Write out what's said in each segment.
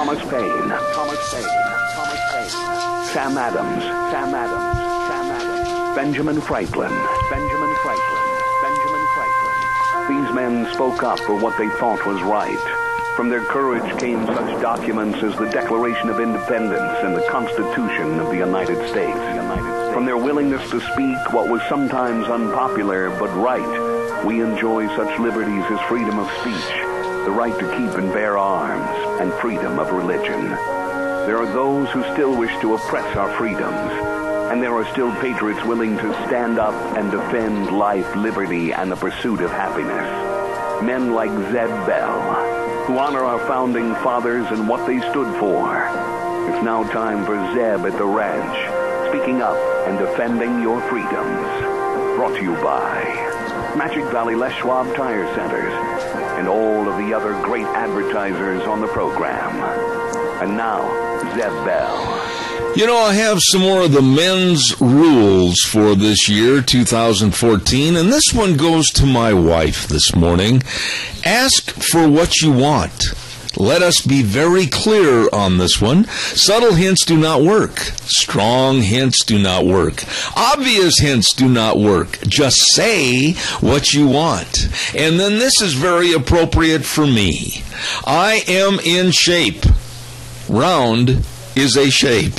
Thomas Paine, Sam Adams, Benjamin Franklin. These men spoke up for what they thought was right. From their courage came such documents as the Declaration of Independence and the Constitution of the United States. From their willingness to speak what was sometimes unpopular but right, we enjoy such liberties as freedom of speech, the right to keep and bear arms, and freedom of religion. There are those who still wish to oppress our freedoms, and there are still patriots willing to stand up and defend life, liberty, and the pursuit of happiness. Men like Zeb Bell, who honor our founding fathers and what they stood for. It's now time for Zeb at the ranch, speaking up and defending your freedoms. Brought to you by Magic Valley Les Schwab Tire Centers and all of the other great advertisers on the program. And now, Zeb Bell. You know, I have some more of the men's rules for this year, 2014, and this one goes to my wife this morning. Ask for what you want. Let us be very clear on this one. Subtle hints do not work. Strong hints do not work. Obvious hints do not work. Just say what you want. And then this is very appropriate for me. I am in shape. Round is a shape.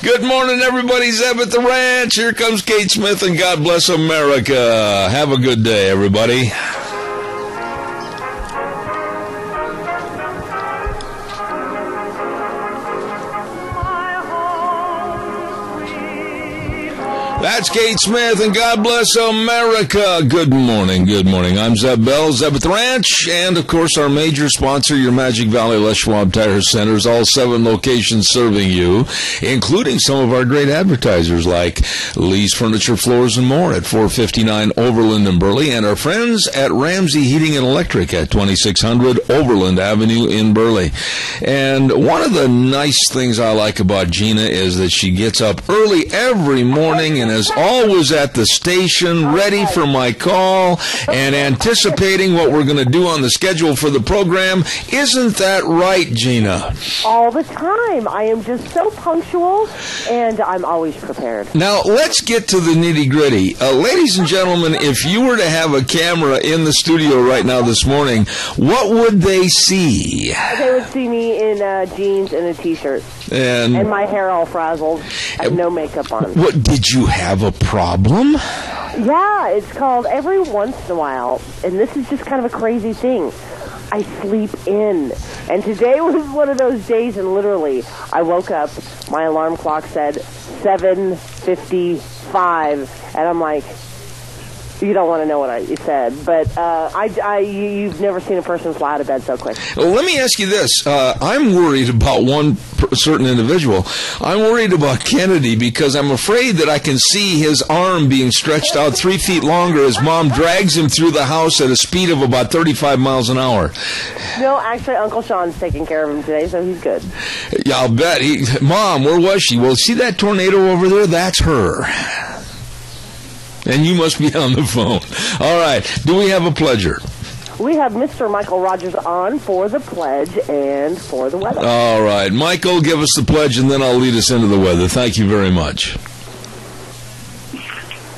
Good morning, everybody. Zeb at the ranch. Here comes Kate Smith, and God bless America. Have a good day, everybody. That's Kate Smith, and God bless America. Good morning, good morning. I'm Zeb Bell, Zeb at the Ranch, and of course our major sponsor, your Magic Valley Les Schwab Tire Centers, all 7 locations serving you, including some of our great advertisers like Lee's Furniture, Floors, and More at 459 Overland in Burley, and our friends at Ramsey Heating and Electric at 2600 Overland Avenue in Burley. And one of the nice things I like about Gina is that she gets up early every morning and is always at the station, ready for my call and anticipating what we're going to do on the schedule for the program. Isn't that right, Gina? All the time. I am just so punctual, and I'm always prepared. Now, let's get to the nitty-gritty. Ladies and gentlemen, if you were to have a camera in the studio right now this morning, what would they see? They would see me in jeans and a T-shirt. And my hair all frazzled and no makeup on. What, did you have a problem? Yeah, it's called every once in a while, and this is just kind of a crazy thing. I sleep in. And today was one of those days, and literally, I woke up, my alarm clock said 7:55, and I'm like, you don't want to know what I said, but you've never seen a person fly out of bed so quick. Well, let me ask you this. I'm worried about one certain individual. I'm worried about Kennedy because I'm afraid that I can see his arm being stretched out 3 feet longer as Mom drags him through the house at a speed of about 35 miles an hour. No, actually, Uncle Sean's taking care of him today, so he's good. Yeah, I'll bet. Mom, where was she? Well, see that tornado over there? That's her. And you must be on the phone. All right. Do we have a pledger? We have Mr. Michael Rogers on for the pledge and for the weather. All right. Michael, give us the pledge, and then I'll lead us into the weather. Thank you very much.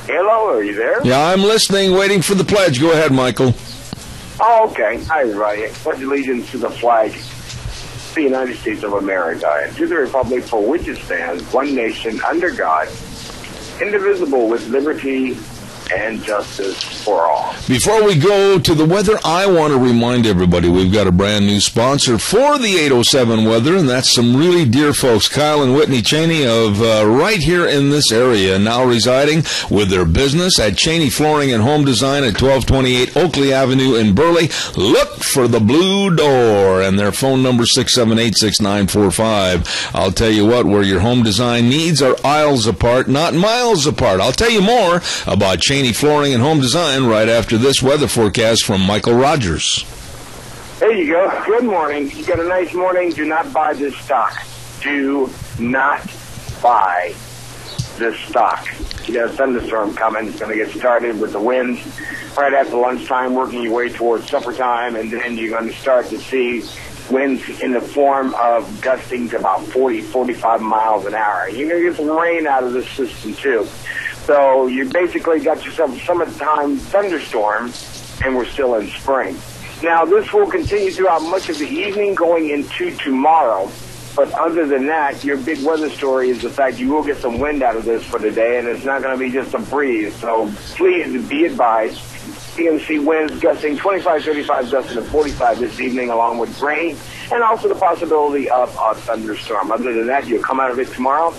Hello, are you there? Yeah, I'm listening, waiting for the pledge. Go ahead, Michael. Oh, okay. Hi, everybody. Pledge allegiance to the flag of the United States of America and to the republic for which it stands, one nation, under God, indivisible, with liberty and justice for all. Before we go to the weather, I want to remind everybody we've got a brand new sponsor for the 807 weather, and that's some really dear folks, Kyle and Whitney Cheney of right here in this area, now residing with their business at Cheney Flooring and Home Design at 1228 Oakley Avenue in Burley. Look for the blue door, and their phone number 678-6945. I'll tell you what, where your home design needs are aisles apart, not miles apart. I'll tell you more about Cheney Flooring and Home Design right after this weather forecast from Michael Rogers. There you go. Good morning. You got a nice morning. Do not buy this stock. Do not buy this stock. You got a thunderstorm coming. It's going to get started with the winds right after lunchtime, working your way towards supper time, and then you're going to start to see winds in the form of gusting to about 40, 45 miles an hour. You're going to get some rain out of this system, too. So you basically got yourself a summertime thunderstorm, and we're still in spring. Now, this will continue throughout much of the evening going into tomorrow. But other than that, your big weather story is the fact you will get some wind out of this for today, and it's not going to be just a breeze. So please be advised. CMC winds gusting 25, 35, gusting to 45 this evening, along with rain, and also the possibility of a thunderstorm. Other than that, you'll come out of it tomorrow,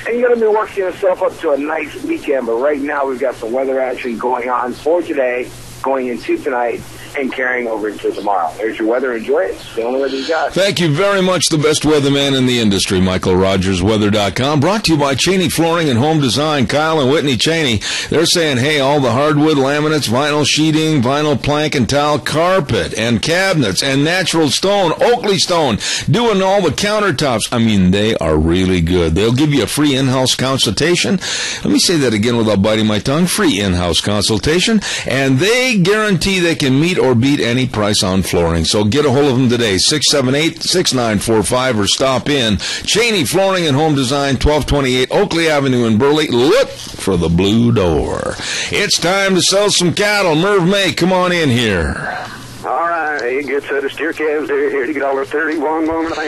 and you're going to be working yourself up to a nice weekend. But right now, we've got some weather action going on for today, going into tonight, and carrying over into tomorrow. There's your weather. Enjoy it. It's the only weather you got. Thank you very much, the best weatherman in the industry, MichaelRogersWeather.com. Brought to you by Cheney Flooring and Home Design. Kyle and Whitney Cheney. They're saying, hey, all the hardwood, laminates, vinyl sheeting, vinyl plank and tile, carpet and cabinets and natural stone, Oakley stone, doing all the countertops. I mean, they are really good. They'll give you a free in-house consultation. Let me say that again without biting my tongue. Free in-house consultation. And they guarantee they can meet or beat any price on flooring. So get a hold of them today, 678-6945, or stop in. Cheney Flooring and Home Design, 1228 Oakley Avenue in Burley. Look for the blue door. It's time to sell some cattle. Merv May, come on in here. All right, it gets the steer calves here to get $31, 31 going out.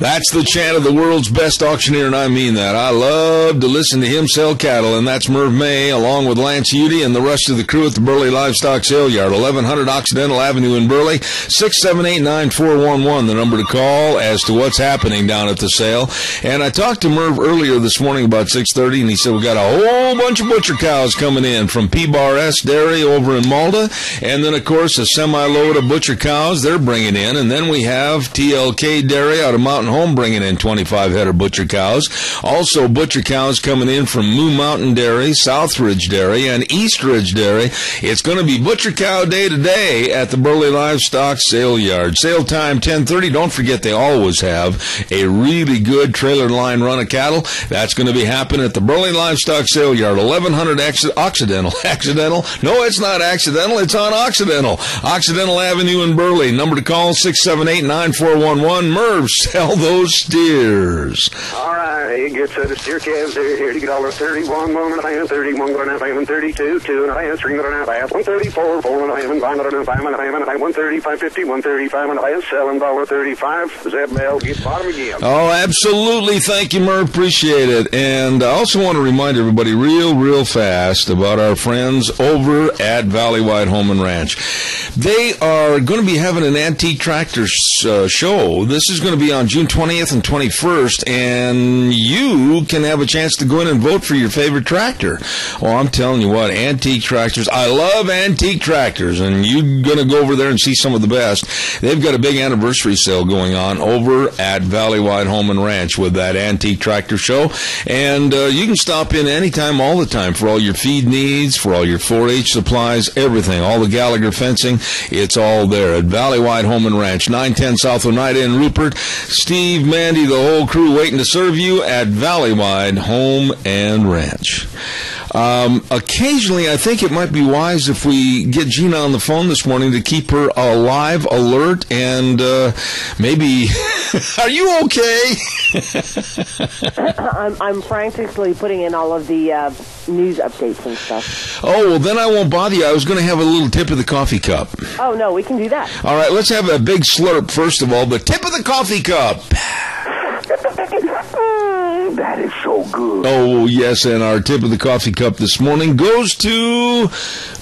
That's the chant of the world's best auctioneer, and I mean that. I love to listen to him sell cattle, and that's Merv May, along with Lance Udy and the rest of the crew at the Burley Livestock Sale Yard, 1100 Occidental Avenue in Burley, 678-9411, the number to call as to what's happening down at the sale. And I talked to Merv earlier this morning about 6:30, and he said we got a whole bunch of butcher cows coming in from P-Bar S Dairy over in Malta, and then, of course, a semi-load of butcher cows they're bringing in, and then we have TLK Dairy out of Mountain Home bringing in 25 head of butcher cows. Also butcher cows coming in from Moo Mountain Dairy, Southridge Dairy, and Eastridge Dairy. It's going to be butcher cow day today at the Burley Livestock Sale Yard. Sale time 10:30. Don't forget they always have a really good trailer line run of cattle. That's going to be happening at the Burley Livestock Sale Yard, 1100 Occidental. Accidental? No, it's not accidental. It's on Occidental. Occidental Avenue in Burley. Number to call, 678-9411. Merv, sell those steers. All right, it gets the steer calves here to get $31, 31 going out, 32, 2 and a half, 3 going out, 134, 4 and a half, 5 and a half, 135, 50, 135 and a half, $7.35. Zeb Bell, get bottom again. Oh, absolutely. Thank you, Merv. Appreciate it. And I also want to remind everybody real fast about our friends over at Valleywide Home and Ranch. They are going to be having an antique tractor show. This is going to be on June 20th and 21st, and you can have a chance to go in and vote for your favorite tractor. Oh, I'm telling you what, antique tractors. I love antique tractors, and you're going to go over there and see some of the best. They've got a big anniversary sale going on over at Valleywide Home and Ranch with that antique tractor show, and you can stop in anytime, all the time, for all your feed needs, for all your 4-H supplies, everything, all the Gallagher fencing. It's all there at Valleywide Home and Ranch, 910 South Oneida in Rupert. Steve, Mandy, the whole crew waiting to serve you at Valleywide Home and Ranch. Occasionally, I think it might be wise if we get Gina on the phone this morning to keep her alive, alert, and maybe... Are you okay? I'm frantically putting in all of the news updates and stuff. Oh, well, then I won't bother you. I was going to have a little tip of the coffee cup. Oh, no, we can do that. All right, let's have a big slurp, first of all. The tip of the coffee cup. That is so good. Oh, yes, and our tip of the coffee cup this morning goes to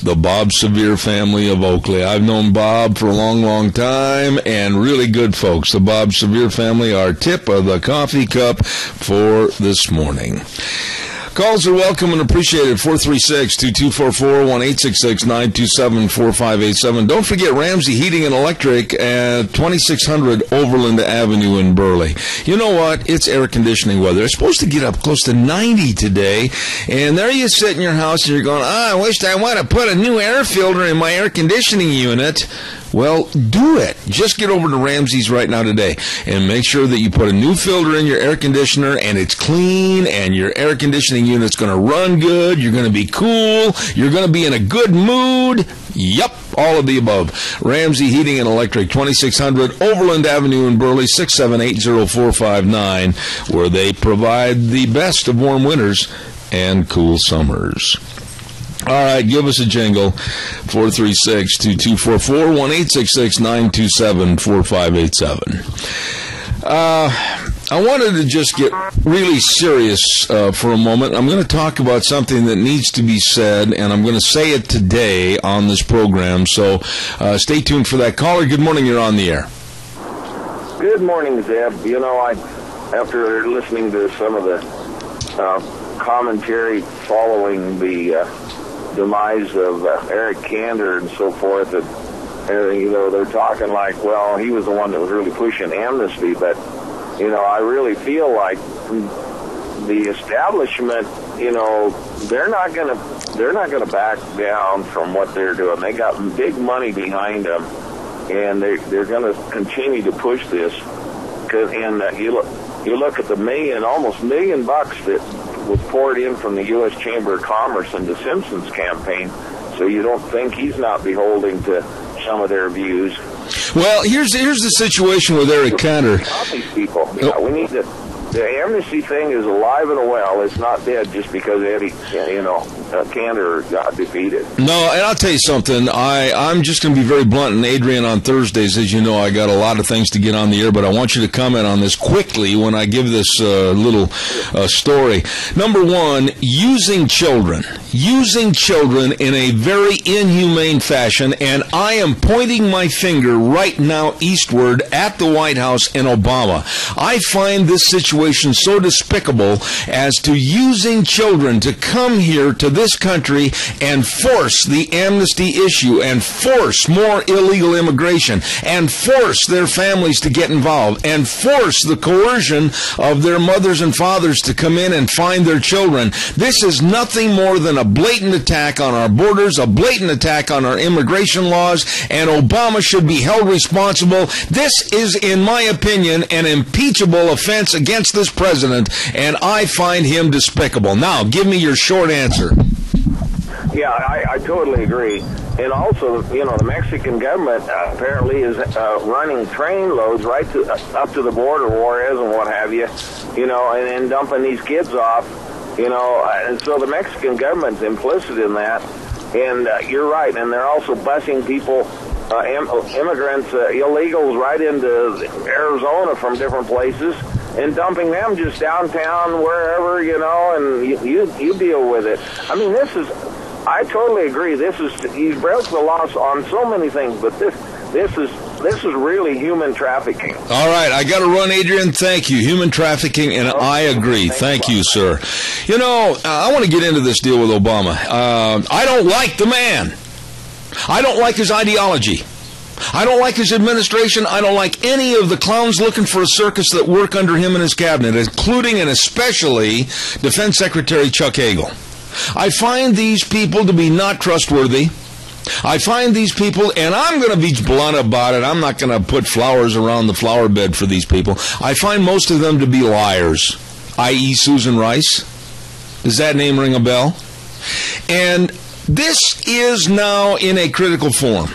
the Bob Sevier family of Oakley. I've known Bob for a long time, and really good folks. The Bob Sevier family, our tip of the coffee cup for this morning. Calls are welcome and appreciated. 436-2244, 1-866-927-4587. Don't forget Ramsey Heating and Electric at 2600 Overland Avenue in Burley. You know what? It's air conditioning weather. It's supposed to get up close to 90 today, and there you sit in your house and you're going, I wish I would have put a new air filter in my air conditioning unit. Well, do it. Just get over to Ramsey's right now today and make sure that you put a new filter in your air conditioner and it's clean and your air conditioning unit's going to run good. You're going to be cool. You're going to be in a good mood. Yup. all of the above. Ramsey Heating and Electric, 2600 Overland Avenue in Burley, 678-0459, where they provide the best of warm winters and cool summers. All right, give us a jingle, 436-2244, 1-866-927-4587. I wanted to just get really serious for a moment. I'm going to talk about something that needs to be said, and I'm going to say it today on this program, so stay tuned for that. Caller, good morning, you're on the air. Good morning, Zeb. You know, after listening to some of the commentary following the demise of Eric Cantor and so forth, and you know, they're talking like, well, he was the one that was really pushing amnesty, but you know, I really feel like the establishment, you know, they're not gonna back down from what they're doing. They got big money behind them, and they're gonna continue to push this. And you look at the almost $1 million that was poured in from the U.S. Chamber of Commerce in the Simpsons campaign, so you don't think he's not beholden to some of their views. Well, here's the situation with Eric Cantor. These people, yeah, we need to. The amnesty thing is alive and well. It's not dead just because Cantor got defeated. No, and I'll tell you something. I'm just going to be very blunt. And Adrian, on Thursdays, as you know, I got a lot of things to get on the air, but I want you to comment on this quickly when I give this little story. Number one, using children in a very inhumane fashion, and I am pointing my finger right now eastward at the White House and Obama. I find this situation so despicable as to using children to come here to this country and force the amnesty issue and force more illegal immigration and force their families to get involved and force the coercion of their mothers and fathers to come in and find their children. This is nothing more than a blatant attack on our borders, a blatant attack on our immigration laws, and Obama should be held responsible. This is, in my opinion, an impeachable offense against this president, and I find him despicable. Now, give me your short answer. Yeah, I totally agree. And also, you know, the Mexican government apparently is running train loads right up to the border, Juarez and what have you, you know, and dumping these kids off, you know, and so the Mexican government's implicit in that. And you're right, and they're also busing people, immigrants, illegals, right into Arizona from different places and dumping them just downtown, wherever, you know, and you deal with it. I mean, I totally agree. He broke the law on so many things, but this is really human trafficking. All right, I got to run, Adrian. Thank you. Human trafficking, and I agree. Thank you, sir. You know, I want to get into this deal with Obama. I don't like the man. I don't like his ideology. I don't like his administration. I don't like any of the clowns looking for a circus that work under him and his cabinet, including and especially Defense Secretary Chuck Hagel. I find these people to be not trustworthy. I find these people, and I'm going to be blunt about it, I'm not going to put flowers around the flower bed for these people. I find most of them to be liars, i.e. Susan Rice. Does that name ring a bell? And this is now in a critical form.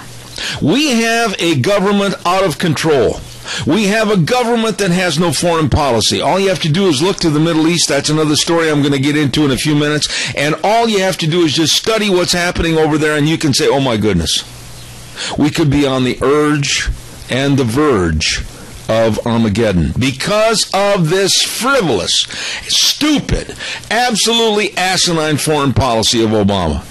We have a government out of control. We have a government that has no foreign policy. All you have to do is look to the Middle East. That's another story I'm going to get into in a few minutes. And all you have to do is just study what's happening over there, and you can say, oh my goodness, we could be on the urge and the verge of Armageddon because of this frivolous, stupid, absolutely asinine foreign policy of Obama.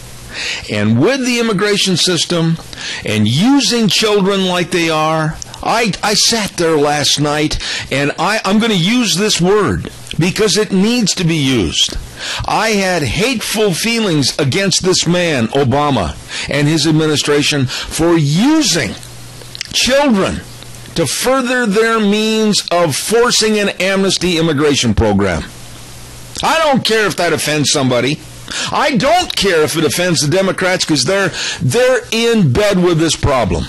And with the immigration system and using children like they are, I sat there last night, and I'm going to use this word because it needs to be used. I had hateful feelings against this man, Obama, and his administration for using children to further their means of forcing an amnesty immigration program. I don't care if that offends somebody. I don't care if it offends the Democrats because they're in bed with this problem.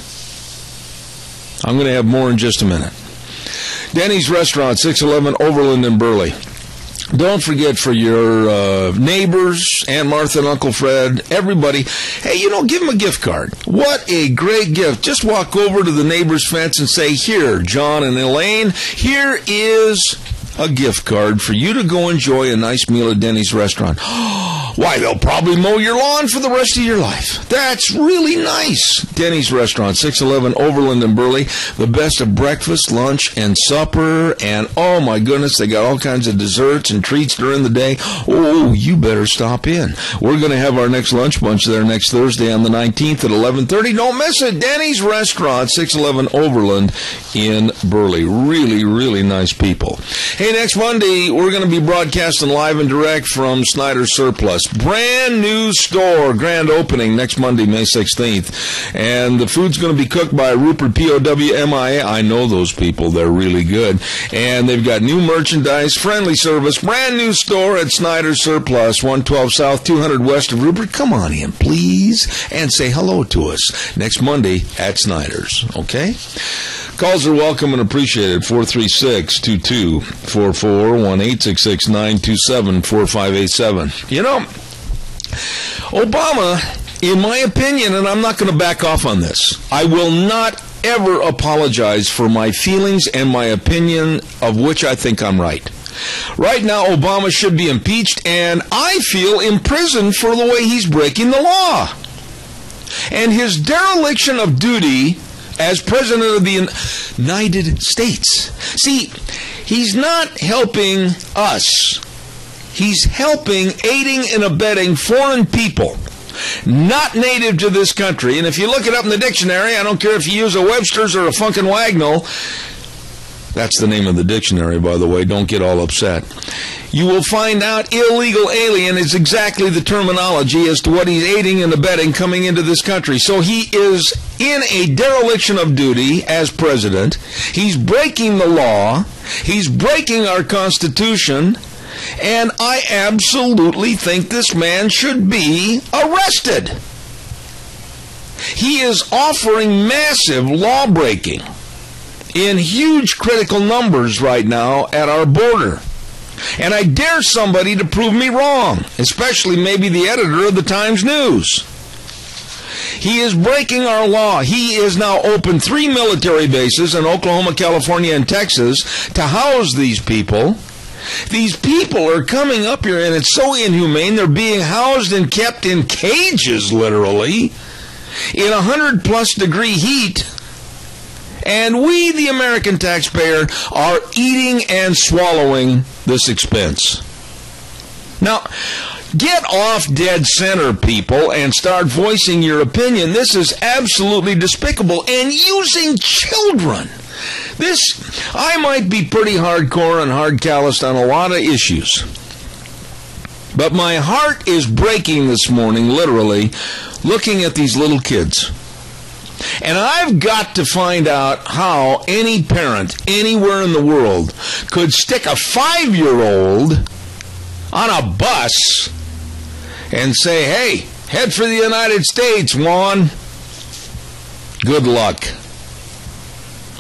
I'm going to have more in just a minute. Denny's Restaurant, 611 Overland in Burley. Don't forget for your neighbors, Aunt Martha and Uncle Fred, everybody, hey, give them a gift card. What a great gift. Just walk over to the neighbor's fence and say, here, John and Elaine, here is a gift card for you to go enjoy a nice meal at Denny's restaurant. Why, they'll probably mow your lawn for the rest of your life. That's really nice. Denny's Restaurant, 611 Overland in Burley. The best of breakfast, lunch, and supper. And, oh, my goodness, they got all kinds of desserts and treats during the day. Oh, you better stop in. We're going to have our next lunch bunch there next Thursday on the 19th at 11:30. Don't miss it. Denny's Restaurant, 611 Overland in Burley. Really, really nice people. Hey, next Monday, we're going to be broadcasting live and direct from Snyder Surplus. Brand new store, grand opening next Monday, May 16th. And the food's going to be cooked by Rupert P.O.W.M.I.A. I know those people. They're really good. And they've got new merchandise, friendly service, brand new store at Snyder Surplus, 112 South, 200 West of Rupert. Come on in, please, and say hello to us next Monday at Snyder's, okay? Calls are welcome and appreciated. 436-2244, 1-866-927-4587. Obama, in my opinion, and I'm not going to back off on this, I will not ever apologize for my feelings and my opinion of which I think I'm right. Right now, Obama should be impeached, and I feel imprisoned for the way he's breaking the law. And his dereliction of duty as President of the United States. See, he's not helping us. He's helping, aiding, and abetting foreign people, not native to this country. And if you look it up in the dictionary, I don't care if you use a Webster's or a Funkin' Wagnall, that's the name of the dictionary, by the way, don't get all upset. You will find out illegal alien is exactly the terminology as to what he's aiding and abetting coming into this country. So he is in a dereliction of duty as president. He's breaking the law. He's breaking our Constitution. And I absolutely think this man should be arrested. He is offering massive law breaking in huge critical numbers right now at our border. And I dare somebody to prove me wrong, especially maybe the editor of the Times News. He is breaking our law. He has now opened 3 military bases in Oklahoma, California, and Texas to house these people. These people are coming up here, and it's so inhumane. They're being housed and kept in cages, literally, in 100-plus degree heat. And we, the American taxpayer, are eating and swallowing this expense. Now, get off dead center, people, and start voicing your opinion. This is absolutely despicable. And using children. I might be pretty hardcore and hard-calloused on a lot of issues. But my heart is breaking this morning, literally, looking at these little kids. And I've got to find out how any parent anywhere in the world could stick a 5-year-old on a bus and say, hey, head for the United States, Juan. Good luck.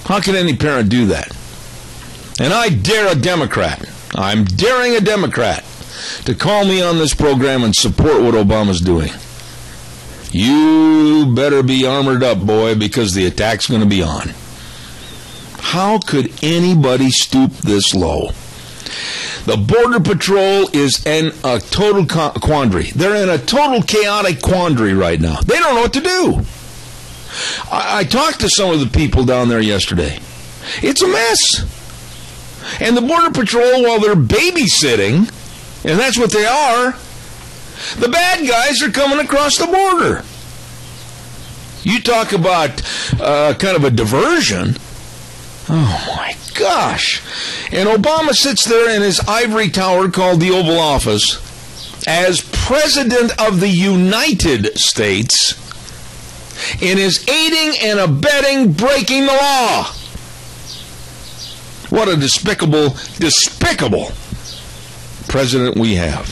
How can any parent do that? And I dare a Democrat. I'm daring a Democrat to call me on this program and support what Obama's doing. You better be armored up, boy, because the attack's going to be on. How could anybody stoop this low? The Border Patrol is in a total quandary. They're in a total chaotic quandary right now. They don't know what to do. I talked to some of the people down there yesterday. It's a mess. And the Border Patrol, while they're babysitting, and that's what they are, the bad guys are coming across the border. You talk about kind of a diversion. Oh, my gosh. And Obama sits there in his ivory tower called the Oval Office as President of the United States and is aiding and abetting breaking the law. What a despicable president we have.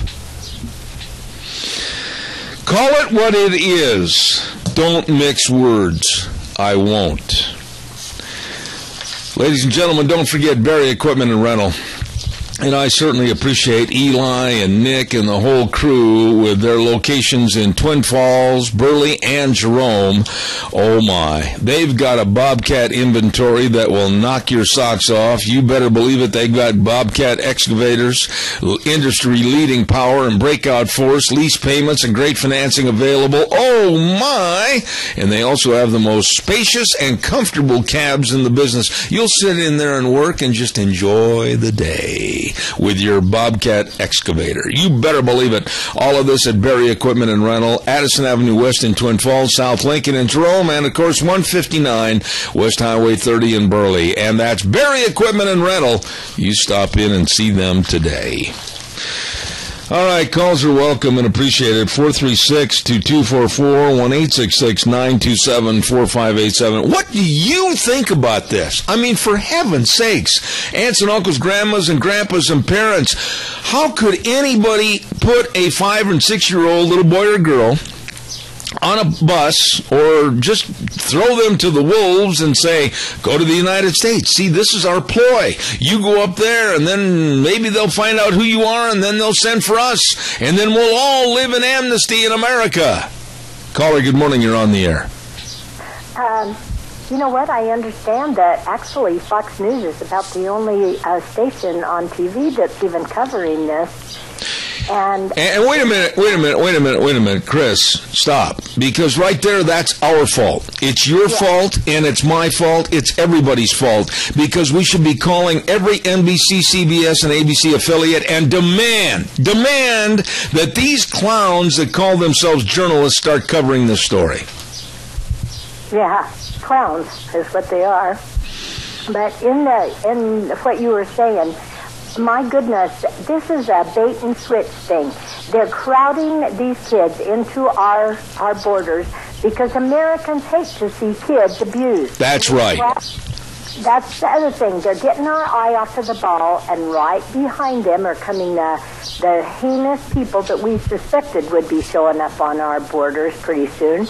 Call it what it is. Don't mix words. I won't. Ladies and gentlemen, don't forget Barry Equipment and Rental. And I certainly appreciate Eli and Nick and the whole crew with their locations in Twin Falls, Burley, and Jerome. Oh, my. They've got a Bobcat inventory that will knock your socks off. You better believe it. They've got Bobcat excavators, industry-leading power and breakout force, lease payments, and great financing available. Oh, my. And they also have the most spacious and comfortable cabs in the business. You'll sit in there and work and just enjoy the day with your Bobcat excavator. You better believe it. All of this at Berry Equipment and Rental, Addison Avenue West in Twin Falls, South Lincoln in Jerome, and of course 159 West Highway 30 in Burley. And that's Berry Equipment and Rental. You stop in and see them today. All right, calls are welcome and appreciated. 436-2244, 1-866-927-4587. What do you think about this? I mean, for heaven's sakes, aunts and uncles, grandmas and grandpas and parents, how could anybody put a 5- and 6-year-old little boy or girl on a bus or just throw them to the wolves and say, go to the United States. See, this is our ploy. You go up there and then maybe they'll find out who you are and then they'll send for us and then we'll all live in amnesty in America. Caller, good morning. You're on the air. You know what? I understand that actually Fox News is about the only station on TV that's even covering this. And wait a minute, Chris, stop. Because right there, that's our fault. It's your fault, and it's my fault. It's everybody's fault. Because we should be calling every NBC, CBS, and ABC affiliate and demand that these clowns that call themselves journalists start covering this story. Yeah, clowns is what they are. But in what you were saying, my goodness, this is a bait and switch thing. They're crowding these kids into our borders because Americans hate to see kids abused. That's right. That's the other thing. They're getting our eye off of the ball, and right behind them are coming the heinous people that we suspected would be showing up on our borders pretty soon.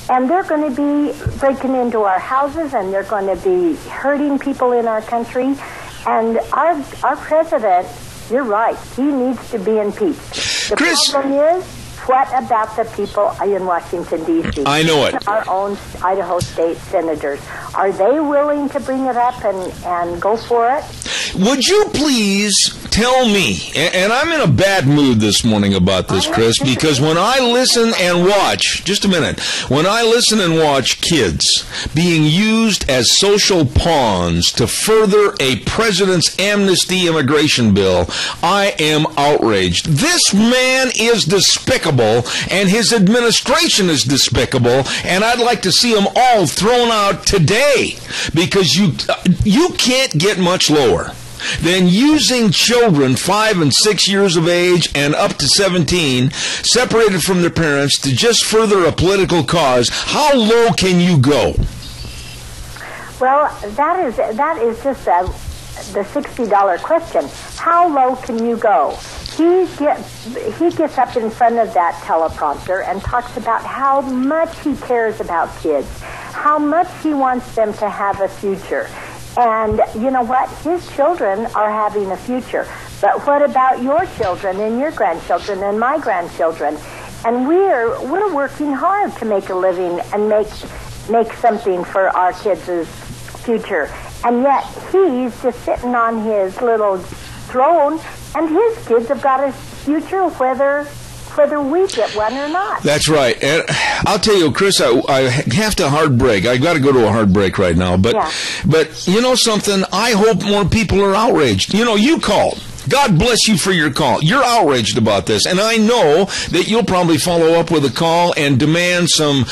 And they're going to be breaking into our houses, and they're going to be hurting people in our country. And our president, you're right, he needs to be impeached. The problem is, what about the people in Washington, D.C.? I know it. Our own Idaho State senators. Are they willing to bring it up and go for it? Would you please tell me, and I'm in a bad mood this morning about this, Chris, because when I listen and watch, just a minute, when I listen and watch kids being used as social pawns to further a president's amnesty immigration bill, I am outraged. This man is despicable, and his administration is despicable, and I'd like to see them all thrown out today, because you can't get much lower than using children 5 and 6 years of age and up to 17, separated from their parents, to just further a political cause. How low can you go? Well, that is just the $60 question. How low can you go? He gets up in front of that teleprompter and talks about how much he cares about kids, how much he wants them to have a future. And you know what? His children are having a future. But what about your children and your grandchildren and my grandchildren? And we're working hard to make a living and make something for our kids' future. And yet he's just sitting on his little throne, and his kids have got a future whether we get one or not. That's right. And I'll tell you, Chris, I have to hard break. I got to go to a hard break right now. But you know something? I hope more people are outraged. You know, you called. God bless you for your call. You're outraged about this, and I know that you'll probably follow up with a call and demand some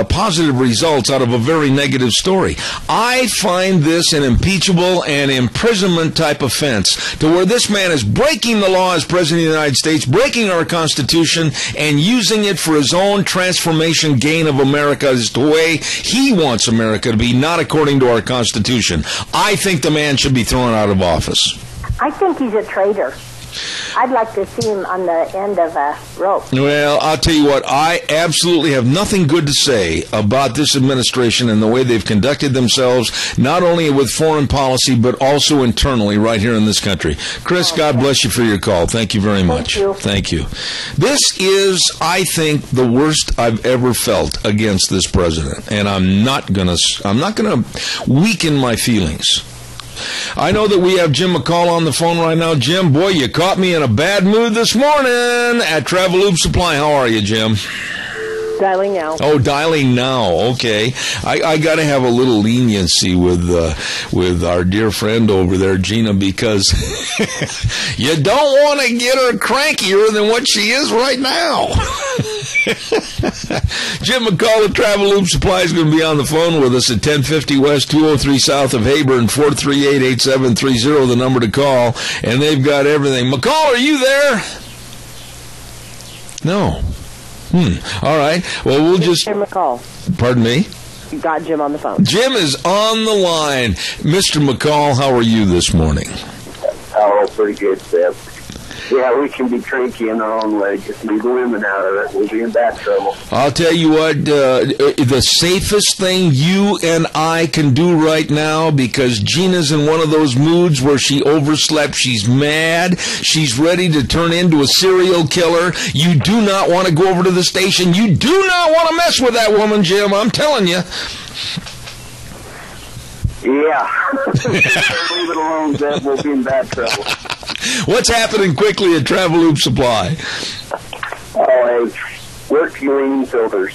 positive results out of a very negative story. I find this an impeachable and imprisonment type offense, to where this man is breaking the law as President of the United States, breaking our Constitution, and using it for his own transformation gain of America as the way he wants America to be, not according to our Constitution. I think the man should be thrown out of office. I think he's a traitor. I'd like to see him on the end of a rope. Well, I'll tell you what, I absolutely have nothing good to say about this administration and the way they've conducted themselves, not only with foreign policy, but also internally right here in this country. Chris, God bless you for your call. Thank you very much. Thank you. This is, I think, the worst I've ever felt against this president, and I'm not gonna weaken my feelings. I know that we have Jim McCall on the phone right now. Jim, boy, you caught me in a bad mood this morning at Travelube Supply. How are you, Jim? Dialing now. Oh, dialing now. Okay. I got to have a little leniency with our dear friend over there, Gina, because you don't want to get her crankier than what she is right now. Jim McCall at Travelube Supply is going to be on the phone with us at 1050 West, 203 South of Hayburn, 438-8730, the number to call, and they've got everything. McCall, are you there? No. All right. Well, we'll just... Jim McCall. Pardon me? You got Jim on the phone. Jim is on the line. Mr. McCall, how are you this morning? Oh, pretty good, Seth. Yeah, we can be cranky in our own way. Just leave the women out of it. We'll be in bad trouble. I'll tell you what, the safest thing you and I can do right now, because Gina's in one of those moods where she overslept, she's mad, she's ready to turn into a serial killer. You do not want to go over to the station. You do not want to mess with that woman, Jim. I'm telling you. Yeah. Leave it alone, Zeb. We'll be in bad trouble. What's happening quickly at Travelube Supply? Oh, hey, we're cleaning filters.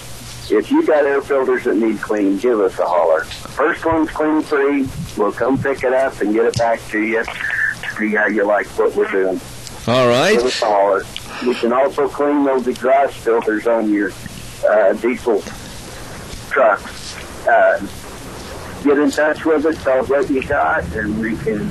If you got air filters that need clean, give us a holler. First one's clean free. We'll come pick it up and get it back to you. See how you like what we're doing. All right. Give us a holler. We can also clean those exhaust filters on your diesel trucks. Get in touch with us, tell us what you got, and we can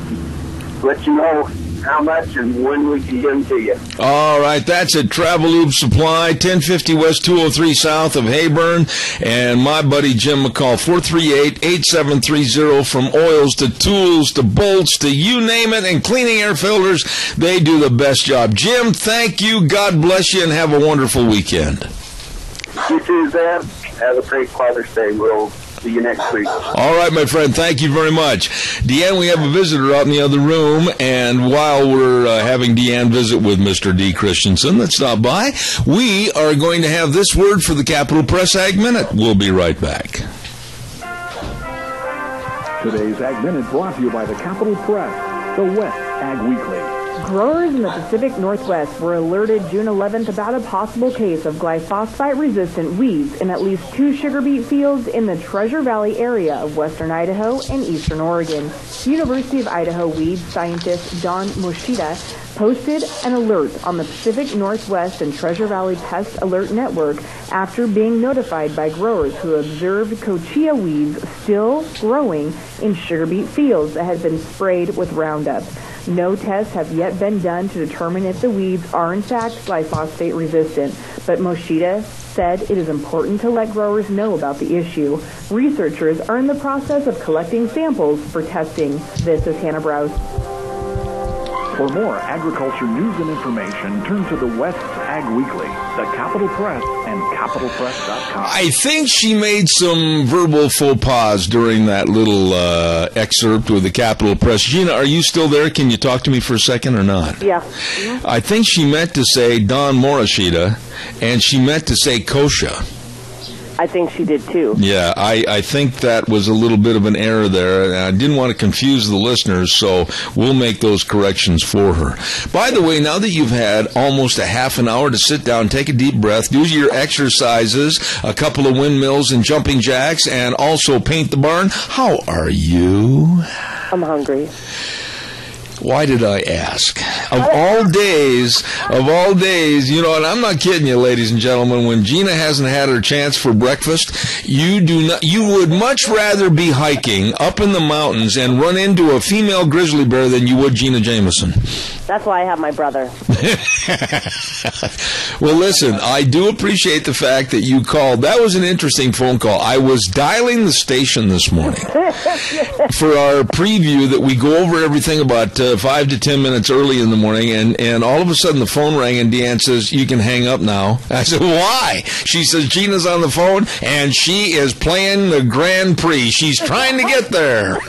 let you know how much and when we can get them to you. All right, that's at Travelube Supply, 1050 West, 203 South of Hayburn, and my buddy Jim McCall, 438-8730, from oils to tools to bolts to you name it, and cleaning air filters, they do the best job. Jim, thank you, God bless you, and have a wonderful weekend. You too, Zeb. Have a great Father's Day. We'll see you next week. All right, my friend. Thank you very much. Deanne, we have a visitor out in the other room, and while we're having Deanne visit with Mr. D. Christensen that stopped by, we are going to have this word for the Capital Press Ag Minute. We'll be right back. Today's Ag Minute brought to you by the Capital Press, the West Ag Weekly. Growers in the Pacific Northwest were alerted June 11th about a possible case of glyphosate-resistant weeds in at least 2 sugar beet fields in the Treasure Valley area of western Idaho and eastern Oregon. University of Idaho weed scientist Don Moshida posted an alert on the Pacific Northwest and Treasure Valley Pest Alert Network after being notified by growers who observed cochia weeds still growing in sugar beet fields that had been sprayed with Roundup. No tests have yet been done to determine if the weeds are in fact glyphosate resistant, but Moshida said it is important to let growers know about the issue. Researchers are in the process of collecting samples for testing. This is Hannah Browse. For more agriculture news and information, turn to the West Ag Weekly, the Capital Press, and CapitalPress.com. I think she made some verbal faux pas during that little excerpt with the Capital Press. Gina, are you still there? Can you talk to me for a second or not? Yeah. I think she meant to say Don Morishita, and she meant to say kosha. I think she did too. Yeah, I think that was a little bit of an error there, and I didn't want to confuse the listeners, so we'll make those corrections for her. By the way, now that you've had almost a half an hour to sit down, take a deep breath, do your exercises, a couple of windmills and jumping jacks, and also paint the barn, how are you? I'm hungry. Why did I ask? Of all days, you know, and I'm not kidding you, ladies and gentlemen, when Gina hasn't had her chance for breakfast, you would much rather be hiking up in the mountains and run into a female grizzly bear than you would Gina Jameson. That's why I have my brother. Well, listen, I do appreciate the fact that you called. That was an interesting phone call. I was dialing the station this morning for our preview that we go over everything about 5 to 10 minutes early in the morning, and all of a sudden the phone rang, and Deanne says, "You can hang up now." I said, "Why?" She says, "Gina's on the phone, and she is playing the Grand Prix. She's trying to get there."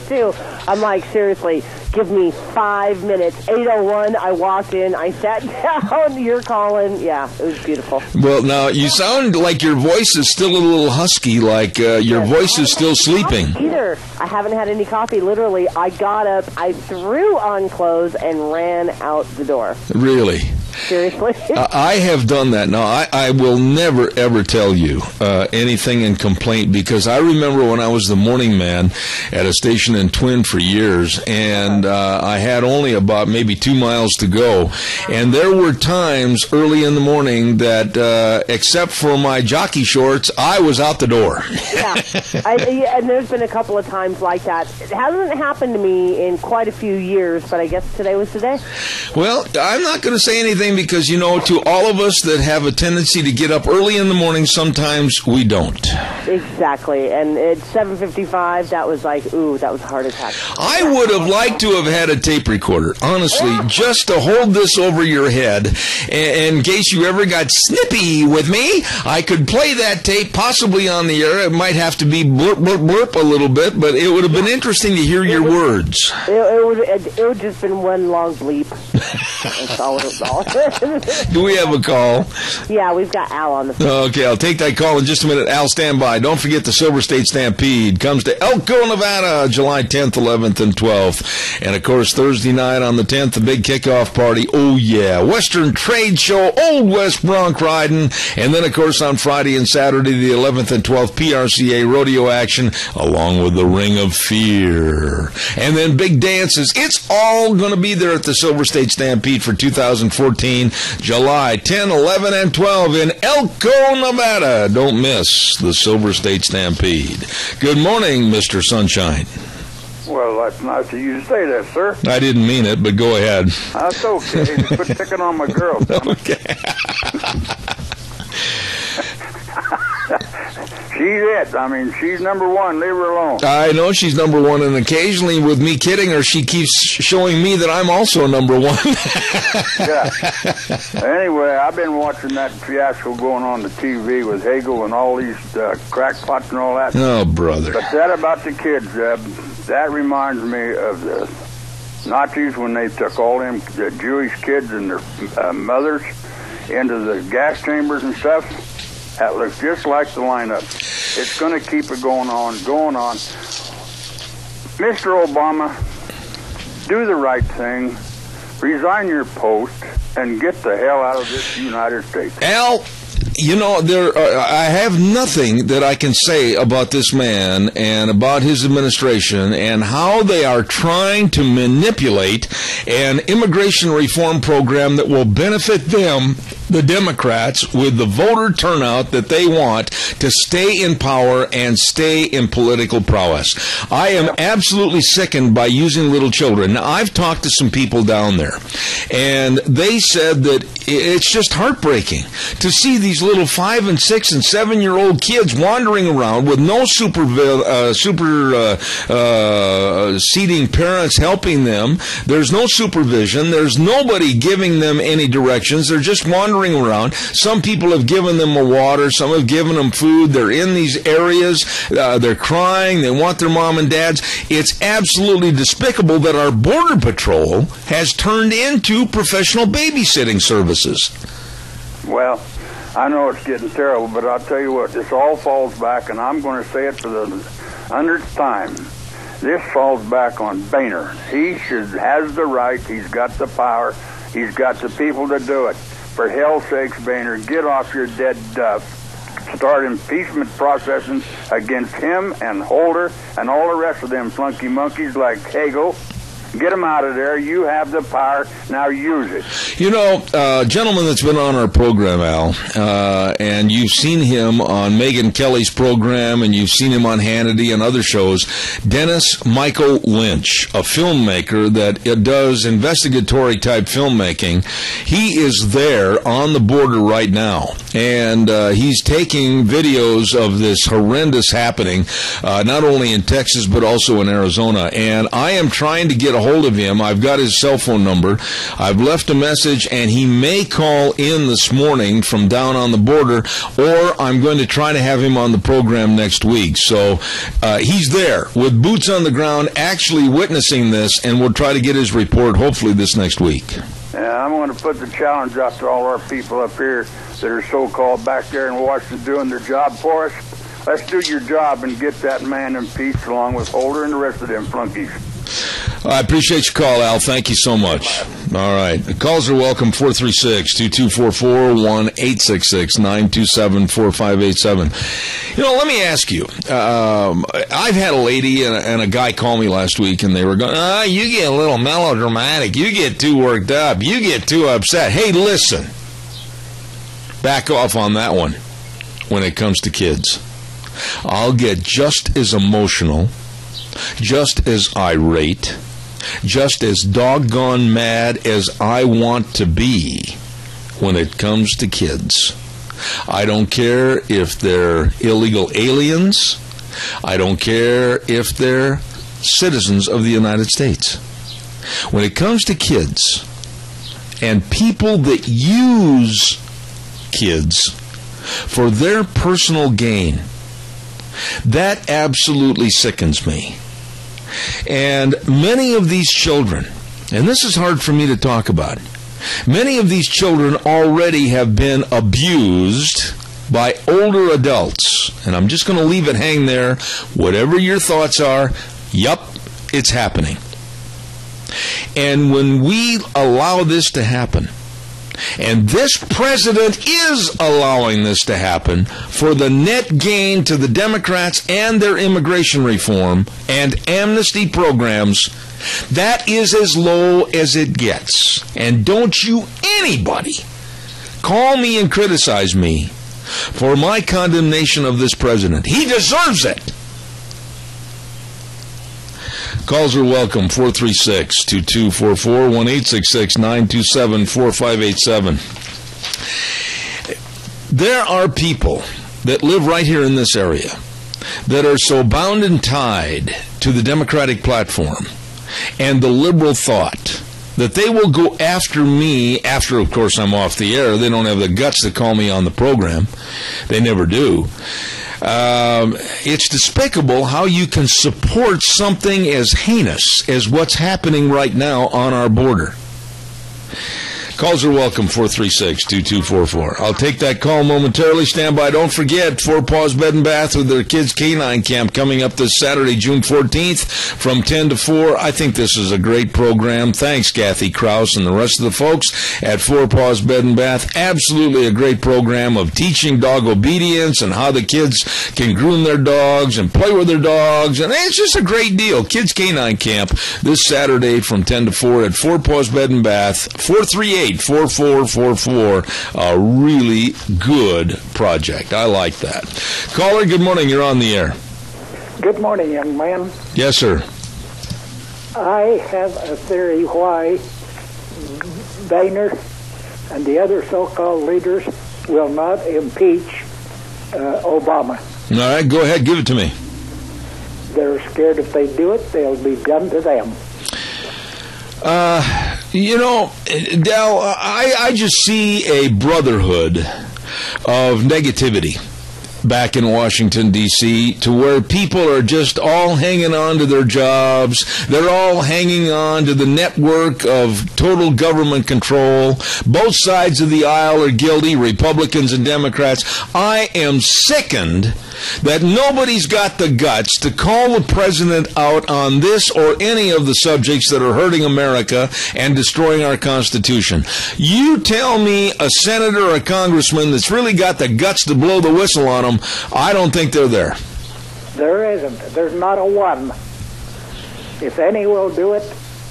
Too. I'm like, seriously, give me 5 minutes. 8:01, I walked in, I sat down, you're calling. Yeah, it was beautiful. Well, now, you sound like your voice is still a little husky, like your voice is still sleeping. Either. I haven't had any coffee. Literally, I got up, I threw on clothes, and ran out the door. Really? Seriously? I have done that. Now, I will never, ever tell you anything in complaint, because I remember when I was the morning man at a station in Twin for years, and I had only about maybe 2 miles to go, and there were times early in the morning that, except for my jockey shorts, I was out the door. Yeah, and there's been a couple of times like that. It hasn't happened to me in quite a few years, but I guess today was today. Well, I'm not going to say anything, because, you know, to all of us that have a tendency to get up early in the morning, sometimes we don't. Exactly. And at 7:55, that was like, ooh, that was a heart attack. I would have liked to have had a tape recorder, honestly, just to hold this over your head. In case you ever got snippy with me, I could play that tape possibly on the air. It might have to be blurp, blurp, blurp a little bit, but it would have been interesting to hear your words. It would just been one long bleep. That's all it was all. Do we have a call? Yeah, we've got Al on the phone. Okay, I'll take that call in just a minute. Al, stand by. Don't forget the Silver State Stampede comes to Elko, Nevada, July 10th, 11th, and 12th. And, of course, Thursday night on the 10th, the big kickoff party. Oh, yeah. Western Trade Show, Old West Bronc riding. And then, of course, on Friday and Saturday, the 11th and 12th, PRCA rodeo action, along with the Ring of Fear. And then big dances. It's all going to be there at the Silver State Stampede for 2014, July 10, 11, and 12 in Elko, Nevada. Don't miss the Silver State Stampede. Good morning, Mr. Sunshine. Well, that's nice of you to say that, sir. I didn't mean it, but go ahead. That's okay. Just quit picking on my girl. Okay. She's it. I mean, she's number one. Leave her alone. I know she's number one, and occasionally with me kidding her, she keeps showing me that I'm also number one. Yeah. Anyway, I've been watching that fiasco going on the TV with Hagel and all these crackpots and all that. Oh, brother. But that about the kids, that reminds me of the Nazis when they took all them the Jewish kids and their mothers into the gas chambers and stuff. That looks just like the lineup. It's going to keep it going on. Mr. Obama, do the right thing, resign your post, and get the hell out of this United States. Al, you know, I have nothing that I can say about this man and about his administration and how they are trying to manipulate an immigration reform program that will benefit them, the Democrats, with the voter turnout that they want to stay in power and stay in political prowess. I am absolutely sickened by using little children. Now, I've talked to some people down there, and they said that it's just heartbreaking to see these little 5 and 6 and 7-year-old kids wandering around with no superseding parents helping them. There's no supervision. There's nobody giving them any directions. They're just wandering around. Some people have given them water. Some have given them food. They're in these areas. They're crying. They want their mom and dads. It's absolutely despicable that our Border Patrol has turned into professional babysitting services. Well, I know it's getting terrible, but I'll tell you what, this all falls back, and I'm going to say it for the 100th time. This falls back on Boehner. He has the right. He's got the power. He's got the people to do it. For hell's sakes, Boehner, get off your dead duff. Start impeachment processing against him and Holder and all the rest of them flunky monkeys like Hagel. Get them out of there. You have the power. Now use it. You know, a gentleman that's been on our program, Al, and you've seen him on Megyn Kelly's program, and you've seen him on Hannity and other shows, Dennis Michael Lynch, a filmmaker that does investigatory-type filmmaking. He is there on the border right now, and he's taking videos of this horrendous happening, not only in Texas but also in Arizona. And I am trying to get a hold of him. I've got his cell phone number. I've left a message, and he may call in this morning from down on the border, or I'm going to try to have him on the program next week. So he's there with boots on the ground, actually witnessing this, and we'll try to get his report hopefully this next week. Yeah, I'm going to put the challenge out to all our people up here that are so-called back there in Washington doing their job for us. Let's do your job and get that man impeached along with Holder and the rest of them flunkies. I appreciate your call, Al. Thank you so much. All right. The calls are welcome, 436-2244, 1-866-927-4587. You know, let me ask you. I've had a lady and a guy call me last week, and they were going, you get a little melodramatic. You get too worked up. You get too upset. Hey, listen. Back off on that one when it comes to kids. I'll get just as emotional, just as irate, just as doggone mad as I want to be when it comes to kids. I don't care if they're illegal aliens. I don't care if they're citizens of the United States. When it comes to kids and people that use kids for their personal gain, that absolutely sickens me. And many of these children, and this is hard for me to talk about, many of these children already have been abused by older adults. And I'm just going to leave it hang there. Whatever your thoughts are, yup, it's happening. And when we allow this to happen, and this president is allowing this to happen for the net gain to the Democrats and their immigration reform and amnesty programs, that is as low as it gets. And don't you, anybody, call me and criticize me for my condemnation of this president. He deserves it. Calls are welcome, 436-2244, 1-866-927-4587. There are people that live right here in this area that are so bound and tied to the Democratic platform and the liberal thought that they will go after me after, of course, I'm off the air. They don't have the guts to call me on the program. They never do. It's despicable how you can support something as heinous as what's happening right now on our border. Calls are welcome, 436-2244. I'll take that call momentarily. Stand by. Don't forget, Four Paws Bed and Bath with their Kids Canine Camp coming up this Saturday, June 14th from 10 to 4. I think this is a great program. Thanks, Kathy Krause and the rest of the folks at Four Paws Bed and Bath. Absolutely a great program of teaching dog obedience and how the kids can groom their dogs and play with their dogs. And it's just a great deal. Kids Canine Camp this Saturday from 10 to 4 at Four Paws Bed and Bath, 438-4444, a really good project. I like that. Caller, good morning. You're on the air. Good morning, young man. Yes, sir. I have a theory why Boehner and the other so-called leaders will not impeach Obama. All right, go ahead. Give it to me. They're scared if they do it, they'll be done to them. You know, Del, I just see a brotherhood of negativity back in Washington, D.C., to where people are just all hanging on to their jobs. They're all hanging on to the network of total government control. Both sides of the aisle are guilty, Republicans and Democrats. I am sickened that nobody's got the guts to call the president out on this or any of the subjects that are hurting America and destroying our Constitution. You tell me a senator or a congressman that's really got the guts to blow the whistle on them. I don't think they're there. There isn't. There's not a one. If any will do it,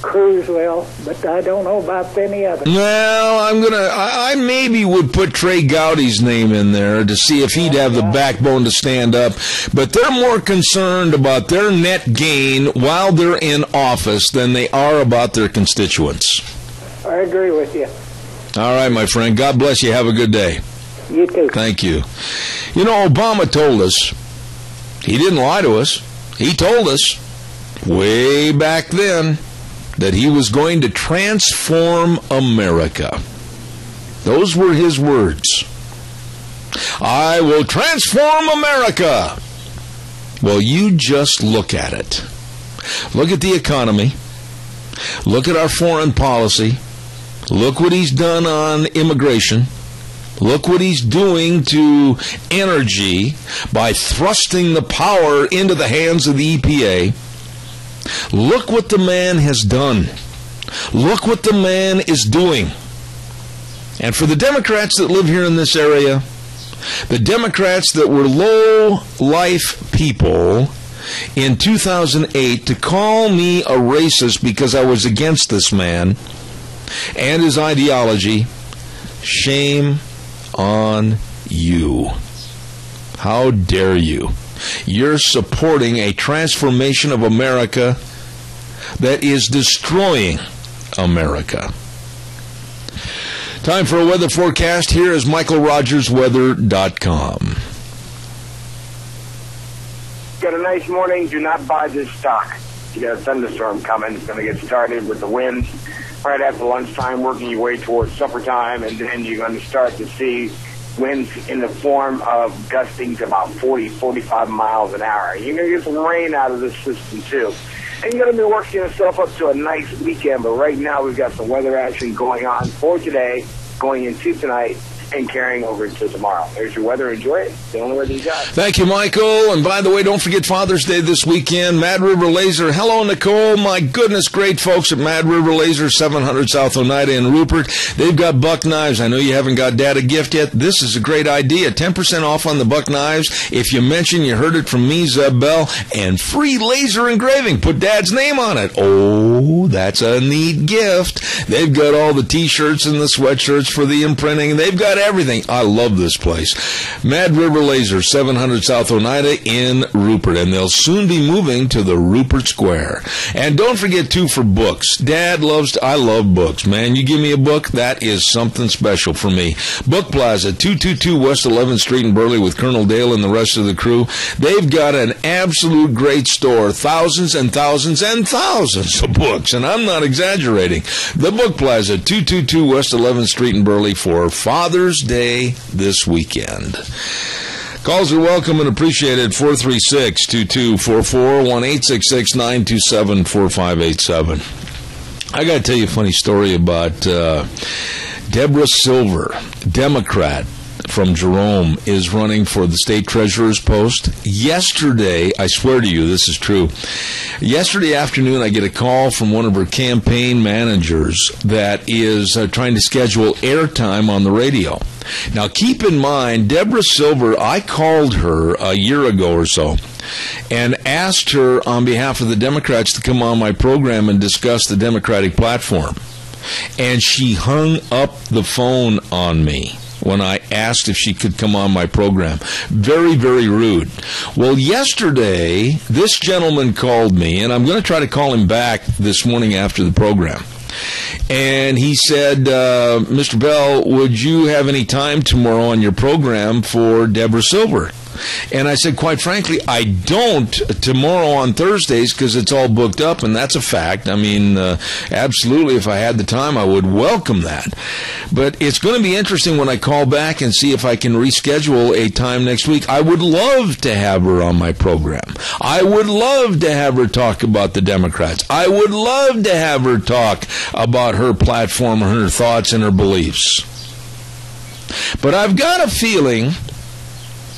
Cruz will, but I don't know about any others. Well, I maybe would put Trey Gowdy's name in there to see if he'd have the backbone to stand up. But they're more concerned about their net gain while they're in office than they are about their constituents. I agree with you. All right, my friend. God bless you. Have a good day. You too. Thank you. You know, Obama told us, he didn't lie to us, he told us way back then that he was going to transform America. Those were his words. I will transform America. Well, you just look at it. Look at the economy. Look at our foreign policy. Look what he's done on immigration. Look what he's doing to energy by thrusting the power into the hands of the EPA. Look what the man has done. Look what the man is doing. And for the Democrats that live here in this area, the Democrats that were low-life people in 2008, to call me a racist because I was against this man and his ideology, shame on you. How dare you? You're supporting a transformation of America that is destroying America. Time for a weather forecast. Here is MichaelRogersWeather.com. Got a nice morning. Do not buy this stock. You got a thunderstorm coming. It's going to get started with the winds right after lunchtime, working your way towards supper time, and then you're going to start to see winds in the form of gusting to about 40, 45 miles an hour. You're going to get some rain out of this system, too. And you're going to be working yourself up to a nice weekend, but right now we've got some weather action going on for today, going into tonight, and carrying over to tomorrow. There's your weather. Enjoy it. The only weather you got. Thank you, Michael. And by the way, don't forget Father's Day this weekend. Mad River Laser. Hello, Nicole. My goodness, great folks at Mad River Laser, 700 South Oneida in Rupert. They've got buck knives. I know you haven't got Dad a gift yet. This is a great idea. 10% off on the buck knives. If you mention you heard it from me, Zeb Bell, and free laser engraving. Put Dad's name on it. Oh, that's a neat gift. They've got all the T-shirts and the sweatshirts for the imprinting. They've got everything. I love this place. Mad River Laser, 700 South Oneida in Rupert, and they'll soon be moving to the Rupert Square. And don't forget, too, for books. Dad I love books, man. You give me a book, that is something special for me. Book Plaza, 222 West 11th Street in Burley with Colonel Dale and the rest of the crew. They've got an absolute great store. Thousands and thousands and thousands of books, and I'm not exaggerating. The Book Plaza, 222 West 11th Street in Burley for Father's Day this weekend. Calls are welcome and appreciated. 436-2244, 1-866-927-4587. I got to tell you a funny story about Deborah Silver, Democrat from Jerome, is running for the state treasurer's post. Yesterday, I swear to you, this is true. Yesterday afternoon, I get a call from one of her campaign managers that is trying to schedule airtime on the radio. Now, keep in mind, Deborah Silver, I called her a year ago or so and asked her on behalf of the Democrats to come on my program and discuss the Democratic platform. And she hung up the phone on me when I asked if she could come on my program. Very, very rude. Well, yesterday, this gentleman called me, and I'm going to try to call him back this morning after the program. And he said, Mr. Bell, would you have any time tomorrow on your program for Deborah Silver? And I said, quite frankly, I don't tomorrow on Thursdays because it's all booked up, and that's a fact. I mean, absolutely, if I had the time, I would welcome that. But it's going to be interesting when I call back and see if I can reschedule a time next week. I would love to have her on my program. I would love to have her talk about the Democrats. I would love to have her talk about her platform, her thoughts, and her beliefs. But I've got a feeling...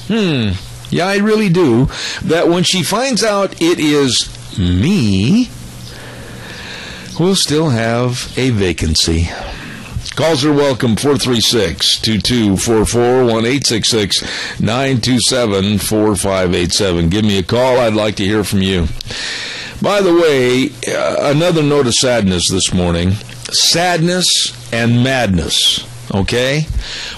yeah, I really do, that when she finds out it is me, we'll still have a vacancy. Calls are welcome, 436-2244, 1-866-927-4587. Give me a call. I'd like to hear from you. By the way, another note of sadness this morning. Sadness and madness, okay?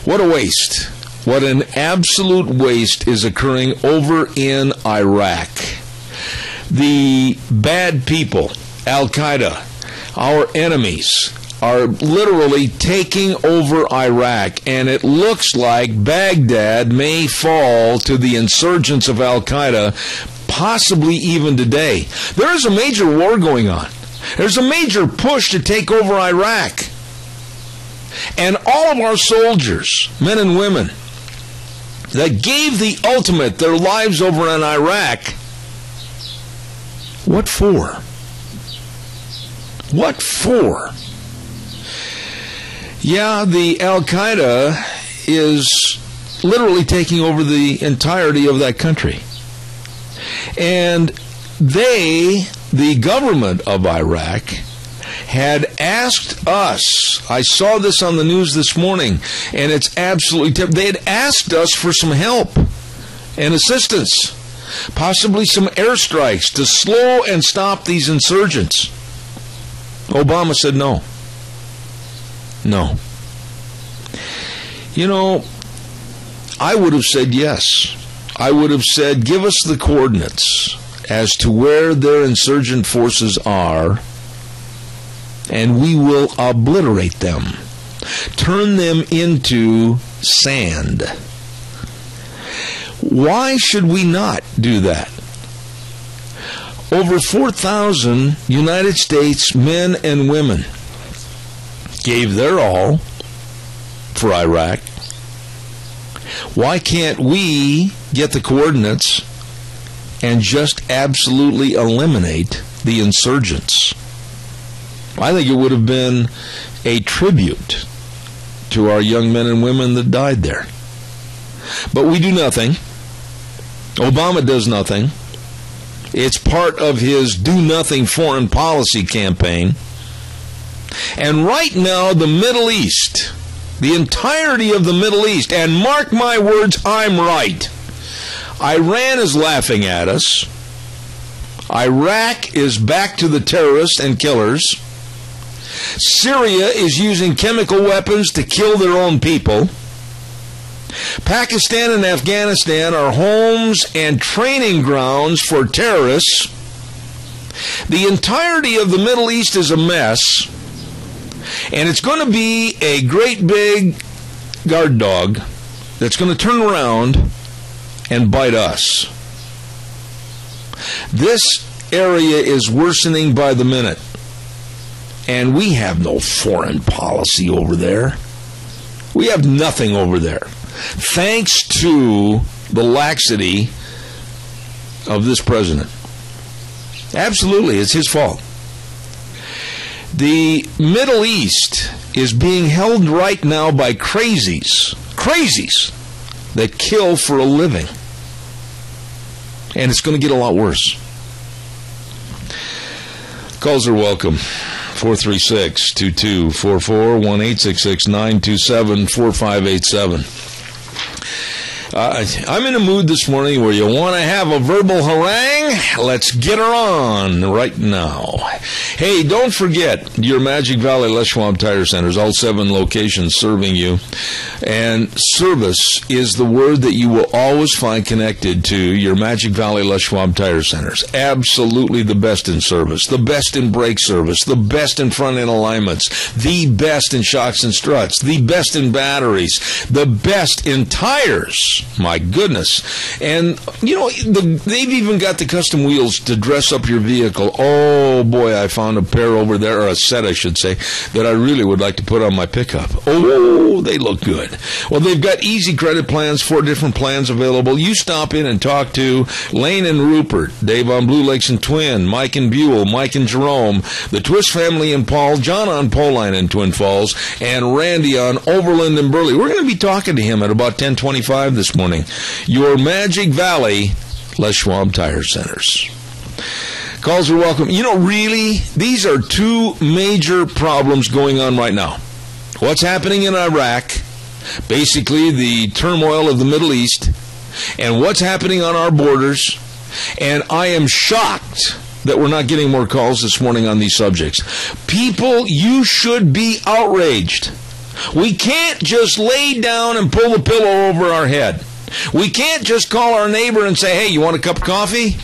What a waste. What an absolute waste is occurring over in Iraq. The bad people, Al-Qaeda, our enemies, are literally taking over Iraq, and it looks like Baghdad may fall to the insurgents of Al-Qaeda, possibly even today. There is a major war going on. There's a major push to take over Iraq. And all of our soldiers, men and women, that gave the ultimate, their lives over in Iraq, what for? What for? Yeah, the Al-Qaeda is literally taking over the entirety of that country. And they, the government of Iraq, had asked us, I saw this on the news this morning, and it's absolutely terrible. They had asked us for some help and assistance, possibly some airstrikes to slow and stop these insurgents. Obama said no. No. You know, I would have said yes. I would have said, give us the coordinates as to where their insurgent forces are, and we will obliterate them. Turn them into sand. Why should we not do that? Over 4,000 United States men and women gave their all for Iraq. Why can't we get the coordinates and just absolutely eliminate the insurgents? I think it would have been a tribute to our young men and women that died there. But we do nothing. Obama does nothing. It's part of his do-nothing foreign policy campaign. And right now, the Middle East, the entirety of the Middle East, and mark my words, I'm right. Iran is laughing at us. Iraq is back to the terrorists and killers. Syria is using chemical weapons to kill their own people. Pakistan and Afghanistan are homes and training grounds for terrorists. The entirety of the Middle East is a mess, and it's going to be a great big guard dog that's going to turn around and bite us. This area is worsening by the minute, and we have no foreign policy over there. We have nothing over there, thanks to the laxity of this president. Absolutely, it's his fault. The Middle East is being held right now by crazies that kill for a living. And it's going to get a lot worse. Calls are welcome. 436-2244, 1-866-927-4587. I'm in a mood this morning where you want to have a verbal harangue. Let's get her on right now. Hey, don't forget your Magic Valley Les Schwab Tire Centers, all 7 locations serving you. And service is the word that you will always find connected to your Magic Valley Les Schwab Tire Centers. Absolutely the best in service, the best in brake service, the best in front end alignments, the best in shocks and struts, the best in batteries, the best in tires. My goodness. And, you know, they've even got the custom wheels to dress up your vehicle. Oh, boy, I found a pair over there, or a set, I should say, that I really would like to put on my pickup. Oh, they look good. Well, they've got easy credit plans, 4 different plans available. You stop in and talk to Lane and Rupert, Dave on Blue Lakes and Twin, Mike and Buell, Mike and Jerome, the Twist family and Paul, John on Poline and Twin Falls, and Randy on Overland and Burley. We're going to be talking to him at about 10:25 this morning. Your Magic Valley Les Schwab Tire Centers. Calls are welcome. You know, really, these are 2 major problems going on right now. What's happening in Iraq, basically the turmoil of the Middle East, and what's happening on our borders. And I am shocked that we're not getting more calls this morning on these subjects. People, you should be outraged. We can't just lay down and pull the pillow over our head. We can't just call our neighbor and say, hey, you want a cup of coffee?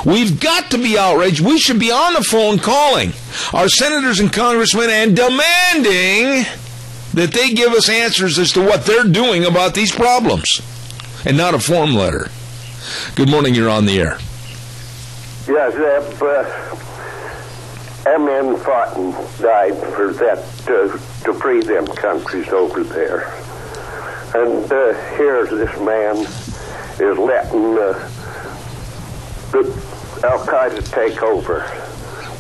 We've got to be outraged. We should be on the phone calling our senators and congressmen and demanding that they give us answers as to what they're doing about these problems, and not a form letter. Good morning, you're on the air. Yes, M.N. fought and died for that, to free them countries over there. And here this man is letting the Al-Qaeda take over,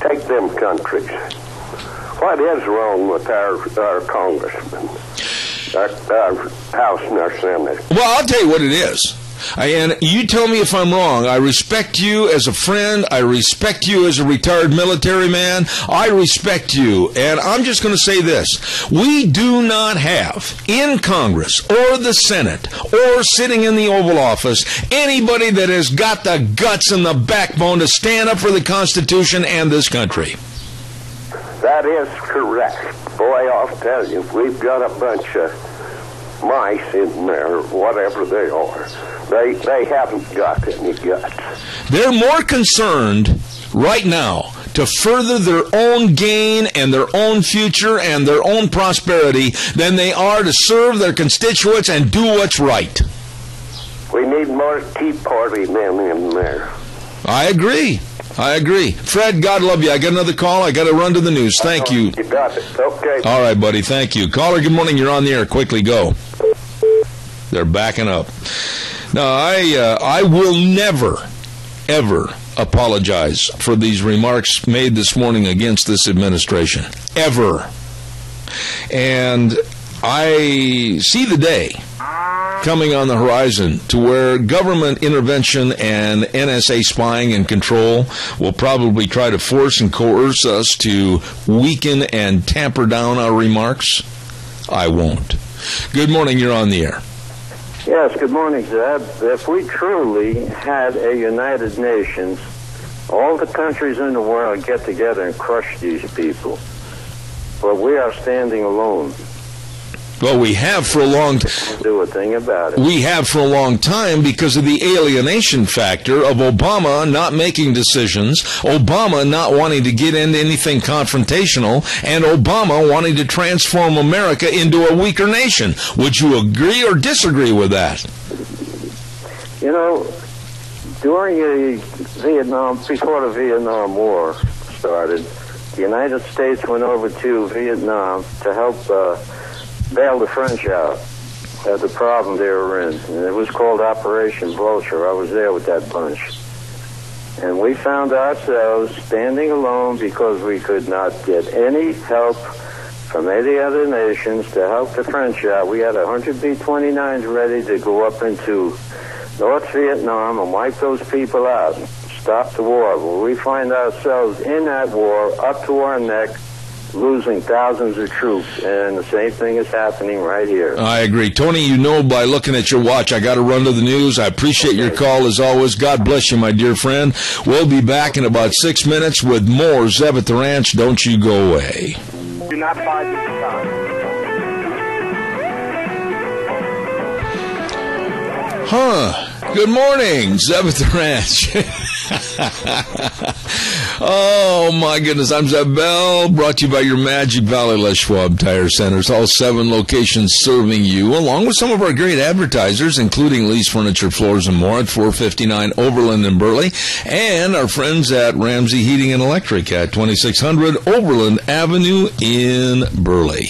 take them countries. What is wrong with our congressmen, our House and our Senate? Well, I'll tell you what it is. And you tell me if I'm wrong. I respect you as a friend. I respect you as a retired military man. I respect you. And I'm just going to say this. We do not have in Congress or the Senate or sitting in the Oval Office anybody that has got the guts and the backbone to stand up for the Constitution and this country. That is correct. Boy, I'll tell you, we've got a bunch of mice in there, whatever they are. They haven't got any guts. They're more concerned right now to further their own gain and their own future and their own prosperity than they are to serve their constituents and do what's right. We need more Tea Party men in there. I agree. Fred, God love you. I got another call. I got to run to the news. Thank you. You got it. Okay. All right, buddy. Thank you. Caller, good morning. You're on the air. Quickly, go. They're backing up. No, I will never, ever apologize for these remarks made this morning against this administration. Ever. And I see the day coming on the horizon to where government intervention and NSA spying and control will probably try to force and coerce us to weaken and tamper down our remarks. I won't. Good morning, you're on the air. Yes, good morning, Zeb. If we truly had a United Nations, all the countries in the world get together and crush these people. But we are standing alone. Well, we have for a long time. Do a thing about it. We have for a long time because of the alienation factor of Obama not making decisions, Obama not wanting to get into anything confrontational, and Obama wanting to transform America into a weaker nation. Would you agree or disagree with that? You know, during before the Vietnam War started, the United States went over to Vietnam to help bail the French out of the problem they were in. And it was called Operation Vulture. I was there with that bunch. And we found ourselves standing alone because we could not get any help from any other nations to help the French out. We had 100 B-29s ready to go up into North Vietnam and wipe those people out, stop the war. Well, we find ourselves in that war, up to our neck, losing thousands of troops, and the same thing is happening right here. I agree. Tony, you know by looking at your watch, I got to run to the news. I appreciate your call as always. God bless you, my dear friend. We'll be back in about 6 minutes with more Zeb at the Ranch. Don't you go away. Do not buy the stock. Good morning, Zeb at the Ranch. Oh, my goodness. I'm Zeb Bell, brought to you by your Magic Valley Les Schwab Tire Centers. All 7 locations serving you, along with some of our great advertisers, including Lee's Furniture, Floors, and More at 459 Overland in Burley, and our friends at Ramsey Heating and Electric at 2600 Overland Avenue in Burley.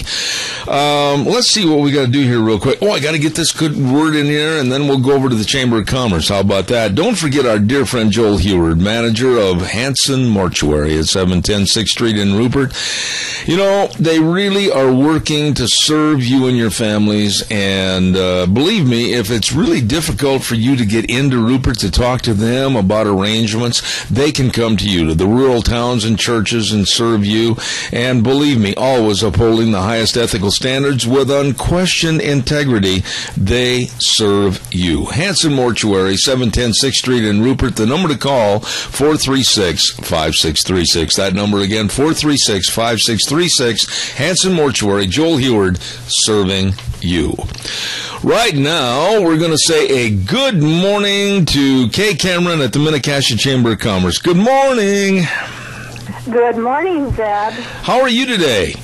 Let's see what we got to do here real quick. I got to get this good word in here, and then we'll go over to the Chamber of Commerce. How about that? Don't forget our dear friend Joel Heward, manager of Hanson Mortuary at 710 6th Street in Rupert. You know, they really are working to serve you and your families, and believe me, if it's really difficult for you to get into Rupert to talk to them about arrangements, they can come to you, to the rural towns and churches, and serve you. And believe me, always upholding the highest ethical standards with unquestioned integrity, they serve you. Hanson Mortuary Mortuary, 710 6th Street in Rupert. The number to call, 436-5636. That number again, 436-5636. Hanson Mortuary, Joel Heward, serving you. Right now, we're going to say a good morning to Kay Cameron at the Minnecasia Chamber of Commerce. Good morning. Good morning, Zeb. How are you today?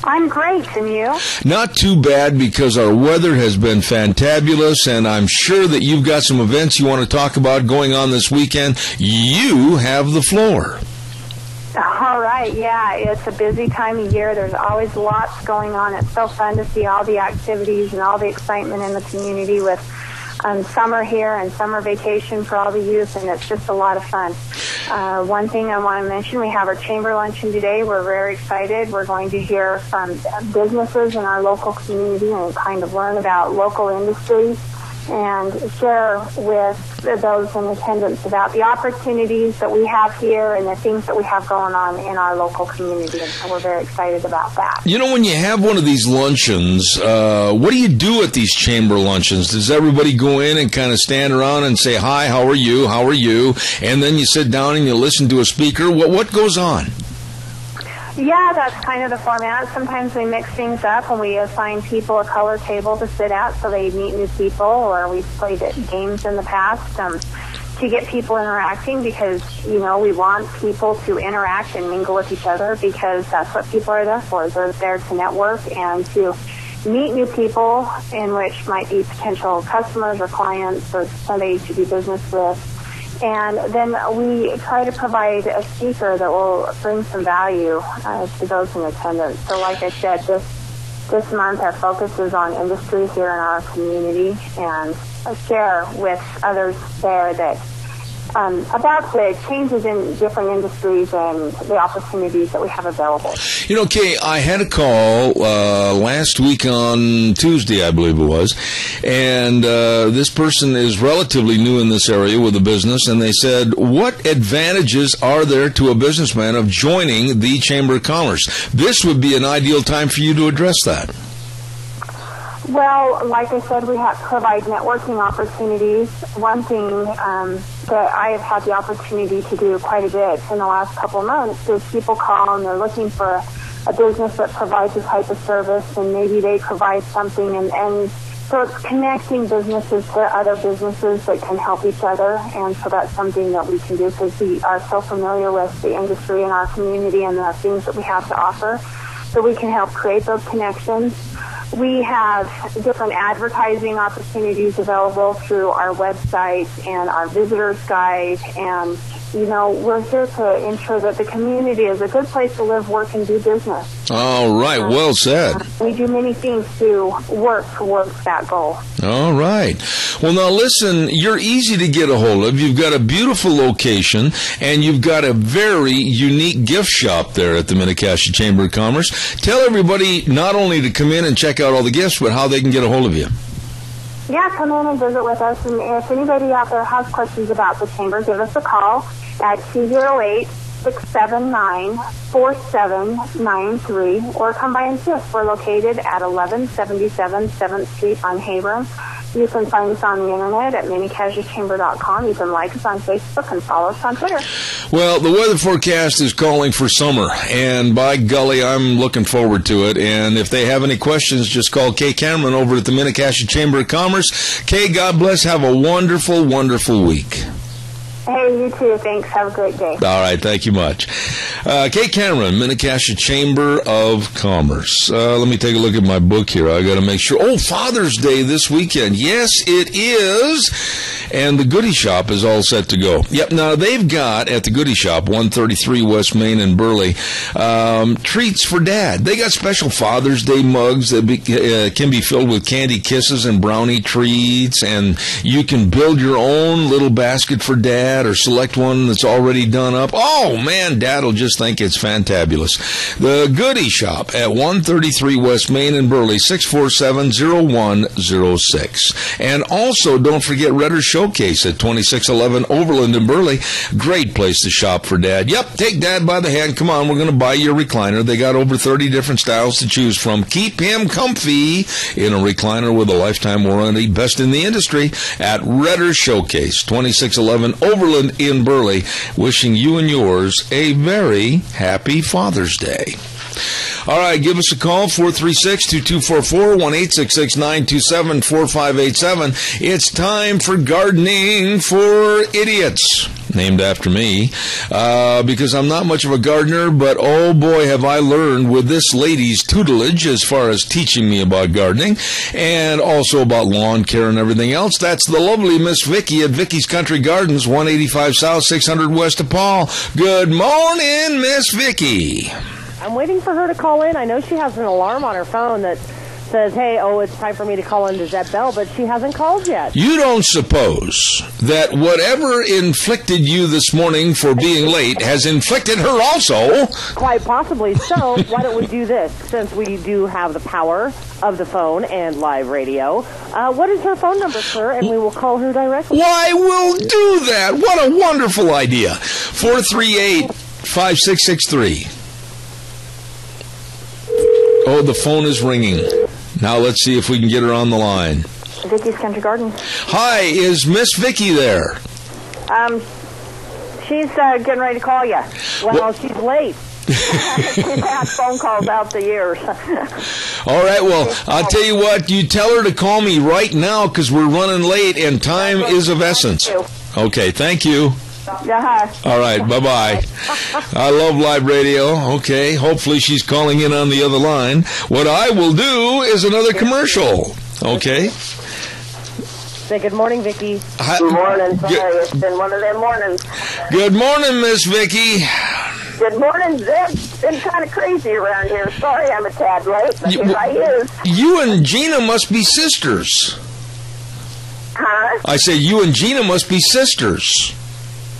I'm great, and you? Not too bad, because our weather has been fantabulous, and I'm sure that you've got some events you want to talk about going on this weekend. You have the floor. All right, yeah, it's a busy time of year. There's always lots going on. It's so fun to see all the activities and all the excitement in the community with summer here and summer vacation for all the youth, and it's just a lot of fun. One thing I want to mention, we have our chamber luncheon today. We're very excited. We're going to hear from businesses in our local community and kind of learn about local industries and share with those in attendance about the opportunities that we have here and the things that we have going on in our local community. And so we're very excited about that. You know, when you have one of these luncheons, what do you do at these chamber luncheons? Does everybody go in and kind of stand around and say, hi, how are you, how are you? And then you sit down and you listen to a speaker? What goes on? Yeah, that's kind of the format. Sometimes we mix things up and we assign people a color table to sit at so they meet new people, or we've played games in the past to get people interacting, because, you know, we want people to interact and mingle with each other, because that's what people are there for. They're there to network and to meet new people, in which might be potential customers or clients or somebody to do business with. And then we try to provide a speaker that will bring some value to those in attendance. So like I said, this month our focus is on industry here in our community, and share with others there that about the changes in different industries and the opportunities that we have available. You know, Kay, I had a call last week on Tuesday, I believe it was, and this person is relatively new in this area with a business, and they said, what advantages are there to a businessman of joining the Chamber of Commerce? This would be an ideal time for you to address that. Well, like I said, we provide networking opportunities. One thing that I have had the opportunity to do quite a bit in the last couple of months is people call and they're looking for a business that provides a type of service, and maybe they provide something, and so it's connecting businesses to other businesses that can help each other. And so that's something that we can do, because we are so familiar with the industry in our community and the things that we have to offer, so we can help create those connections. We have different advertising opportunities available through our website and our visitor's guide, and, you know, we're here to ensure that the community is a good place to live, work, and do business. All right, well said. We do many things to work towards that goal. All right. Well, now listen, you're easy to get a hold of. You've got a beautiful location, and you've got a very unique gift shop there at the Minnecasia Chamber of Commerce. Tell everybody not only to come in and check out all the gifts, but how they can get a hold of you. Yeah, come in and visit with us. And if anybody out there has questions about the Chamber, give us a call at 208-679-4793, or come by and see us. We're located at 1177 7th Street on Hayram. You can find us on the internet at minnicasiachamber.com. You can like us on Facebook and follow us on Twitter. Well, the weather forecast is calling for summer, and by golly, I'm looking forward to it. And if they have any questions, just call Kay Cameron over at the Minnecasia Chamber of Commerce. Kay, God bless. Have a wonderful, wonderful week. Hey, you too. Thanks. Have a great day. All right. Thank you much. Kay Cameron, Minnecasia Chamber of Commerce. Let me take a look at my book here. I got to make sure. Oh, Father's Day this weekend. Yes, it is. And the Goodie Shop is all set to go. Yep. Now, they've got at the Goodie Shop, 133 West Main in Burley, treats for Dad. They got special Father's Day mugs that can be filled with candy kisses and brownie treats. And you can build your own little basket for Dad. that or select one that's already done up. Oh, man, Dad will just think it's fantabulous. The Goody Shop at 133 West Main in Burley, 647-0106. And also, don't forget Redder Showcase at 2611 Overland in Burley. Great place to shop for Dad. Yep, take Dad by the hand. Come on, we're going to buy you a recliner. They got over 30 different styles to choose from. Keep him comfy in a recliner with a lifetime warranty. Best in the industry at Redder Showcase, 2611 Overland in Burley. Wishing you and yours a very happy Father's Day. All right, give us a call, 436-2244, 1-866-927-4587. It's time for Gardening for Idiots, named after me, because I'm not much of a gardener, but oh boy, have I learned with this lady's tutelage as far as teaching me about gardening and also about lawn care and everything else. That's the lovely Miss Vicky at Vicky's Country Gardens, 185 South, 600 West of Paul. Good morning, Miss Vicky. I'm waiting for her to call in. I know she has an alarm on her phone that says, hey, it's time for me to call in to Zeb Bell, but she hasn't called yet. You don't suppose that whatever inflicted you this morning for being late has inflicted her also? Quite possibly so. Why don't we do this, since we do have the power of the phone and live radio? What is her phone number, sir? And we will call her directly. Why, we'll do that. What a wonderful idea. 438-5663. Oh, the phone is ringing. Now let's see if we can get her on the line. Vicky's Country Garden. Hi, is Miss Vicky there? She's getting ready to call you. Well, she's late. She's had phone calls out the years. All right, well, I'll tell you what. You tell her to call me right now because we're running late and time is of essence. Okay, thank you. All right, bye-bye. I love live radio. Okay, hopefully she's calling in on the other line. What I will do is another commercial. Okay? Say good morning, Vicky. Good morning. Sorry, it's been one of them mornings. Good morning, Miss Vicky. Good morning, Zeb. It's been kind of crazy around here. Sorry I'm a tad late, but here I is. You and Gina must be sisters. Huh? I say you and Gina must be sisters.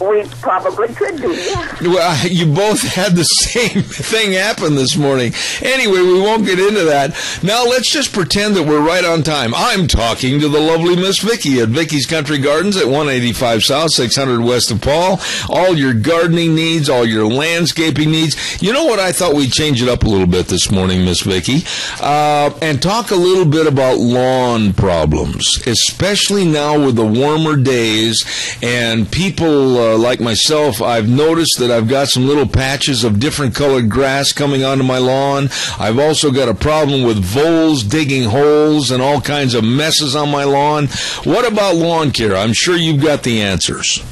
We probably could be, yeah. Well, you both had the same thing happen this morning. Anyway, we won't get into that. Now, let's just pretend that we're right on time. I'm talking to the lovely Miss Vicky at Vicky's Country Gardens at 185 South, 600 West of Paul. All your gardening needs, all your landscaping needs. You know what? I thought we'd change it up a little bit this morning, Miss Vicky, and talk a little bit about lawn problems, especially now with the warmer days and people like myself. I've noticed that I've got some little patches of different colored grass coming onto my lawn. I've also got a problem with voles digging holes and all kinds of messes on my lawn. What about lawn care? I'm sure you've got the answers.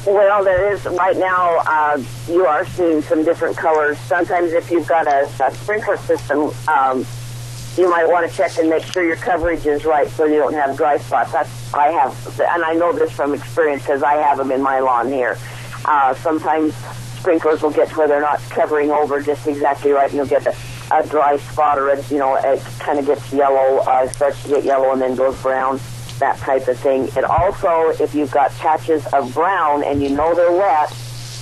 Well, there is right now. You are seeing some different colors. Sometimes, if you've got a sprinkler system, you might want to check and make sure your coverage is right so you don't have dry spots. I have, and I know this from experience because I have them in my lawn here. Sometimes sprinklers will get to where they're not covering over just exactly right, and you'll get a dry spot, or it kind of gets yellow, starts to get yellow and then goes brown, that type of thing. It also, if you've got patches of brown and you know they're wet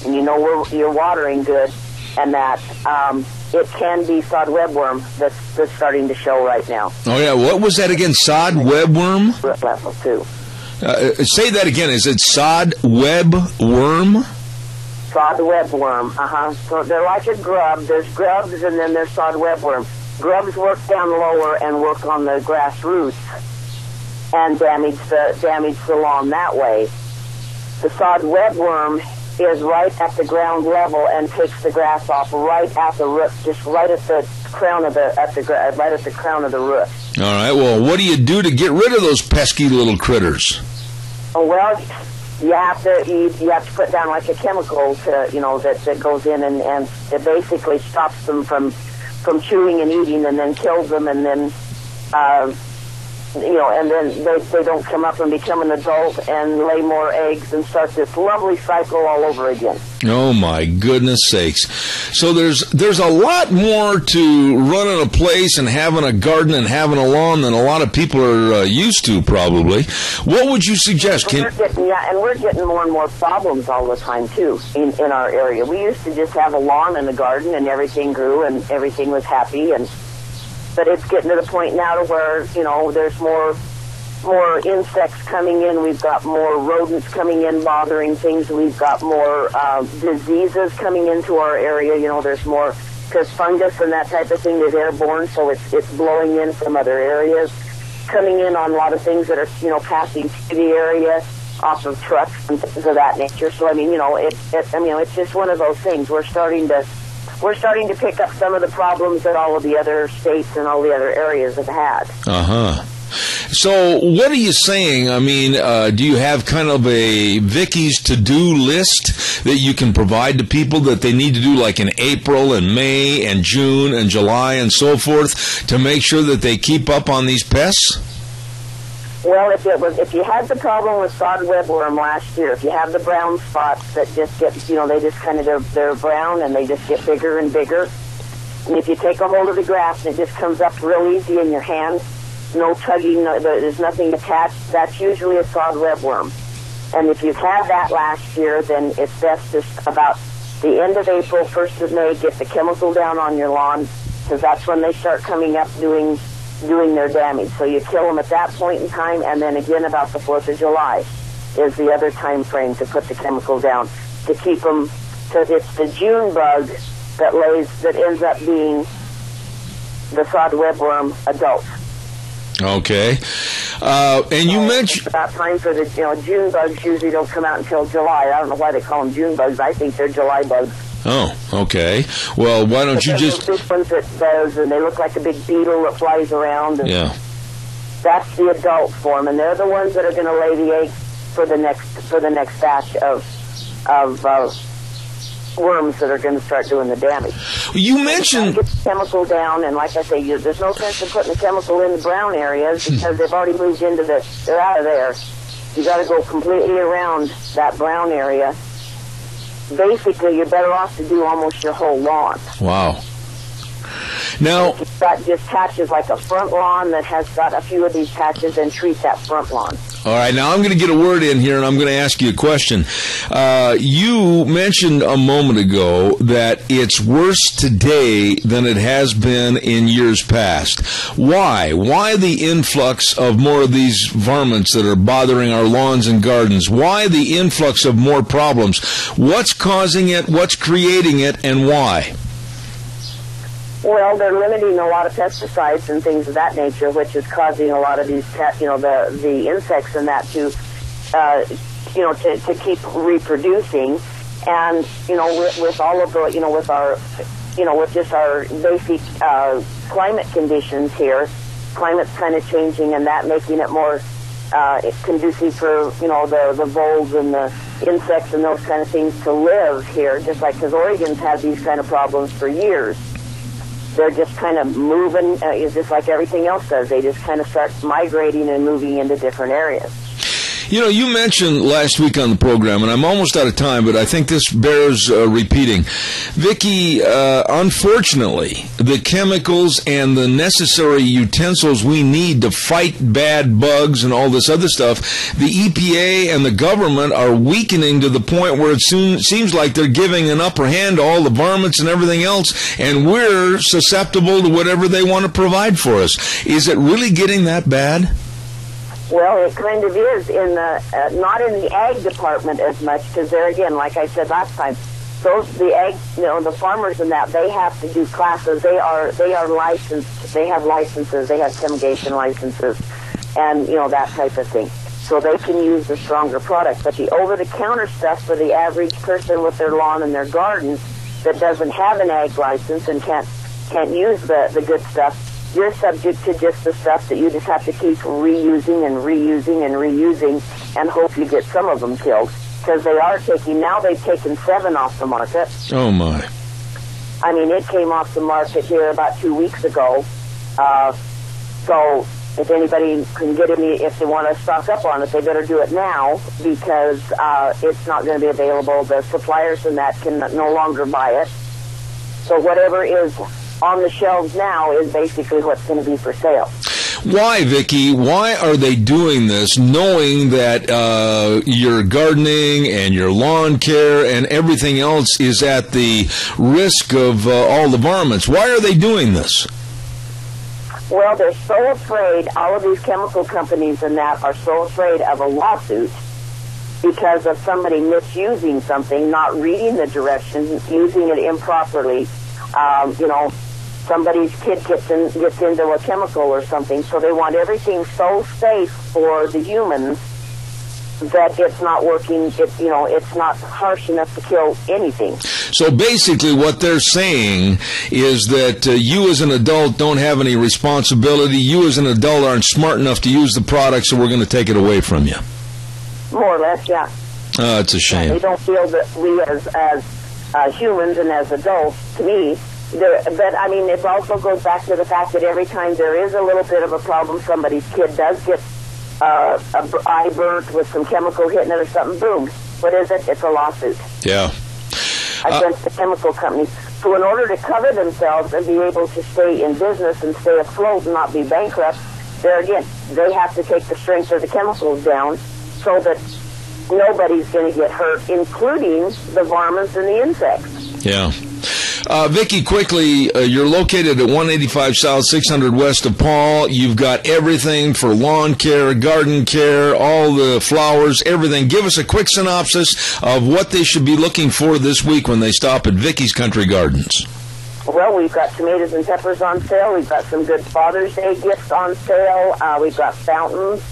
and you know where you're watering good, and that it can be sod webworm that's starting to show right now. Oh, yeah. What was that again? Sod webworm? Level 2. Say that again. Is it sod webworm? Sod webworm, So they're like a grub. There's grubs and then there's sod webworm. Grubs work down lower and work on the grass roots and damage the lawn that way. The sod webworm is right at the ground level and takes the grass off right at the root, just right at the crown of the crown of the root. All right. Well, what do you do to get rid of those pesky little critters? Oh, well, you have to put down like a chemical to that goes in and it basically stops them from chewing and eating, and then kills them, and then and then they don't come up and become an adult and lay more eggs and start this lovely cycle all over again. Oh, my goodness sakes. So there's a lot more to running a place and having a garden and having a lawn than a lot of people are used to, probably. What would you suggest? We're getting more and more problems all the time, too, in our area. We used to just have a lawn and a garden, and everything grew, and everything was happy. But it's getting to the point now to where, there's more insects coming in. We've got more rodents coming in bothering things. We've got more diseases coming into our area. There's more, because fungus and that type of thing is airborne, so it's blowing in from other areas, coming in on a lot of things that are, passing through the area off of trucks and things of that nature. So, it's just one of those things. We're starting to pick up some of the problems that all of the other states and all the other areas have had. Uh-huh. So what are you saying? I mean, do you have kind of a Vicky's to-do list that you can provide to people that they need to do, like in April and May and June and July and so forth, to make sure that they keep up on these pests? Well, if you had the problem with sod webworm last year, if you have the brown spots that just get, they just kind of, they're brown and they just get bigger and bigger. And if you take a hold of the grass and it just comes up real easy in your hand, no tugging, there's nothing attached, that's usually a sod webworm. And if you've had that last year, then it's best to about the end of April, 1st of May, get the chemical down on your lawn, because that's when they start coming up doing their damage. So you kill them at that point in time, and then again about the 4th of July is the other time frame to put the chemical down, to keep them, because it's the June bug that ends up being the sod webworm adult. Okay. And you mentioned... It's about time for the, June bugs usually don't come out until July. I don't know why they call them June bugs. I think they're July bugs. Oh, okay. Well, why don't you just... Big ones that does, and they look like a big beetle that flies around. And yeah. That's the adult form, and they're the ones that are going to lay the eggs for the next batch of worms that are going to start doing the damage. You mentioned... Get the chemical down, and like I say, there's no sense in putting the chemical in the brown areas because they've already moved into they're out of there. You got to go completely around that brown area. Basically, you're better off to do almost your whole lawn. Wow. Now... If you've got just patches like a front lawn that has got a few of these patches, and treat that front lawn. All right, now I'm going to get a word in here, and I'm going to ask you a question. You mentioned a moment ago that it's worse today than it has been in years past. Why? Why the influx of more of these varmints that are bothering our lawns and gardens? Why the influx of more problems? What's causing it? What's creating it? And why? Well, they're limiting a lot of pesticides and things of that nature, which is causing a lot of these, the insects and that to keep reproducing. And, with all of the, with our, with just our basic climate conditions here, climate's kind of changing, and that making it more conducive for, the voles and the insects and those kind of things to live here, just like, because Oregon's had these kind of problems for years. They're just kind of moving, it's just like everything else does. They just kind of start migrating and moving into different areas. You mentioned last week on the program, and I'm almost out of time, but I think this bears repeating. Vicki, unfortunately, the chemicals and the necessary utensils we need to fight bad bugs and all this other stuff, the EPA and the government are weakening to the point where it seems like they're giving an upper hand to all the varmints and everything else, and we're susceptible to whatever they want to provide for us. Is it really getting that bad? Well, it kind of is in the not in the ag department as much, because there again, like I said last time, the ag, the farmers and that, they have to do classes. They are licensed. They have licenses. They have fumigation licenses, and that type of thing. So they can use the stronger product. But the over-the-counter stuff for the average person with their lawn and their garden that doesn't have an ag license and can't use the good stuff, you're subject to just the stuff that you just have to keep reusing and reusing and reusing and hope you get some of them killed. Because they've taken 7 off the market. Oh, my. I mean, it came off the market here about 2 weeks ago. So, if anybody can get any, if they want to stock up on it, they better do it now because it's not going to be available. The suppliers and that can no longer buy it. So whatever is on the shelves now is basically what's going to be for sale. Why, Vicki? Why are they doing this, knowing that your gardening and your lawn care and everything else is at the risk of all the varmints? Why are they doing this? Well, they're so afraid, all of these chemical companies and that are so afraid of a lawsuit because of somebody misusing something, not reading the directions, using it improperly. Somebody's kid gets into a chemical or something, so they want everything so safe for the humans that it's not working, it's not harsh enough to kill anything. So basically what they're saying is that you as an adult don't have any responsibility, you as an adult aren't smart enough to use the product, so we're going to take it away from you. More or less, yeah. Oh, it's a shame. They don't feel that we as humans and as adults, to me, but I mean, it also goes back to the fact that every time there is a little bit of a problem, somebody's kid does get an eye burnt with some chemical hitting it or something, boom. What is it? It's a lawsuit. Yeah. Against the chemical companies. So in order to cover themselves and be able to stay in business and stay afloat and not be bankrupt, there again, they have to take the strength of the chemicals down so that nobody's going to get hurt, including the varmints and the insects. Yeah. Vicki, quickly, you're located at 185 South, 600 West of Paul. You've got everything for lawn care, garden care, all the flowers, everything. Give us a quick synopsis of what they should be looking for this week when they stop at Vicki's Country Gardens. Well, we've got tomatoes and peppers on sale. We've got some good Father's Day gifts on sale. We've got fountains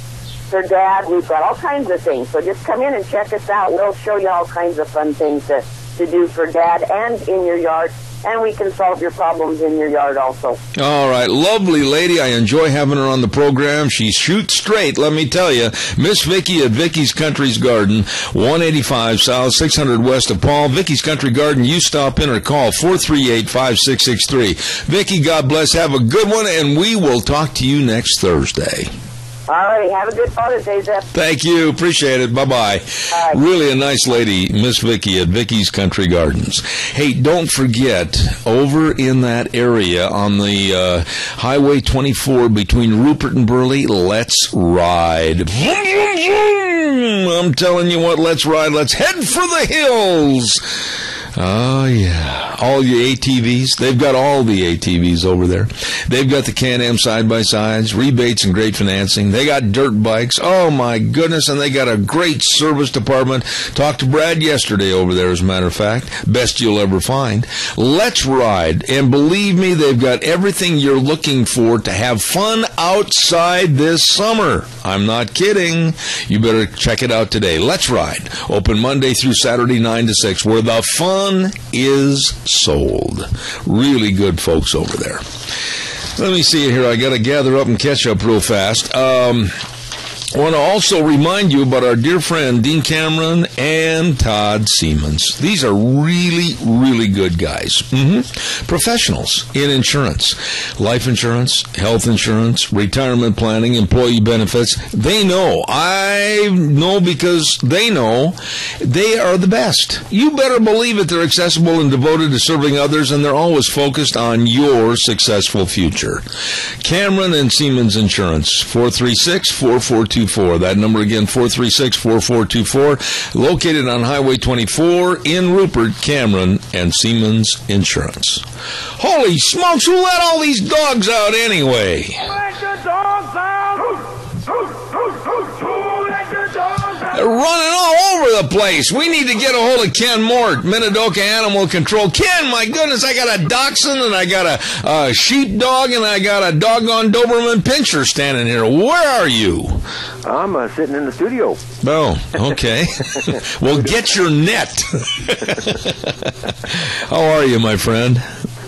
for Dad. We've got all kinds of things. So just come in and check us out. We'll show you all kinds of fun things to do for Dad and in your yard, and we can solve your problems in your yard also. All right. Lovely lady. I enjoy having her on the program. She shoots straight, let me tell you. Miss Vicki at Vicki's Country's Garden, 185 South, 600 West of Paul. Vicki's Country Garden, you stop in or call 438-5663. Vicki, God bless. Have a good one, and we will talk to you next Thursday. All right. Have a good Father's Day, Zeph. Thank you. Appreciate it. Bye-bye. Really a nice lady, Miss Vicki at Vicki's Country Gardens. Hey, don't forget, over in that area on the Highway 24 between Rupert and Burley, let's ride. I'm telling you what, let's ride. Let's head for the hills. Oh, yeah. All your ATVs. They've got all the ATVs over there. They've got the Can-Am side-by-sides, rebates and great financing. They got dirt bikes. Oh, my goodness. And they got a great service department. Talked to Brad yesterday over there, as a matter of fact. Best you'll ever find. Let's ride. And believe me, they've got everything you're looking for to have fun outside this summer. I'm not kidding. You better check it out today. Let's Ride. Open Monday through Saturday, 9 to 6, where the fun is sold. Really good folks over there. Let me see here. I got to gather up and catch up real fast. I want to also remind you about our dear friend Dean Cameron and Todd Siemens. These are really, really good guys. Professionals in insurance, life insurance, health insurance, retirement planning, employee benefits. They know. I know because they know they are the best. You better believe it. They're accessible and devoted to serving others, and they're always focused on your successful future. Cameron and Siemens Insurance, 436-4424. That number again, 436-4424. Located on Highway 24 in Rupert, Cameron and Siemens Insurance. Holy smokes, who let all these dogs out anyway? Let the dogs out! They're running all over the place. We need to get a hold of Ken Mort, Minidoka Animal Control. Ken, my goodness, I got a dachshund and I got a sheepdog and I got a doggone Doberman Pinscher standing here. Where are you? I'm sitting in the studio. Oh, okay. Well, get your net. How are you, my friend?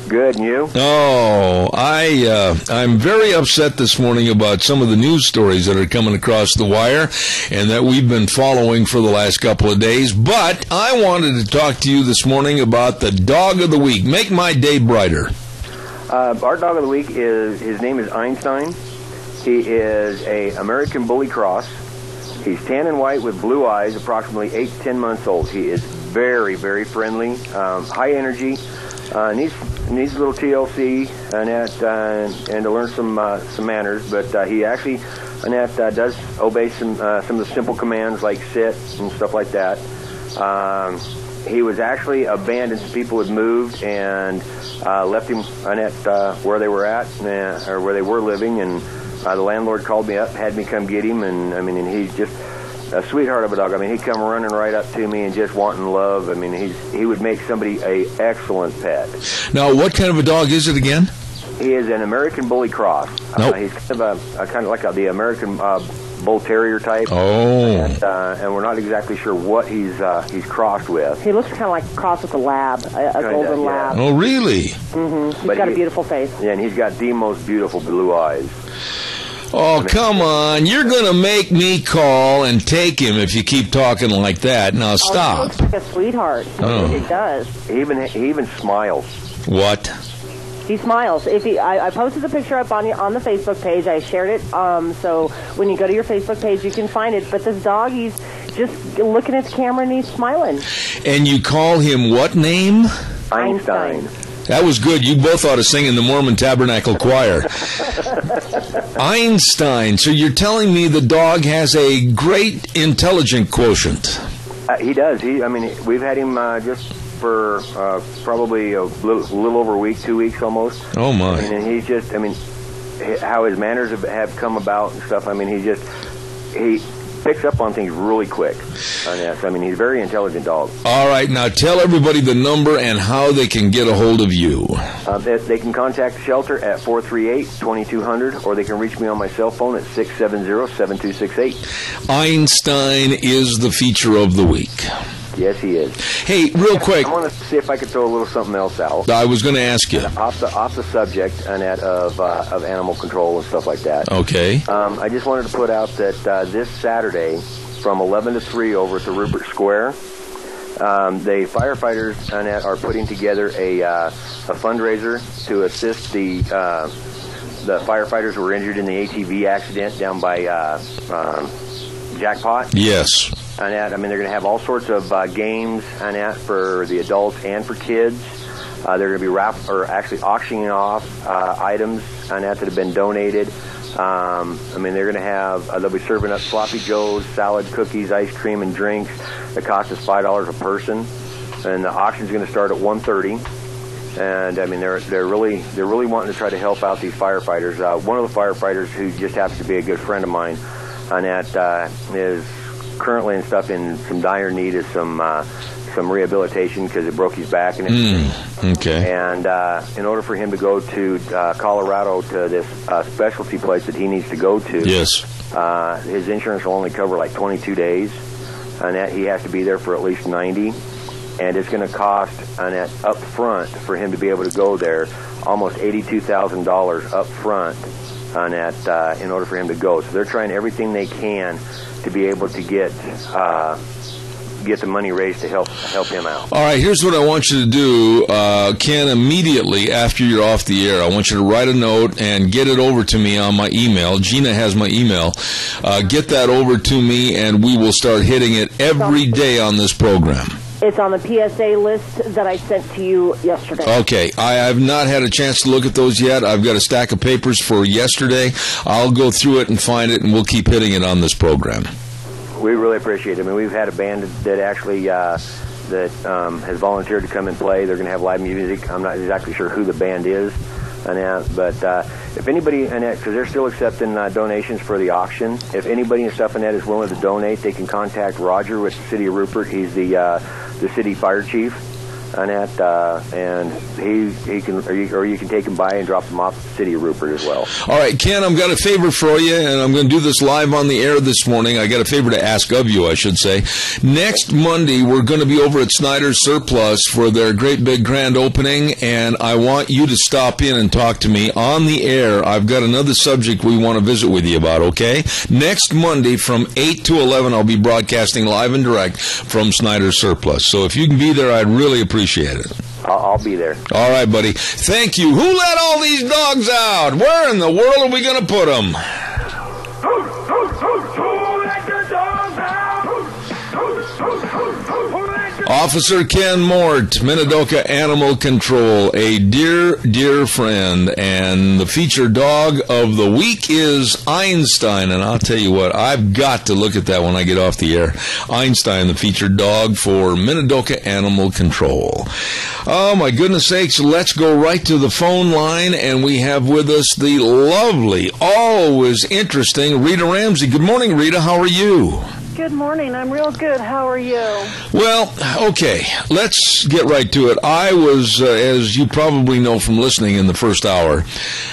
Good, and you? Oh, I'm very upset this morning about some of the news stories that are coming across the wire and that we've been following for the last couple of days. But I wanted to talk to you this morning about the dog of the week. Make my day brighter. Our dog of the week his name is Einstein. He is a American Bully Cross. He's tan and white with blue eyes, approximately 8 to 10 months old. He is very, very friendly, high energy, needs a little TLC and to learn some manners. But he actually, Annette, does obey some of the simple commands like sit and stuff like that. He was actually abandoned. People had moved and left him, Annette, where they were at or where they were living, and the landlord called me up, had me come get him, and he's just a sweetheart of a dog. He'd come running right up to me and just wanting love. He would make somebody a excellent pet. Now, what kind of a dog is it again? He is an American Bully Cross. Nope. He's kind of like the American Bull Terrier type. Oh. And we're not exactly sure what he's crossed with. He looks kind of like a cross with a lab, a golden lab. Oh, really? Mm-hmm. He's got a beautiful face. Yeah, and he's got the most beautiful blue eyes. Oh, come on. You're going to make me call and take him if you keep talking like that. Now, stop. He looks like a sweetheart. He does. He even smiles. What? He smiles. I posted the picture up on the Facebook page. I shared it. So when you go to your Facebook page, you can find it. But this dog, he's just looking at the camera and he's smiling. And you call him what name? Einstein. That was good. You both ought to sing in the Mormon Tabernacle Choir. Einstein. So you're telling me the dog has a great intelligent quotient? He does. We've had him just for probably a little over a week, 2 weeks almost. Oh, my. And he's just, how his manners have come about and stuff. He picks up on things really quick. He's a very intelligent dog. All right, now tell everybody the number and how they can get a hold of you. They can contact the shelter at 438-2200, or they can reach me on my cell phone at 670-7268. Einstein is the feature of the week. Yes, he is. Hey, real quick. I want to see if I could throw a little something else out. I was going to ask you. Off the subject, Annette, of animal control and stuff like that. Okay. I just wanted to put out that this Saturday from 11 to 3 over at the Rupert Square, the firefighters, Annette, are putting together a fundraiser to assist the firefighters who were injured in the ATV accident down by Jackpot. Yes. Annette, they're going to have all sorts of games, Annette, for the adults and for kids. They're going to be auctioning off items, Annette, that have been donated. They're going to have, they'll be serving up sloppy joes, salad, cookies, ice cream, and drinks. The cost is $5 a person, and the auction's going to start at 1:30. And they're really wanting to try to help out these firefighters. One of the firefighters, who just happens to be a good friend of mine, Annette, is currently in some dire need of some rehabilitation because it broke his back and everything. Okay. And in order for him to go to Colorado to this specialty place that he needs to go to, yes, his insurance will only cover like 22 days, and that he has to be there for at least 90. And it's going to cost, Annette, up front for him to be able to go there almost $82,000 up front, Annette, in order for him to go. So they're trying everything they can to be able to get the money raised to help him out. All right, here's what I want you to do, Ken, immediately after you're off the air. I want you to write a note and get it over to me on my email. Gina has my email. Get that over to me, and we will start hitting it every day on this program. It's on the PSA list that I sent to you yesterday. Okay. I have not had a chance to look at those yet. I've got a stack of papers for yesterday. I'll go through it and find it, and we'll keep hitting it on this program. We really appreciate it. We've had a band that actually has volunteered to come and play. They're going to have live music. I'm not exactly sure who the band is, Annette, but if anybody, Annette, because they're still accepting donations for the auction, if anybody in stuff, Annette, is willing to donate, they can contact Roger with the City of Rupert. He's the city fire chief, Annette, and he can, or you can take him by and drop him off at the City of Rupert as well. All right, Ken, I've got a favor for you, and I'm going to do this live on the air this morning. I got a favor to ask of you, I should say. Next Monday, we're going to be over at Snyder's Surplus for their great big grand opening, and I want you to stop in and talk to me on the air. I've got another subject we want to visit with you about, okay? Next Monday from 8 to 11, I'll be broadcasting live and direct from Snyder's Surplus. So if you can be there, I'd really appreciate it. I'll be there. All right, buddy. Thank you. Who let all these dogs out? Where in the world are we going to put them? Officer Ken Mort, Minidoka Animal Control, a dear, dear friend. And the featured dog of the week is Einstein. And I'll tell you what, I've got to look at that when I get off the air. Einstein, the featured dog for Minidoka Animal Control. Oh, my goodness sakes, let's go right to the phone line. And we have with us the lovely, always interesting Rita Ramsey. Good morning, Rita. How are you? Good morning. I'm real good. How are you? Well, okay, let's get right to it. I was, as you probably know from listening in the first hour,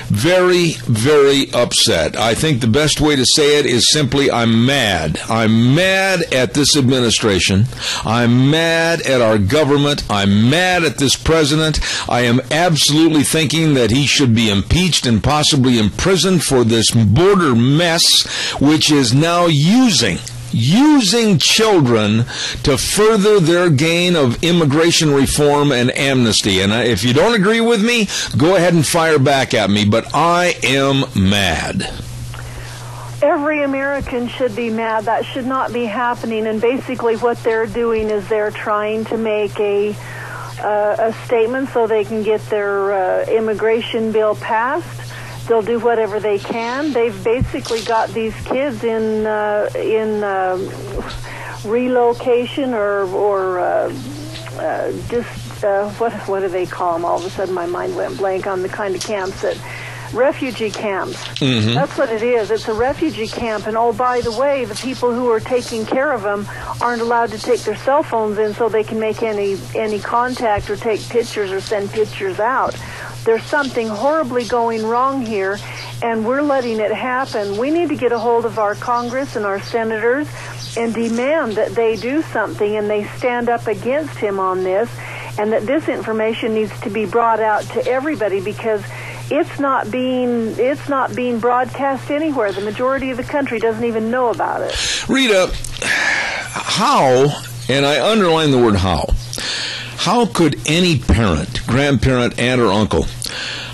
very, very upset. I think the best way to say it is simply I'm mad. I'm mad at this administration. I'm mad at our government. I'm mad at this president. I am absolutely thinking that he should be impeached and possibly imprisoned for this border mess, which is now using children to further their gain of immigration reform and amnesty. And if you don't agree with me, go ahead and fire back at me, but I am mad. Every American should be mad. That should not be happening. And basically what they're doing is they're trying to make a statement so they can get their immigration bill passed. They'll do whatever they can. They've basically got these kids in relocation or what do they call them? All of a sudden, my mind went blank on the kind of camps that refugee camps. Mm-hmm. That's what it is. It's a refugee camp. And oh, by the way, the people who are taking care of them aren't allowed to take their cell phones in so they can make any contact or take pictures or send pictures out. There's something horribly going wrong here, and we're letting it happen. We need to get a hold of our Congress and our senators and demand that they do something and they stand up against him on this, and that this information needs to be brought out to everybody because it's not being broadcast anywhere. The majority of the country doesn't even know about it. Rita, how, and I underline the word how could any parent, grandparent, aunt, or uncle,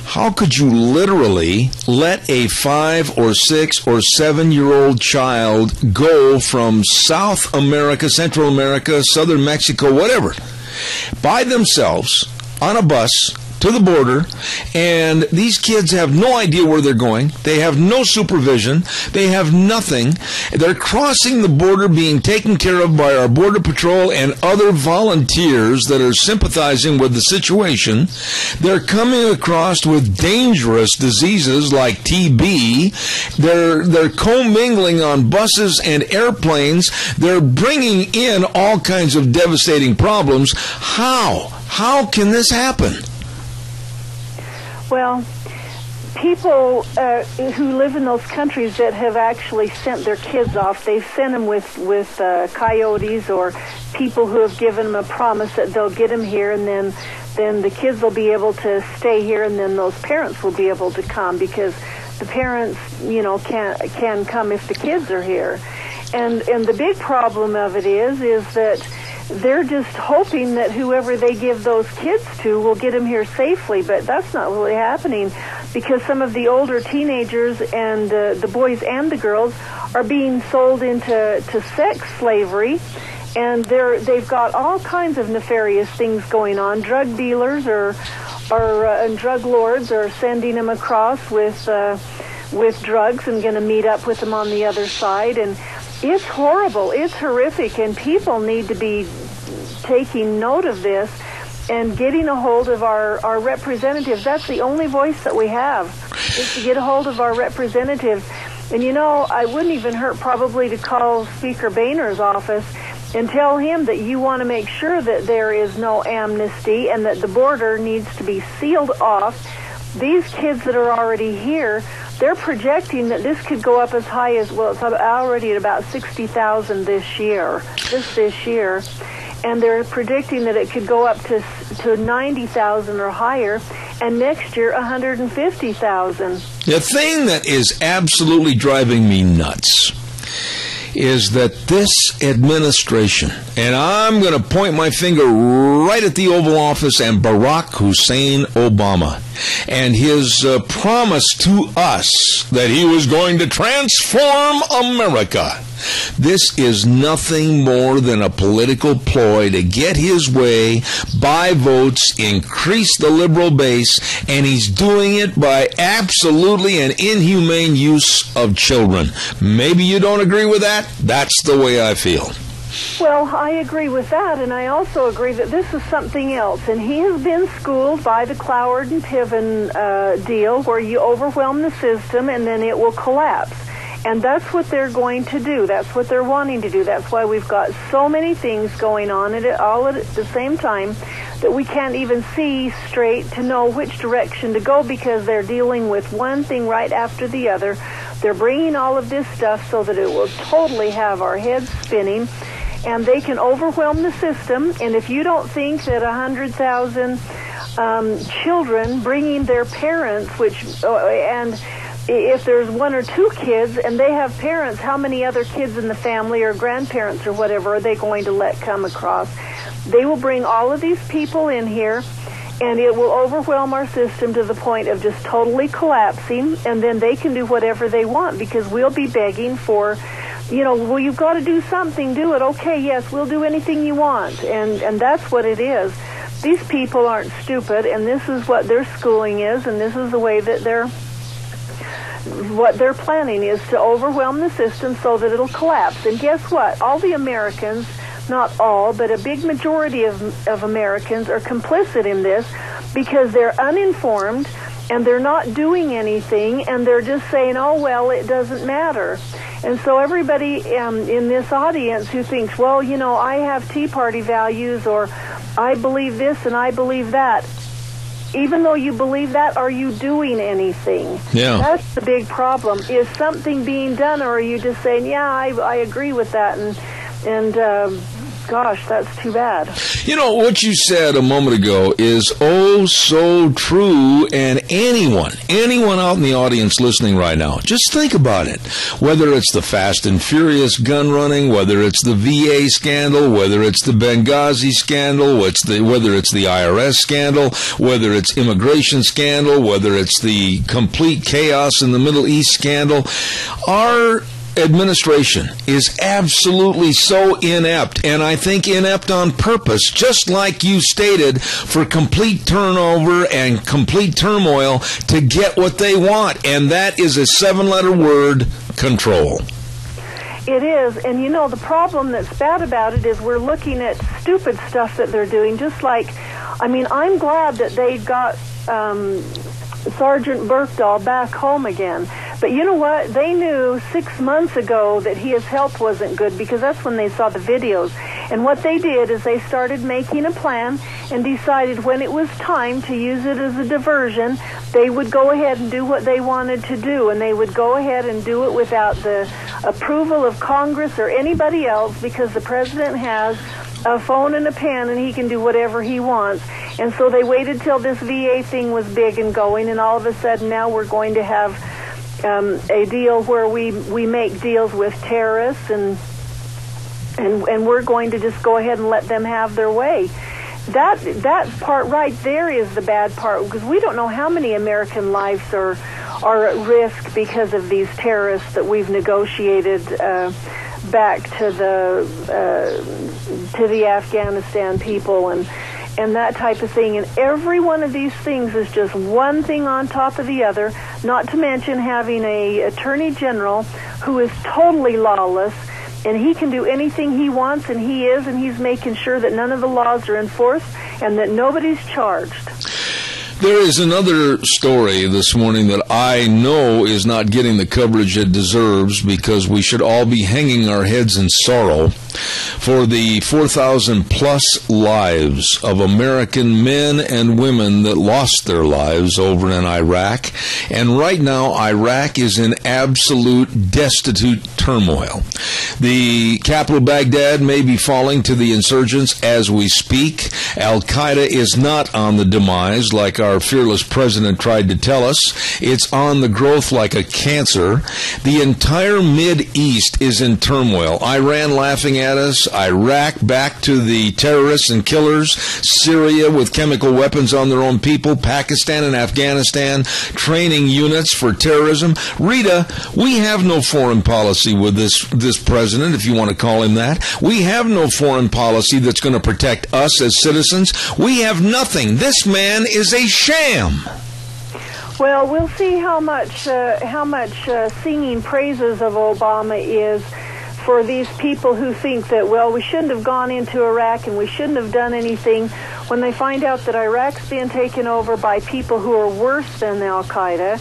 how could you literally let a 5 or 6 or 7-year-old child go from South America, Central America, Southern Mexico, whatever, by themselves on a bus to the border, and these kids have no idea where they're going. They have no supervision. They have nothing. They're crossing the border, being taken care of by our Border Patrol and other volunteers that are sympathizing with the situation. They're coming across with dangerous diseases like TB. They're commingling on buses and airplanes. They're bringing in all kinds of devastating problems. How can this happen? Well, people who live in those countries that have actually sent their kids off, they've sent them with coyotes or people who have given them a promise that they'll get them here, and then the kids will be able to stay here, and then those parents will be able to come because the parents, can come if the kids are here. And the big problem of it is that they're just hoping that whoever they give those kids to will get them here safely, but that's not really happening because some of the older teenagers and the boys and the girls are being sold into sex slavery, and they've got all kinds of nefarious things going on. Drug dealers and drug lords are sending them across with drugs and going to meet up with them on the other side, and it's horrible. It's horrific, and people need to be taking note of this and getting a hold of our representatives. That's the only voice that we have, is to get a hold of our representatives. And, I wouldn't even hurt probably to call Speaker Boehner's office and tell him that you want to make sure that there is no amnesty and that the border needs to be sealed off. These kids that are already here, they're projecting that this could go up as high as, well, it's already at about 60,000 this year. And they're predicting that it could go up to 90,000 or higher, and next year 150,000. The thing that is absolutely driving me nuts is that this administration, and I'm going to point my finger right at the Oval Office and Barack Hussein Obama, and his promise to us that he was going to transform America. This is nothing more than a political ploy to get his way, buy votes, increase the liberal base, and he's doing it by absolutely an inhumane use of children. Maybe you don't agree with that? That's the way I feel. Well, I agree with that, and I also agree that this is something else. And he has been schooled by the Cloward and Piven deal, where you overwhelm the system and then it will collapse. And that's what they're going to do. That's what they're wanting to do. That's why we've got so many things going on all at the same time that we can't even see straight to know which direction to go, because they're dealing with one thing right after the other. They're bringing all of this stuff so that it will totally have our heads spinning, and they can overwhelm the system. And if you don't think that 100,000 children bringing their parents, and if there's one or two kids and they have parents, how many other kids in the family or grandparents or whatever are they going to let come across? They will bring all of these people in here, and it will overwhelm our system to the point of just totally collapsing, and then they can do whatever they want, because we'll be begging for, well, you've got to do something, do it. Okay, yes, we'll do anything you want. And that's what it is. These people aren't stupid, and this is what their schooling is, and this is the way that what they're planning is to overwhelm the system so that it'll collapse. And guess what? All the Americans, not all, but a big majority of Americans are complicit in this, because they're uninformed and they're not doing anything, and they're just saying, oh, well, it doesn't matter. And so everybody in this audience who thinks, well, I have Tea Party values, or I believe this and I believe that, even though you believe that, are you doing anything? Yeah. That's the big problem. Is something being done, or are you just saying, yeah, I agree with that, and gosh, that's too bad. What you said a moment ago is oh so true, and anyone out in the audience listening right now, just think about it. Whether it's the Fast and Furious gun running, whether it's the VA scandal, whether it's the Benghazi scandal, whether it's the IRS scandal, whether it's immigration scandal, whether it's the complete chaos in the Middle East scandal, our administration is absolutely so inept, and I think inept on purpose, just like you stated, for complete turnover and complete turmoil to get what they want, and that is a 7-letter word: control. It is, and the problem that's bad about it is we're looking at stupid stuff that they're doing, just like, I'm glad that they got Sergeant Berkdahl back home again. But you know what? They knew 6 months ago that his health wasn't good, because that's when they saw the videos. And what they did is they started making a plan and decided when it was time to use it as a diversion, they would go ahead and do what they wanted to do. And they would go ahead and do it without the approval of Congress or anybody else, because the president has a phone and a pen and he can do whatever he wants. And so they waited till this VA thing was big and going, and all of a sudden now we're going to have a deal where we make deals with terrorists, and we're going to just go ahead and let them have their way. That part right there is the bad part, because we don't know how many American lives are at risk because of these terrorists that we've negotiated back to the Afghanistan people and that type of thing. And every one of these things is just one thing on top of the other, not to mention having a attorney general who is totally lawless, and he can do anything he wants, and he's making sure that none of the laws are enforced and that nobody's charged. There is another story this morning that I know is not getting the coverage it deserves, because we should all be hanging our heads in sorrow for the 4,000-plus lives of American men and women that lost their lives over in Iraq. And right now, Iraq is in absolute destitute turmoil. The capital, Baghdad, may be falling to the insurgents as we speak. Al-Qaeda is not on the demise like our our fearless president tried to tell us. It's on the growth like a cancer. The entire Mid-East is in turmoil. Iran laughing at us, Iraq back to the terrorists and killers, Syria with chemical weapons on their own people, Pakistan and Afghanistan training units for terrorism. Rita, we have no foreign policy with this president, if you want to call him that. We have no foreign policy that's going to protect us as citizens. We have nothing. This man is a sham. Well, we'll see how much singing praises of Obama is for these people who think that, well, we shouldn't have gone into Iraq and we shouldn't have done anything, when they find out that Iraq's being taken over by people who are worse than Al-Qaeda,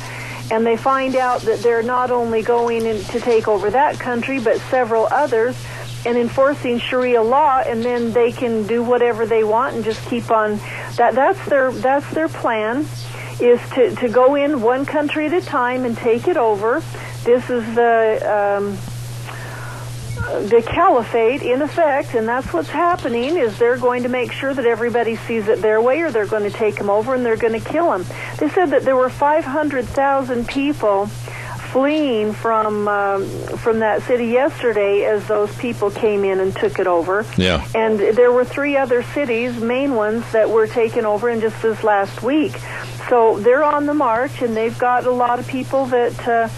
and they find out that they're not only going in to take over that country, but several others, and enforcing Sharia law, and then they can do whatever they want and just keep on. That's their plan, is to go in one country at a time and take it over. This is the caliphate in effect, and that's what's happening. Is they're going to make sure that everybody sees it their way, or they're going to take them over and they're going to kill them. They said that there were 500,000 people fleeing from that city yesterday as those people came in and took it over. Yeah. And there were 3 other cities, main ones, that were taken over in just this last week. So they're on the march, and they've got a lot of people that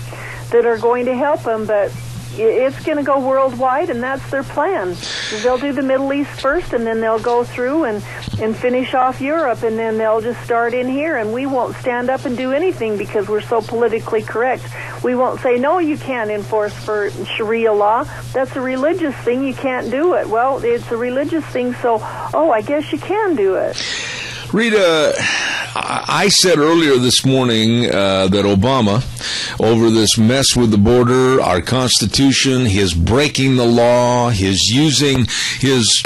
are going to help them, but it's going to go worldwide, and that's their plan. They'll do the Middle East first, and then they'll go through and finish off Europe, and then they'll just start in here, and we won't stand up and do anything because we're so politically correct. We won't say, no, you can't enforce for Sharia law. That's a religious thing. You can't do it. Well, it's a religious thing, so, I guess you can do it. Rita, I said earlier this morning that Obama, over this mess with the border, our Constitution, his breaking the law, his using his...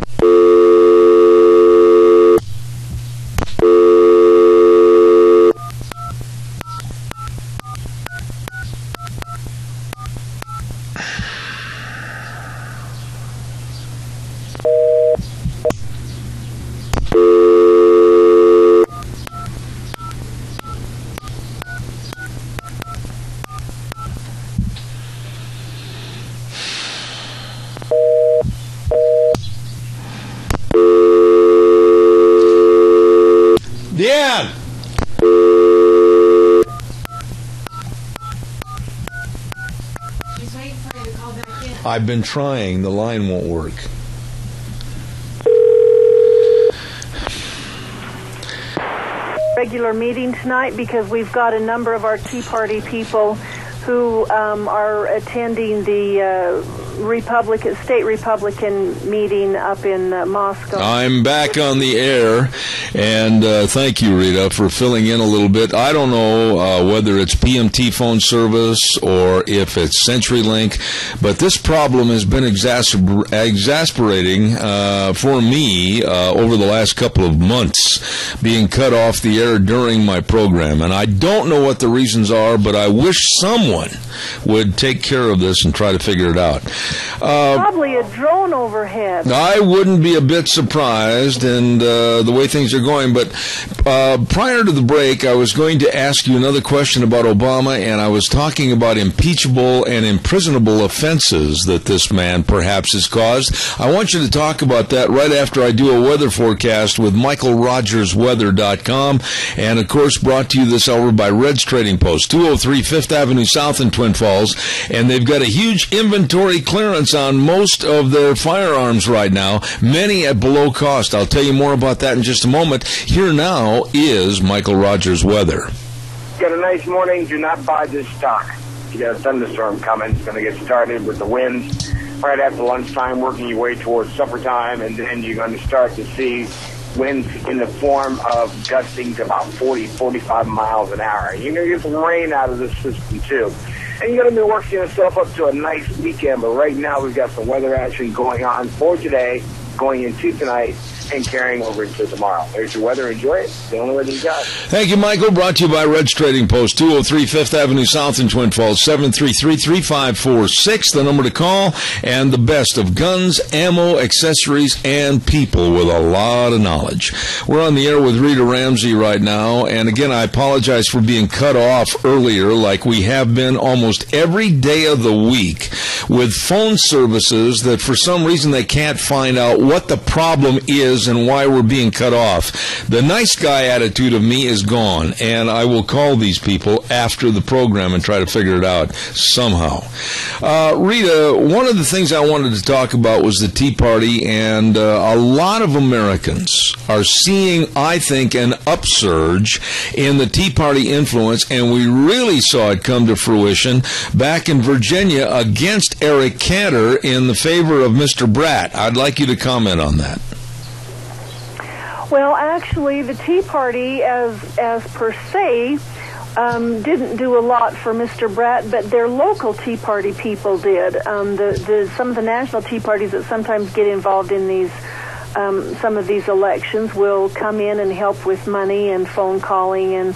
Dan! She's waiting for you to call back in. I've been trying. The line won't work. Regular meeting tonight because we've got a number of our Tea Party people who are attending the state Republican meeting up in Moscow. I'm back on the air, and thank you, Rita, for filling in a little bit. I don't know whether it's PMT phone service or if it's CenturyLink, but this problem has been exasperating for me over the last couple of months, being cut off the air during my program. And I don't know what the reasons are, but I wish someone would take care of this and try to figure it out. Probably a drone overhead. I wouldn't be a bit surprised, and the way things are going. But prior to the break, I was going to ask you another question about Obama, and I was talking about impeachable and imprisonable offenses that this man perhaps has caused. I want you to talk about that right after I do a weather forecast with MichaelRogersWeather.com, and of course brought to you this hour by Red's Trading Post, 203 5th Avenue South in Twin Falls, and they've got a huge inventory clearance on most of their firearms right now, many at below cost. I'll tell you more about that in just a moment. Here now is Michael Rogers Weather. Got a nice morning. Do not buy this stock. You got a thunderstorm coming. It's going to get started with the winds right after lunchtime, working your way towards supper time, and then you're going to start to see winds in the form of gusting to about 40, 45 miles an hour. You're going to get some rain out of this system, too. And you're going to be working yourself up to a nice weekend, but right now we've got some weather action going on for today, going into tonight, and carrying over into tomorrow. There's your weather. Enjoy it. The only weather you got. Thank you, Michael. Brought to you by Red's Trading Post, 203 5th Avenue South in Twin Falls, 733-3546, the number to call, and the best of guns, ammo, accessories, and people with a lot of knowledge. We're on the air with Rita Ramsey right now, and again, I apologize for being cut off earlier like we have been almost every day of the week with phone services that for some reason they can't find out what the problem is and why we're being cut off. The nice guy attitude of me is gone, and I will call these people after the program and try to figure it out somehow. Rita, one of the things I wanted to talk about was the Tea Party, and a lot of Americans are seeing, I think, an upsurge in the Tea Party influence, and we really saw it come to fruition back in Virginia against Eric Cantor in the favor of Mr. Bratt. I'd like you to comment on that. Well, actually, the Tea Party, as per se, didn't do a lot for Mr. Bratt, but their local Tea Party people did. Some of the national Tea Parties that sometimes get involved in these some of these elections will come in and help with money and phone calling and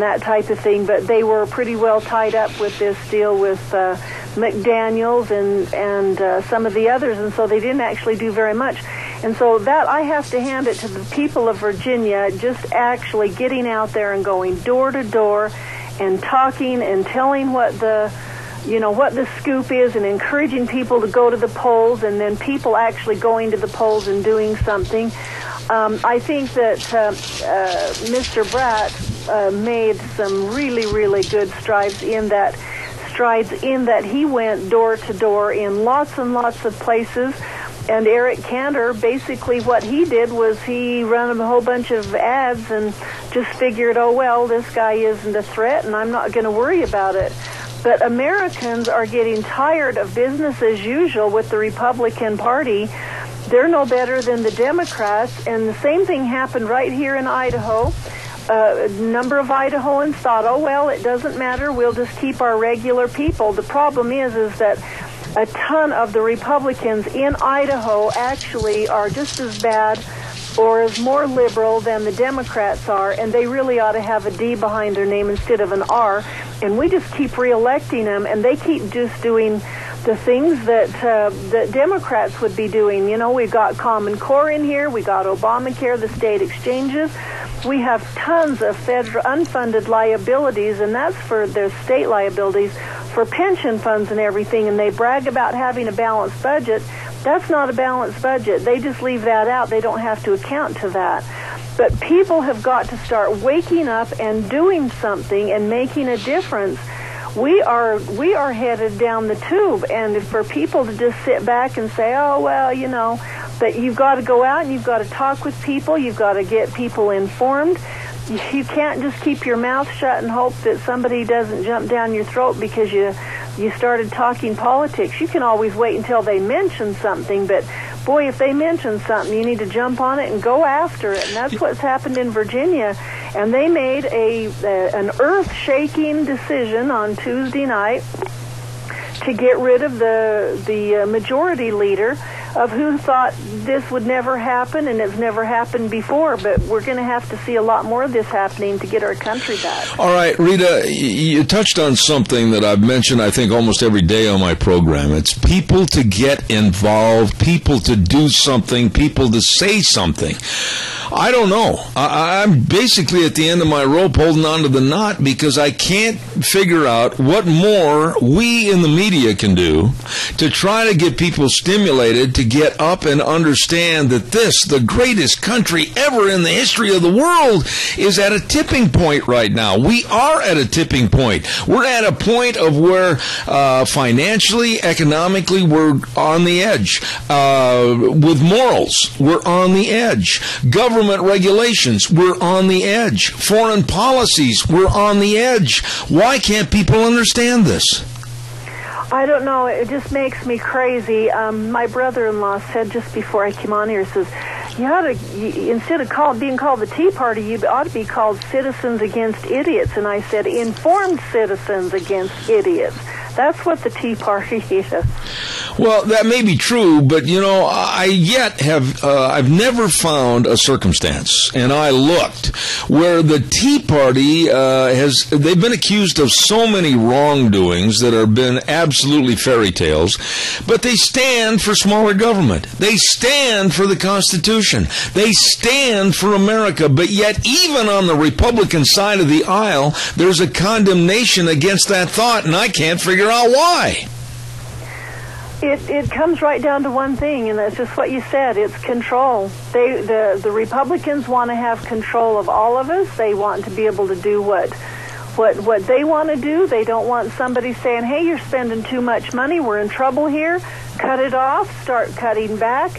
that type of thing. But they were pretty well tied up with this deal with McDaniels and some of the others, and so they didn't actually do very much. And so that, I have to hand it to the people of Virginia, just actually getting out there and going door to door and talking and telling what the scoop is and encouraging people to go to the polls, and then people actually going to the polls and doing something. I think that Mr. Bratt made some really, really good strides in that he went door to door in lots and lots of places. And Eric Cantor, basically what he did was he ran a whole bunch of ads and just figured, oh, well, this guy isn't a threat and I'm not going to worry about it. But Americans are getting tired of business as usual with the Republican Party. They're no better than the Democrats, and the same thing happened right here in Idaho. A number of Idahoans thought, oh, well, it doesn't matter, we'll just keep our regular people. The problem is that a ton of the Republicans in Idaho actually are just as bad or is more liberal than the Democrats are, and they really ought to have a D behind their name instead of an R. And we just keep reelecting them, and they keep just doing the things that Democrats would be doing. You know, we've got Common Core in here, we got Obamacare, the state exchanges. We have tons of federal unfunded liabilities, and that's for their state liabilities for pension funds and everything, and they brag about having a balanced budget. That's not a balanced budget. They just leave that out. They don't have to account to that. But people have got to start waking up and doing something and making a difference. We are headed down the tube, and for people to just sit back and say, oh, well, you know, but you've got to go out and you've got to talk with people. You've got to get people informed. You can't just keep your mouth shut and hope that somebody doesn't jump down your throat because you started talking politics. You can always wait until they mention something, but boy, if they mention something, you need to jump on it and go after it. And that's what's happened in Virginia. And they made an earth-shaking decision on Tuesday night to get rid of the majority leader of who thought this would never happen, and it's never happened before. But we're going to have to see a lot more of this happening to get our country back. All right, Rita, you touched on something that I've mentioned, I think, almost every day on my program. It's people to get involved, people to do something, people to say something. I don't know. I'm basically at the end of my rope holding on to the knot because I can't figure out what more we in the media can do to try to get people stimulated to get up and understand that this, the greatest country ever in the history of the world, is at a tipping point right now. We are at a tipping point. We're at a point of where financially, economically, we're on the edge. With morals, we're on the edge. Government regulations, we're on the edge. Foreign policies, we're on the edge. Why can't people understand this? I don't know. It just makes me crazy. My brother-in-law said just before I came on here, says, instead of being called the Tea Party, you ought to be called Citizens Against Idiots. And I said, Informed Citizens Against Idiots. That's what the Tea Party is. Well, that may be true, but, I've never found a circumstance, and I looked, where the Tea Party they've been accused of so many wrongdoings that have been absolutely fairy tales, but they stand for smaller government. They stand for the Constitution. They stand for America, but yet even on the Republican side of the aisle, there's a condemnation against that thought, and I can't figure out why. It comes right down to one thing, and that's just what you said. It's control. The Republicans want to have control of all of us. They want to be able to do what they want to do. They don't want somebody saying, hey, you're spending too much money. We're in trouble here. Cut it off. Start cutting back.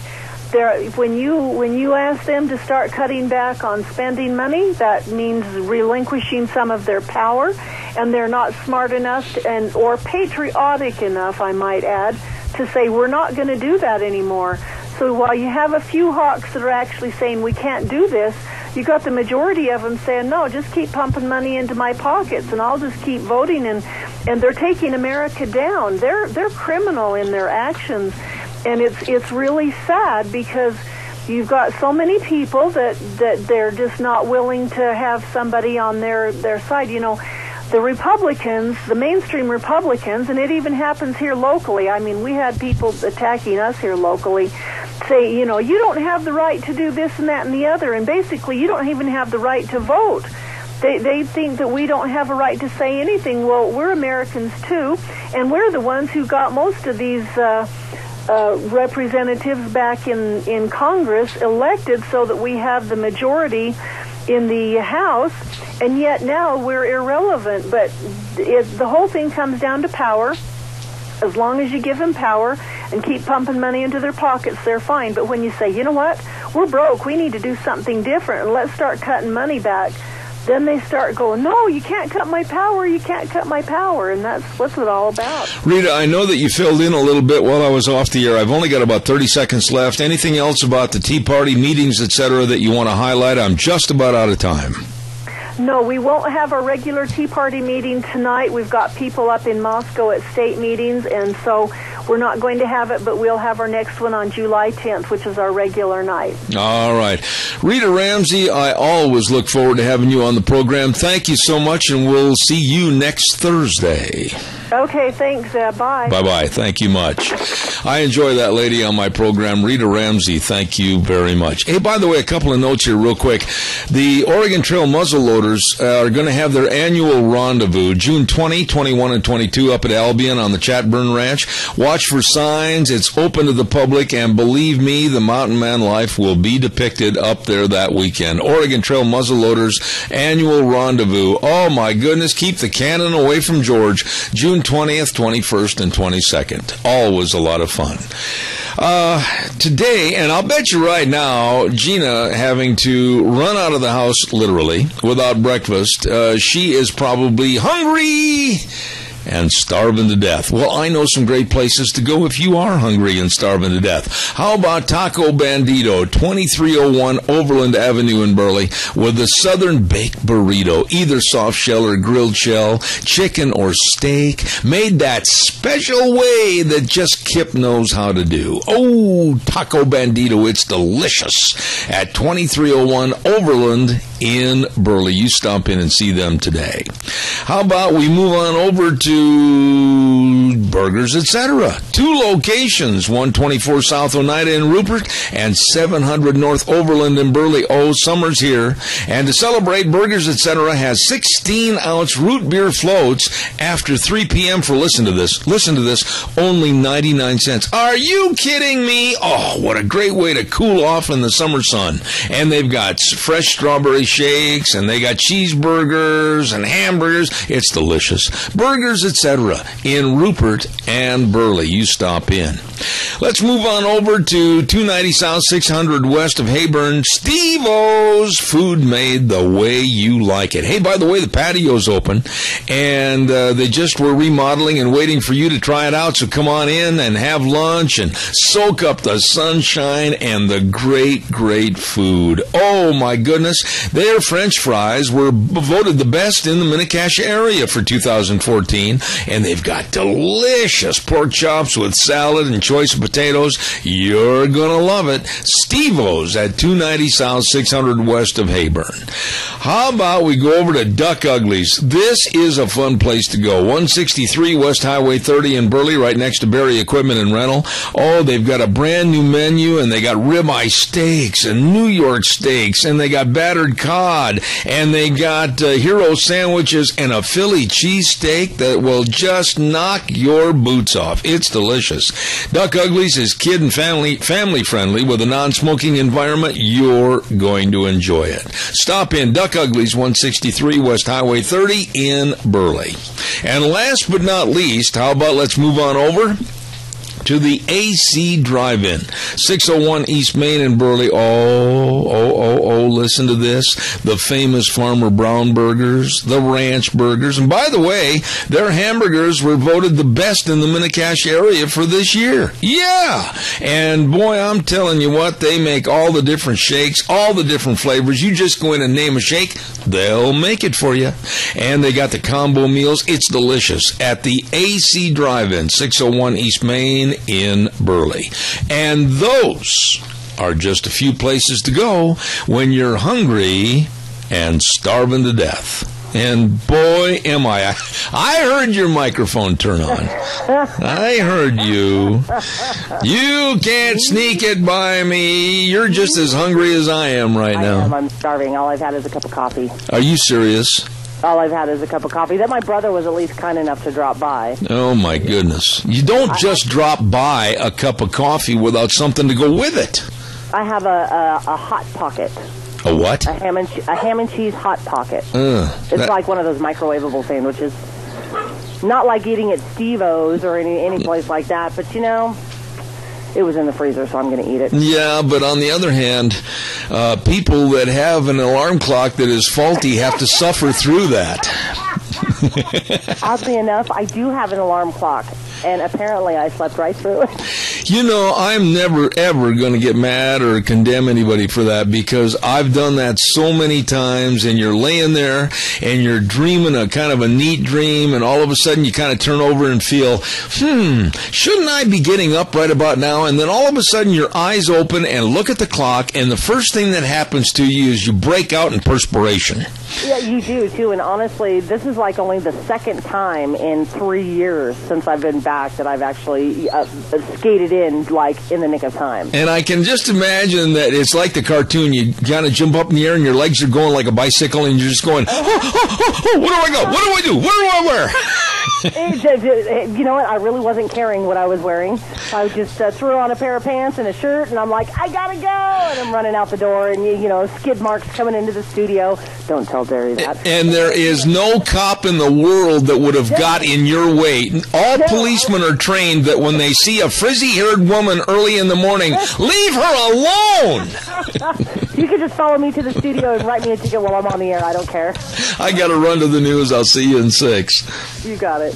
When you ask them to start cutting back on spending money, that means relinquishing some of their power, and they're not smart enough or patriotic enough, I might add, to say we're not going to do that anymore. So while you have a few hawks that are actually saying we can't do this, you got the majority of them saying, no, just keep pumping money into my pockets and I'll just keep voting, and they're taking America down. They're criminal in their actions, and it's really sad because you've got so many people that they're just not willing to have somebody on their side. The Republicans, the mainstream Republicans, and it even happens here locally. I mean, we had people attacking us here locally, say, you don't have the right to do this and that and the other, and basically you don't even have the right to vote. They think that we don't have a right to say anything. Well, we're Americans too, and we're the ones who got most of these representatives back in Congress elected so that we have the majority in the House, and yet now we're irrelevant. But the whole thing comes down to power. As long as you give them power and keep pumping money into their pockets, they're fine. But when you say, you know what, we're broke, we need to do something different, and let's start cutting money back, then they start going, no, you can't cut my power, you can't cut my power, and that's what's it all about. Rita, I know that you filled in a little bit while I was off the air. I've only got about 30 seconds left. Anything else about the Tea Party meetings, etc., that you want to highlight? I'm just about out of time. No, we won't have our regular Tea Party meeting tonight. We've got people up in Moscow at state meetings, and so we're not going to have it, but we'll have our next one on July 10th, which is our regular night. All right. Rita Ramsey, I always look forward to having you on the program. Thank you so much, and we'll see you next Thursday. Okay, thanks. Bye. Bye-bye. Thank you much. I enjoy that lady on my program, Rita Ramsey. Thank you very much. Hey, by the way, a couple of notes here real quick. The Oregon Trail muzzleloaders are going to have their annual rendezvous June 20, 21, and 22 up at Albion on the Chatburn Ranch. Watch for signs. It's open to the public, and believe me, the mountain man life will be depicted up there that weekend. Oregon Trail muzzleloaders annual rendezvous. Oh, my goodness. Keep the cannon away from George. June 20th, 21st, and 22nd. Always a lot of fun. Today, and I'll bet you right now, Gina having to run out of the house, literally, without breakfast. She is probably hungry and starving to death. Well, I know some great places to go if you are hungry and starving to death. How about Taco Bandito, 2301 Overland Avenue in Burley, with the Southern Baked Burrito, either soft shell or grilled shell, chicken or steak, made that special way that just Kip knows how to do. Oh, Taco Bandito, it's delicious at 2301 Overland in Burley. You stop in and see them today. How about we move on over to Burgers, etc. 2 locations, 124 South Oneida in Rupert and 700 North Overland in Burley. Oh, summer's here. And to celebrate, Burgers, etc. has 16-ounce root beer floats after 3 p.m. for, listen to this, only 99 cents. Are you kidding me? Oh, what a great way to cool off in the summer sun. And they've got fresh strawberry shakes, and they got cheeseburgers and hamburgers. It's delicious. Burgers, etc. in Rupert and Burley. You stop in. Let's move on over to 290 South, 600 West of Heyburn. Steve-O's food made the way you like it. Hey, by the way, the patio's open, and they just were remodeling and waiting for you to try it out, so come on in and have lunch and soak up the sunshine and the great, great food. Oh, my goodness. Their French fries were voted the best in the Mini-Cache area for 2014, and they've got delicious pork chops with salad and choice of potatoes. You're going to love it. Steve-O's at 290 South, 600 West of Heyburn. How about we go over to Duck Uglies? This is a fun place to go. 163 West Highway 30 in Burley, right next to Berry Equipment and Rental. Oh, they've got a brand new menu, and they got ribeye steaks and New York steaks, and they got battered cod, and they got hero sandwiches and a Philly cheesesteak that will just knock your boots off. It's delicious. Duck Uglies is kid and family friendly with a non-smoking environment. You're going to enjoy it. Stop in Duck Uglies, 163 West Highway 30 in Burley. And last but not least, how about let's move on over to the AC Drive-In, 601 East Main in Burley. Oh, listen to this. The famous Farmer Brown burgers, the ranch burgers. And by the way, their hamburgers were voted the best in the Mini-Cash area for this year. Yeah. And boy, I'm telling you what, they make all the different shakes, all the different flavors. You just go in and name a shake, they'll make it for you. And they got the combo meals. It's delicious at the AC Drive-In, 601 East Main in Burley. And those are just a few places to go when you're hungry and starving to death. And boy, am I heard your microphone turn on. I heard you. You can't sneak it by me. You're just as hungry as I am right now. I'm starving. All I've had is a cup of coffee. Are you serious? All I've had is a cup of coffee that my brother was at least kind enough to drop by. Oh, my goodness. You don't just drop by a cup of coffee without something to go with it. I have a Hot Pocket. A what? A ham and cheese Hot Pocket. It's like one of those microwavable sandwiches. Not like eating at Steve-O's or any place like that, but you know, it was in the freezer, so I'm going to eat it. Yeah, but on the other hand, people that have an alarm clock that is faulty have to suffer through that. Oddly enough, I do have an alarm clock, and apparently I slept right through it. You know, I'm never, ever going to get mad or condemn anybody for that, because I've done that so many times, and you're laying there, and you're dreaming a kind of a neat dream, and all of a sudden you kind of turn over and feel, shouldn't I be getting up right about now? And then all of a sudden your eyes open and look at the clock, and the first thing that happens to you is you break out in perspiration. Yeah, you do, too, and honestly, this is like only the second time in 3 years since I've been back that I've actually skated in, like, in the nick of time. And I can just imagine that it's like the cartoon. You kind of jump up in the air and your legs are going like a bicycle, and you're just going, where do I go? What do I do? What do I wear? You know what? I really wasn't caring what I was wearing. I just threw on a pair of pants and a shirt, and I'm like, I gotta go! And I'm running out the door, and, you know, skid marks coming into the studio. Don't tell Derry that. And there is no cop in the world that would have got in your way. All policemen are trained that when they see a frizzy-haired woman early in the morning, leave her alone! You can just follow me to the studio and write me a ticket while I'm on the air. I don't care. I gotta run to the news. I'll see you in 6. You got it.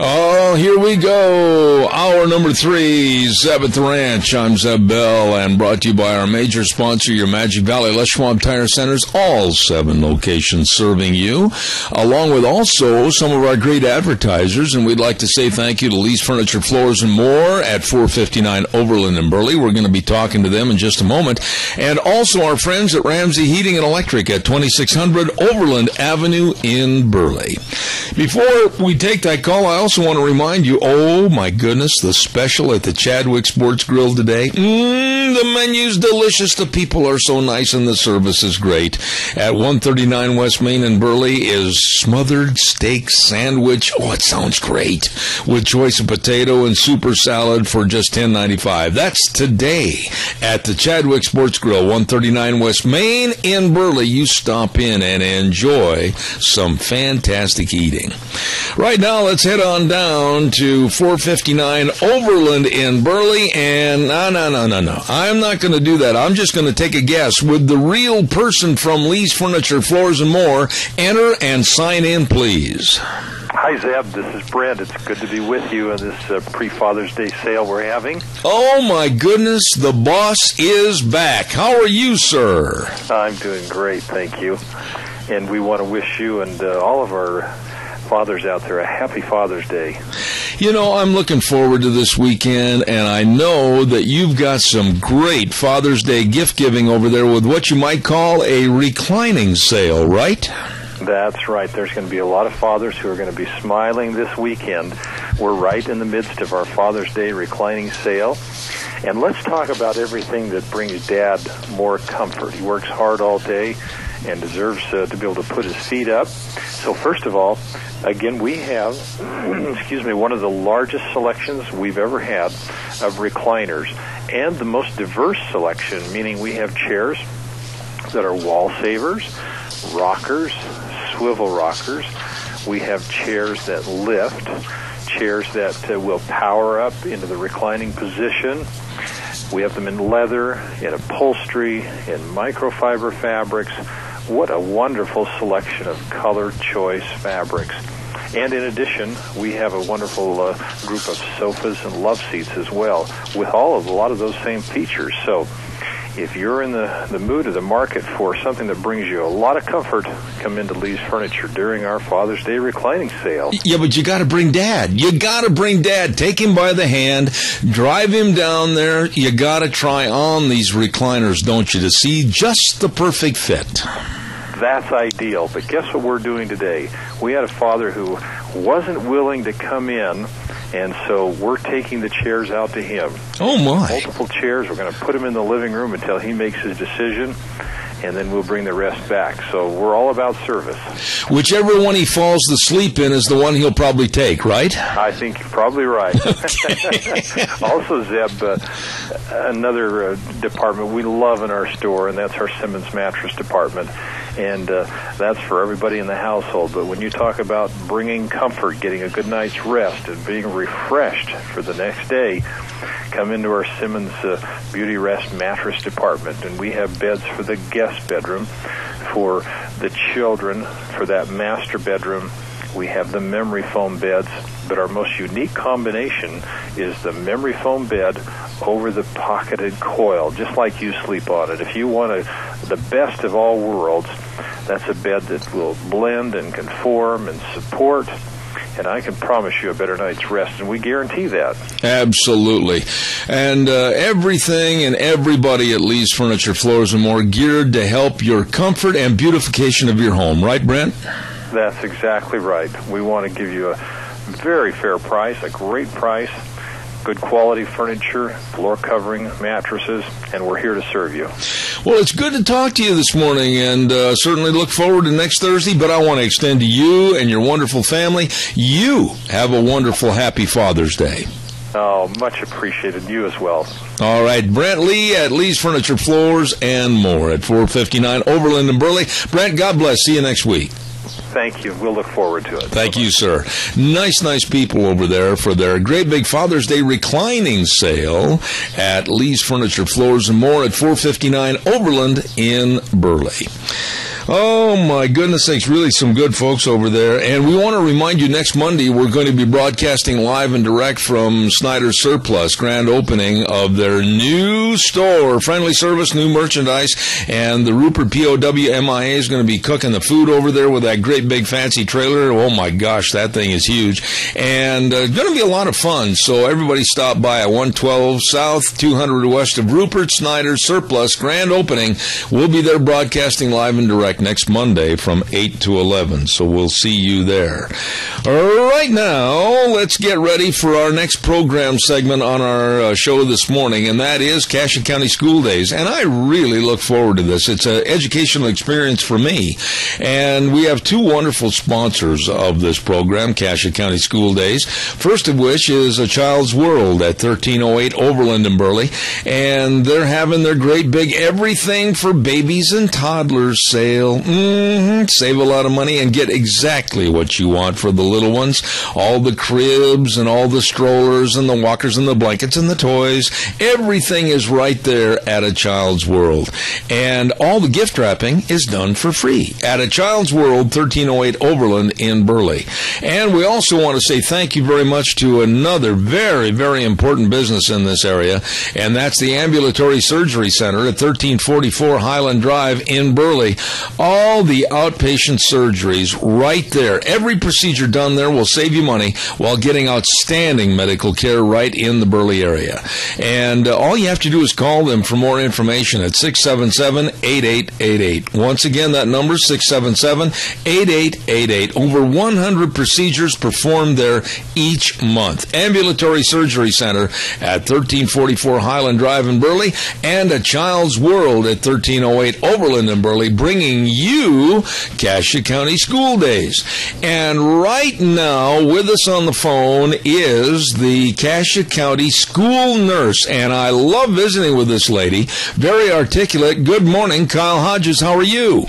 Oh, here we go. Hour number 3, Zeb at the Ranch. I'm Zeb Bell, and brought to you by our major sponsor, your Magic Valley Les Schwab Tire Centers, all 7 locations serving you, along with also some of our great advertisers. And we'd like to say thank you to Lee's Furniture, Floors, and More at 459 Overland in Burley. We're going to be talking to them in just a moment. And also our friends at Ramsey Heating and Electric at 2600 Overland Avenue in Burley. Before we take that call, I also want to remind you, oh my goodness, the special at the Chadwick Sports Grill today. The menu's delicious, the people are so nice, and the service is great. At 139 West Main in Burley is smothered steak sandwich. Oh, it sounds great. With choice of potato and super salad for just $10.95. That's today at the Chadwick Sports Grill, 139 West Main in Burley. You stop in and enjoy some fantastic eating. Right now, let's head on down to 459 Overland in Burley, and no. I'm not going to do that. I'm just going to take a guess. Would the real person from Lee's Furniture, Floors, and More enter and sign in, please? Hi, Zeb. This is Brent. It's good to be with you on this pre-Father's Day sale we're having. Oh, my goodness. The boss is back. How are you, sir? I'm doing great, thank you. and we want to wish you and all of our fathers out there a happy Father's Day. You know, I'm looking forward to this weekend, and I know that you've got some great Father's Day gift giving over there with what you might call a reclining sale, right? That's right. There's going to be a lot of fathers who are going to be smiling this weekend. We're right in the midst of our Father's Day reclining sale. And let's talk about everything that brings Dad more comfort. He works hard all day and deserves to be able to put his feet up. So first of all, again, we have, one of the largest selections we've ever had of recliners, and the most diverse selection, meaning we have chairs that are wall savers, rockers, swivel rockers. We have chairs that lift, chairs that will power up into the reclining position. We have them in leather, in upholstery, in microfiber fabrics. What a wonderful selection of color choice fabrics. And in addition, we have a wonderful group of sofas and love seats as well, with a lot of those same features. So if you're in the mood of the market for something that brings you a lot of comfort, come into Lee's Furniture during our Father's Day reclining sale. Yeah, but you got to bring Dad. You got to bring Dad. Take him by the hand. Drive him down there. You got to try on these recliners, don't you, to see just the perfect fit. That's ideal. But guess what we're doing today? We had a father who wasn't willing to come in, and so we're taking the chairs out to him. Oh, my. Multiple chairs. We're going to put him in the living room until he makes his decision, and then we'll bring the rest back. So we're all about service. Whichever one he falls asleep in is the one he'll probably take, right? I think you're probably right. Also, Zeb, another department we love in our store, and that's our Simmons mattress department. And that's for everybody in the household. But when you talk about bringing comfort, getting a good night's rest, and being refreshed for the next day, come into our Simmons Beauty Rest mattress department. And we have beds for the guest bedroom, for the children, for that master bedroom. We have the memory foam beds, but our most unique combination is the memory foam bed over the pocketed coil, just like you sleep on it. If you want the best of all worlds, that's a bed that will blend and conform and support, and I can promise you a better night's rest, and we guarantee that. Absolutely. And everything and everybody at Lee's Furniture, Floors and More geared to help your comfort and beautification of your home. Right, Brent? That's exactly right. We want to give you a very fair price, a great price, good quality furniture, floor covering, mattresses, and we're here to serve you. Well, it's good to talk to you this morning, and certainly look forward to next Thursday, but I want to extend to you and your wonderful family, you have a wonderful, happy Father's Day. Oh, much appreciated. You as well. All right, Brent Lee at Lee's Furniture, Floors and More at 459 Overland and Burley. Brent, God bless. See you next week. Thank you. We'll look forward to it. Thank you, sir. Nice people over there for their great big Father's Day reclining sale at Lee's Furniture, Floors and More at 459 Overland in Burley. Oh, my goodness sakes, really some good folks over there. And we want to remind you, next Monday, we're going to be broadcasting live and direct from Snyder's Surplus, grand opening of their new store, friendly service, new merchandise, and the Rupert POWMIA is going to be cooking the food over there with that great big fancy trailer. Oh, my gosh, that thing is huge. And going to be a lot of fun, so everybody stop by at 112 South, 200 west of Rupert, Snyder's Surplus, grand opening. We'll be there broadcasting live and direct next Monday from 8 to 11, so we'll see you there. Right now, let's get ready for our next program segment on our show this morning, and that is Cassia County School Days, and I really look forward to this. It's an educational experience for me, and we have two wonderful sponsors of this program, Cassia County School Days, first of which is A Child's World at 1308 Overland in Burley, and they're having their great big everything for babies and toddlers sale. Save a lot of money and get exactly what you want for the little ones. All the cribs and all the strollers and the walkers and the blankets and the toys. Everything is right there at A Child's World. And all the gift wrapping is done for free at A Child's World, 1308 Overland in Burley. And we also want to say thank you very much to another very, very important business in this area, and that's the Ambulatory Surgery Center at 1344 Highland Drive in Burley. All the outpatient surgeries right there. Every procedure done there will save you money while getting outstanding medical care right in the Burley area. And all you have to do is call them for more information at 677-8888. Once again, that number is 677-8888. Over 100 procedures performed there each month. Ambulatory Surgery Center at 1344 Highland Drive in Burley, and a Child's World at 1308 Overland in Burley, bringing you Cassia County School Days. And right now, with us on the phone is the Cassia County school nurse, and I love visiting with this lady. Very articulate. Good morning, Kyle Hodges. How are you?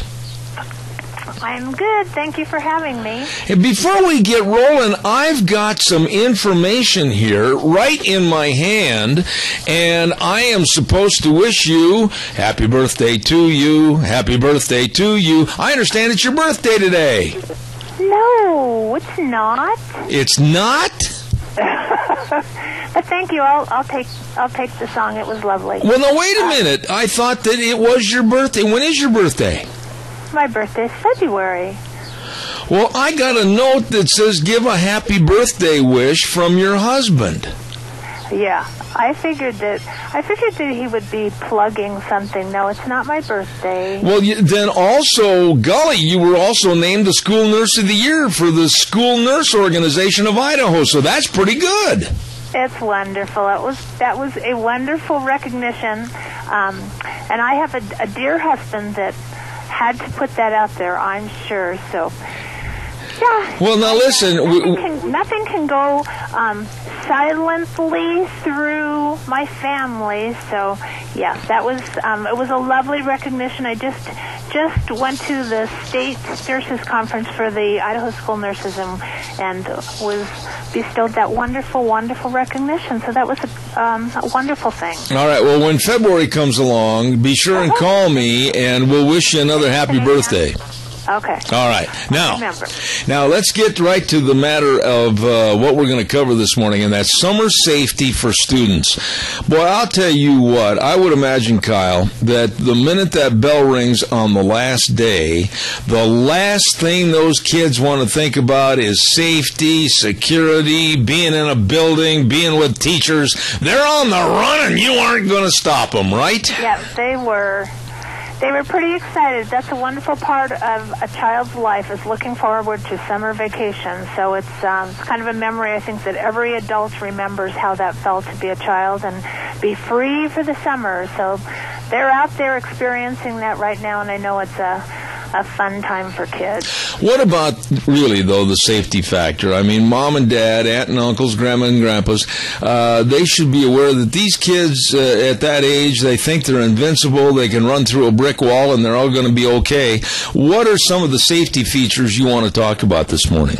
I'm good. Thank you for having me. And before we get rolling, I've got some information here right in my hand, and I am supposed to wish you happy birthday to you, happy birthday to you. I understand it's your birthday today. No, it's not. It's not? But thank you. I'll take the song. It was lovely. Well, now, wait a minute. I thought that it was your birthday. When is your birthday? My birthday is February. Well, I got a note that says give a happy birthday wish from your husband. Yeah, I figured that he would be plugging something. No, it's not my birthday. Well, then also, golly, you were also named the School Nurse of the Year for the School Nurse Organization of Idaho, so that's pretty good. It's wonderful. That was a wonderful recognition, and I have a dear husband that had to put that out there, I'm sure. So, yeah. Well, now listen. Nothing can go silently through my family. So, yeah, that was it was a lovely recognition. I just went to the state nurses conference for the Idaho school nurses and was bestowed that wonderful, wonderful recognition. So that was a wonderful thing. All right. Well, when February comes along, be sure and call me, and we'll wish you another happy birthday. Okay. All right. Now let's get right to the matter of what we're going to cover this morning, and that's summer safety for students. Boy, I'll tell you what, I would imagine, Kyle, that the minute that bell rings on the last day, the last thing those kids want to think about is safety, security, being in a building, being with teachers. They're on the run, and you aren't going to stop them, right? Yeah, they were. They were pretty excited. That's a wonderful part of a child's life, is looking forward to summer vacation. So it's kind of a memory, I think, that every adult remembers how that felt to be a child and be free for the summer. So they're out there experiencing that right now, and I know it's a fun time for kids. What about, really, though, the safety factor? I mean, mom and dad, aunt and uncles, grandma and grandpas, they should be aware that these kids at that age, they think they're invincible, they can run through a brick wall, and they're all going to be okay. What are some of the safety features you want to talk about this morning?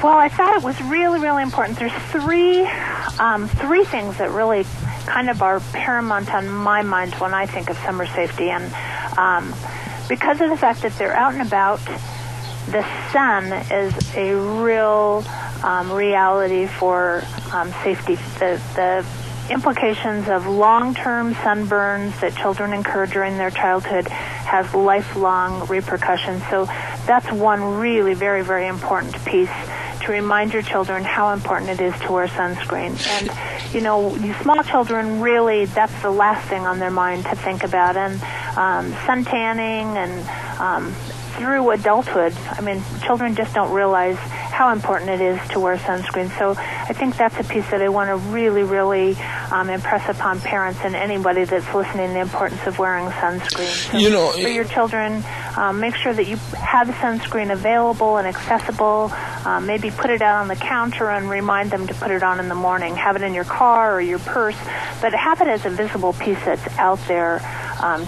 Well, I thought it was really, really important. There's three things that really kind of are paramount on my mind when I think of summer safety. And because of the fact that they're out and about, the sun is a real reality for safety. The implications of long-term sunburns that children incur during their childhood has lifelong repercussions. So that's one really very, very important piece, to remind your children how important it is to wear sunscreen. And, you know, you small children, really, that's the last thing on their mind to think about. And sun tanning and through adulthood, I mean, children just don't realize how important it is to wear sunscreen. So I think that's a piece that I want to really, really impress upon parents and anybody that's listening, the importance of wearing sunscreen. So for your children, make sure that you have sunscreen available and accessible. Maybe put it out on the counter and remind them to put it on in the morning. Have it in your car or your purse, but have it as a visible piece that's out there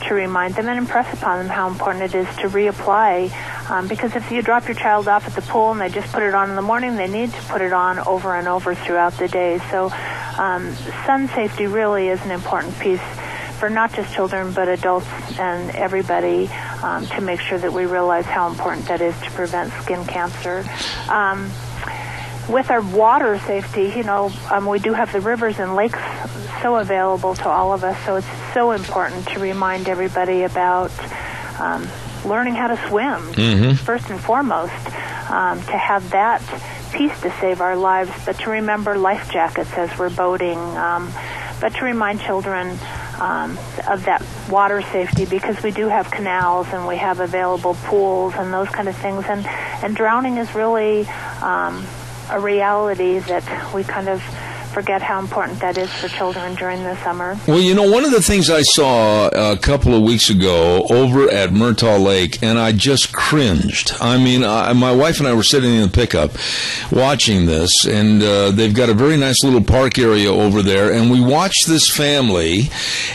to remind them and impress upon them how important it is to reapply. Because if you drop your child off at the pool and they just put it on in the morning, they need to put it on over and over throughout the day. So sun safety really is an important piece for not just children but adults and everybody, to make sure that we realize how important that is to prevent skin cancer. With our water safety, we do have the rivers and lakes so available to all of us, so it's so important to remind everybody about learning how to swim, first and foremost, to have that piece to save our lives, but to remember life jackets as we're boating, but to remind children of that water safety, because we do have canals and we have available pools and those kind of things, and drowning is really a reality that we kind of forget how important that is for children during the summer. Well, you know, one of the things I saw a couple of weeks ago over at Murtaugh Lake, and I just cringed. I mean, my wife and I were sitting in the pickup watching this, and they've got a very nice little park area over there, and we watched this family,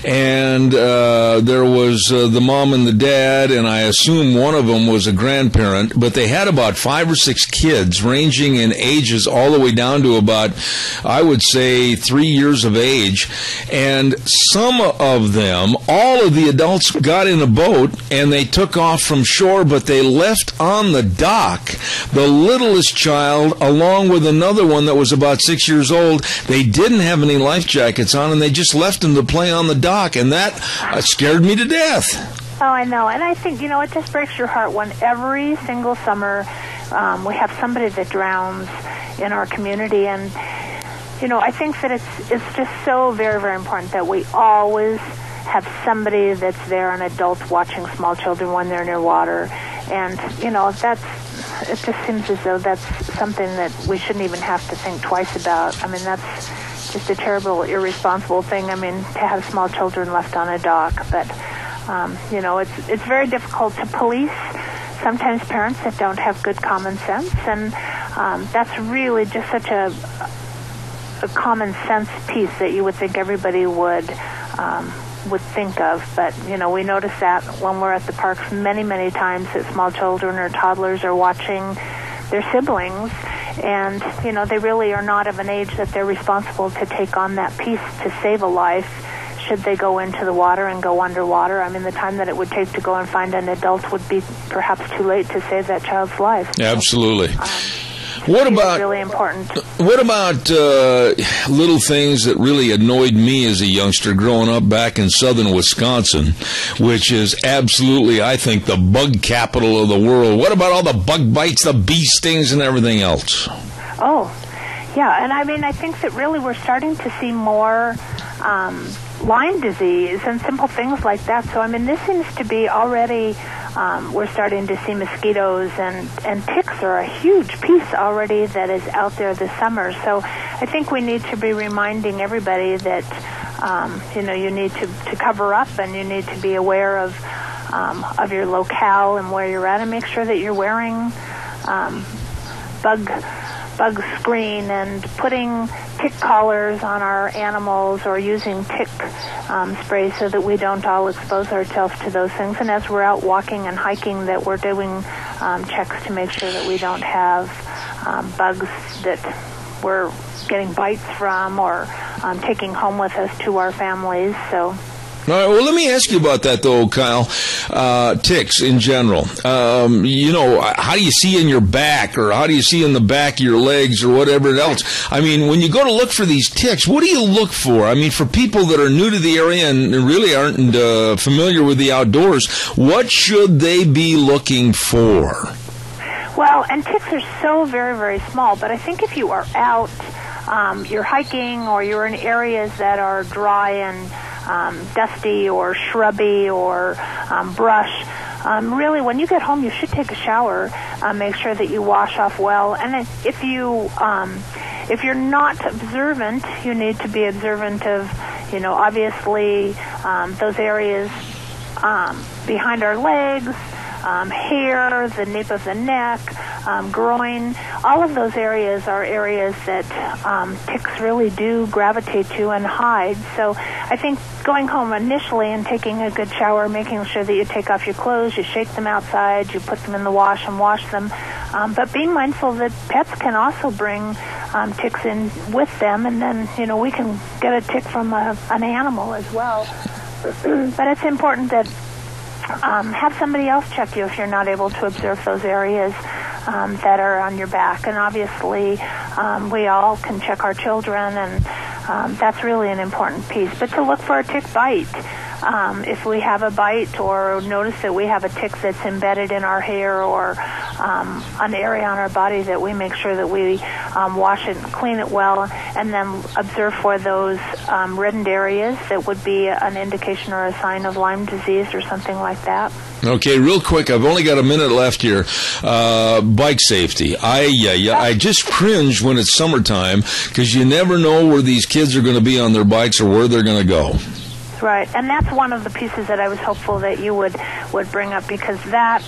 and there was the mom and the dad, and I assume one of them was a grandparent, but they had about 5 or 6 kids ranging in ages all the way down to about, I would say, 3 years of age, and some of them, all of the adults got in a boat and they took off from shore, but they left on the dock the littlest child along with another one that was about 6 years old. They didn't have any life jackets on, and they just left them to play on the dock, and that scared me to death. Oh, I know, and I think, you know, it just breaks your heart when every single summer we have somebody that drowns in our community, and you know, I think that it's just so very, very important that we always have somebody that's there, an adult watching small children when they're near water. And, you know, it just seems as though that's something that we shouldn't even have to think twice about. I mean, that's just a terrible, irresponsible thing. I mean, to have small children left on a dock. But, you know, it's very difficult to police sometimes parents that don't have good common sense. And that's really just such a common sense piece that you would think everybody would think of. But, you know, we notice that when we're at the parks many, many times that small children or toddlers are watching their siblings, and, you know, they really are not of an age that they're responsible to take on that piece to save a life should they go into the water and go underwater. I mean, the time that it would take to go and find an adult would be perhaps too late to save that child's life. Absolutely. What about really important? What about little things that really annoyed me as a youngster growing up back in southern Wisconsin, which is absolutely, I think, the bug capital of the world? What about all the bug bites, the bee stings, and everything else? Oh, yeah, and I mean, I think that really we're starting to see more Lyme disease and simple things like that. So, I mean, this seems to be already... we're starting to see mosquitoes and ticks are a huge piece already that is out there this summer. So I think we need to be reminding everybody that, you know, you need to cover up, and you need to be aware of your locale and where you're at, and make sure that you're wearing bug screen and putting tick collars on our animals, or using tick spray so that we don't all expose ourselves to those things. And as we're out walking and hiking, that we're doing checks to make sure that we don't have bugs that we're getting bites from or taking home with us to our families. So. All right, well, let me ask you about that, though, Kyle. Ticks in general. You know, how do you see in your back, or how do you see in the back of your legs, or whatever else? I mean, when you go to look for these ticks, what do you look for? I mean, for people that are new to the area and really aren't familiar with the outdoors, what should they be looking for? Well, and ticks are so very, very small, but I think if you are out, you're hiking, or you're in areas that are dry and dusty or shrubby or brush, really when you get home you should take a shower, make sure that you wash off well, and if you're not observant, you need to be observant of, you know, obviously those areas behind our legs, hair, the nape of the neck, groin. All of those areas are areas that ticks really do gravitate to and hide. So I think going home initially and taking a good shower, making sure that you take off your clothes, you shake them outside, you put them in the wash and wash them. But being mindful that pets can also bring ticks in with them, and then, you know, we can get a tick from an animal as well. But it's important that have somebody else check you if you're not able to observe those areas that are on your back. And obviously, we all can check our children, and that's really an important piece. But to look for a tick bite, if we have a bite or notice that we have a tick that's embedded in our hair or an area on our body, that we make sure that we wash it and clean it well, and then observe for those reddened areas that would be an indication or a sign of Lyme disease or something like that. Okay, real quick, I've only got a minute left here. Bike safety. I just cringe when it's summertime because you never know where these kids are going to be on their bikes or where they're going to go. Right, and that's one of the pieces that I was hopeful that you would bring up, because that,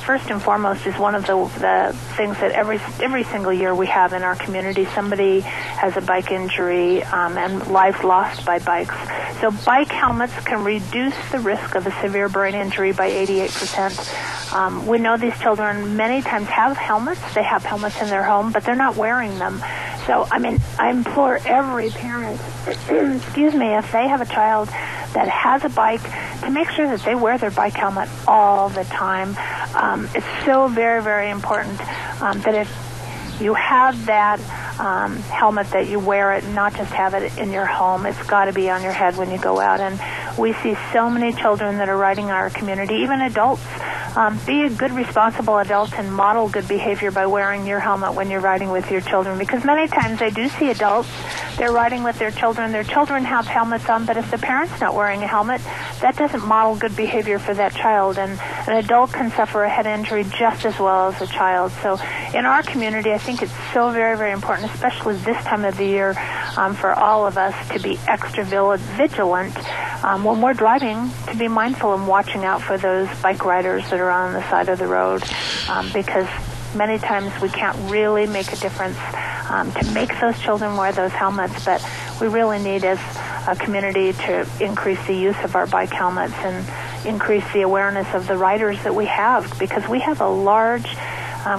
first and foremost, is one of the things that every single year we have in our community. Somebody has a bike injury and lives lost by bikes. So bike helmets can reduce the risk of a severe brain injury by 88%. We know these children many times have helmets. They have helmets in their home, but they're not wearing them. So, I implore every parent, excuse me, if they have a child that has a bike, to make sure that they wear their bike helmet all the time. It's so very, very important that if you have that helmet, that you wear it, not just have it in your home. It's got to be on your head when you go out. And we see so many children that are riding in our community, even adults. Be a good, responsible adult and model good behavior by wearing your helmet when you're riding with your children, because many times I do see adults, they're riding with their children have helmets on, but if the parent's not wearing a helmet, that doesn't model good behavior for that child, and an adult can suffer a head injury just as well as a child. So in our community, I think it's so very, very important, especially this time of the year, for all of us to be extra vigilant when we're driving, to be mindful and watching out for those bike riders that are on the side of the road, because many times we can't really make a difference to make those children wear those helmets, but we really need as a community to increase the use of our bike helmets and increase the awareness of the riders that we have, because we have a large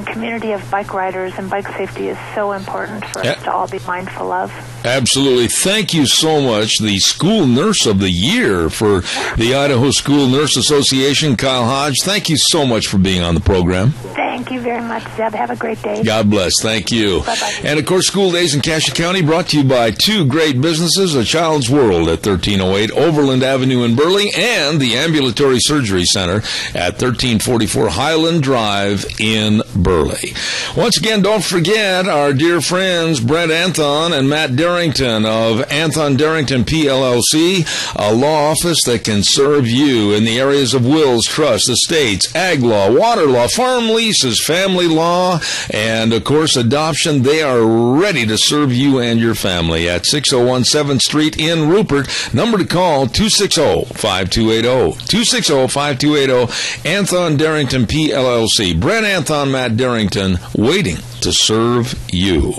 community of bike riders, and bike safety is so important for us to all be mindful of. Absolutely. Thank you so much, the School Nurse of the Year for the Idaho School Nurse Association, Kyle Hodge. Thank you so much for being on the program. Thank you very much, Zeb. Have a great day. God bless. Thank you. Bye-bye. And, of course, School Days in Cassia County brought to you by two great businesses, A Child's World at 1308 Overland Avenue in Burley and the Ambulatory Surgery Center at 1344 Highland Drive in Burley. Once again, don't forget our dear friends Brent Anthon and Matt Darrington of Anthon Darrington PLLC, a law office that can serve you in the areas of wills, trusts, estates, ag law, water law, farm leases, family law, and, of course, adoption. They are ready to serve you and your family at 601 7th Street in Rupert. Number to call, 260-5280. 260-5280, Anthon Darrington PLLC. Brent Anthon, Matt Darrington, waiting to serve you.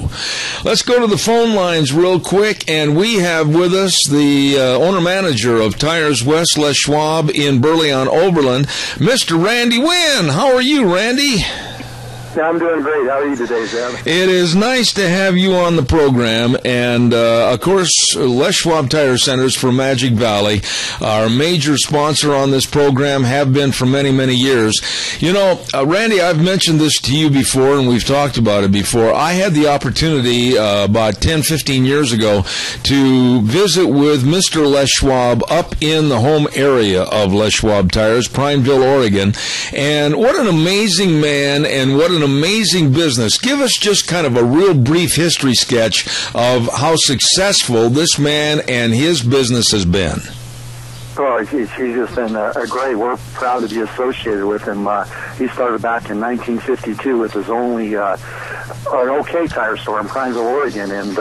Let's go to the phone lines real quick, and we have with us the owner-manager of Tires West, Les Schwab in Burley on Overland, Mr. Randy Wynn. How are you, Randy? I'm doing great. How are you today, Zeb? It is nice to have you on the program, and of course, Les Schwab Tire Centers for Magic Valley, our major sponsor on this program, have been for many, many years. You know, Randy, I've mentioned this to you before, and we've talked about it before. I had the opportunity about 10, 15 years ago to visit with Mr. Les Schwab up in the home area of Les Schwab Tires, Prineville, Oregon, and what an amazing man and what an amazing business. Give us just kind of a real brief history sketch of how successful this man and his business has been. Oh, he's just been a great. We're proud to be associated with him. He started back in 1952 with his only an OK Tire store in Prineville, Oregon, and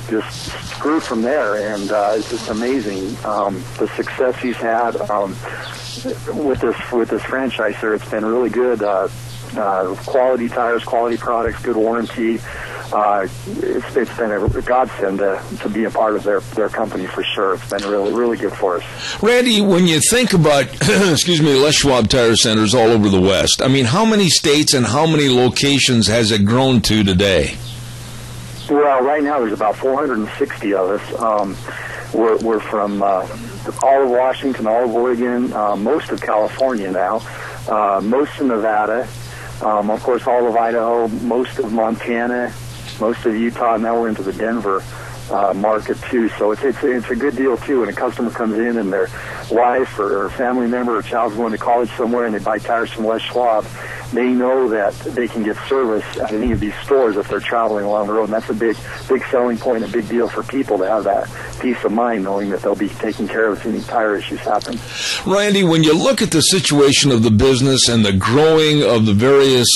just grew from there. And it's just amazing the success he's had with this franchise there. It's been really good. Quality tires, quality products, good warranty. It's been a godsend to be a part of their company for sure. It's been really, really good for us. Randy, when you think about, Les Schwab Tire Centers all over the West, I mean, how many states and how many locations has it grown to today? Well, right now there's about 460 of us. We're from all of Washington, all of Oregon, most of California now, most of Nevada. Of course, all of Idaho, most of Montana, most of Utah. Now we're into the Denver market too. So it's a good deal too. When a customer comes in and they're wife or family member or child's going to college somewhere and they buy tires from Les Schwab, they know that they can get service at any of these stores if they're traveling along the road. And that's a big selling point, a big deal for people to have that peace of mind knowing that they'll be taken care of if any tire issues happen. Randy, when you look at the situation of the business and the growing of the various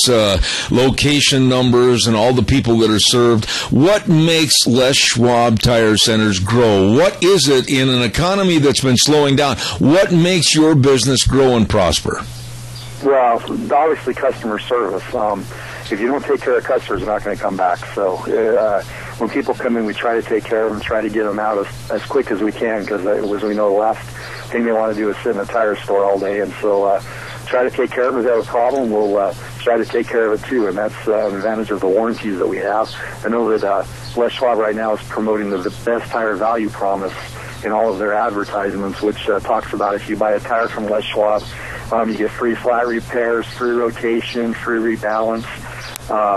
location numbers and all the people that are served, what makes Les Schwab Tire Centers grow? What is it in an economy that's been slowing down? What makes your business grow and prosper? Well, obviously customer service. If you don't take care of customers, they're not going to come back. So when people come in, we try to take care of them, try to get them out as quick as we can, because as we know, the last thing they want to do is sit in a tire store all day. And so try to take care of them. If they have a problem, we'll try to take care of it too. And that's an advantage of the warranties that we have. I know that Les Schwab right now is promoting the best tire value promise in all of their advertisements, which talks about if you buy a tire from Les Schwab, you get free flat repairs, free rotation, free rebalance,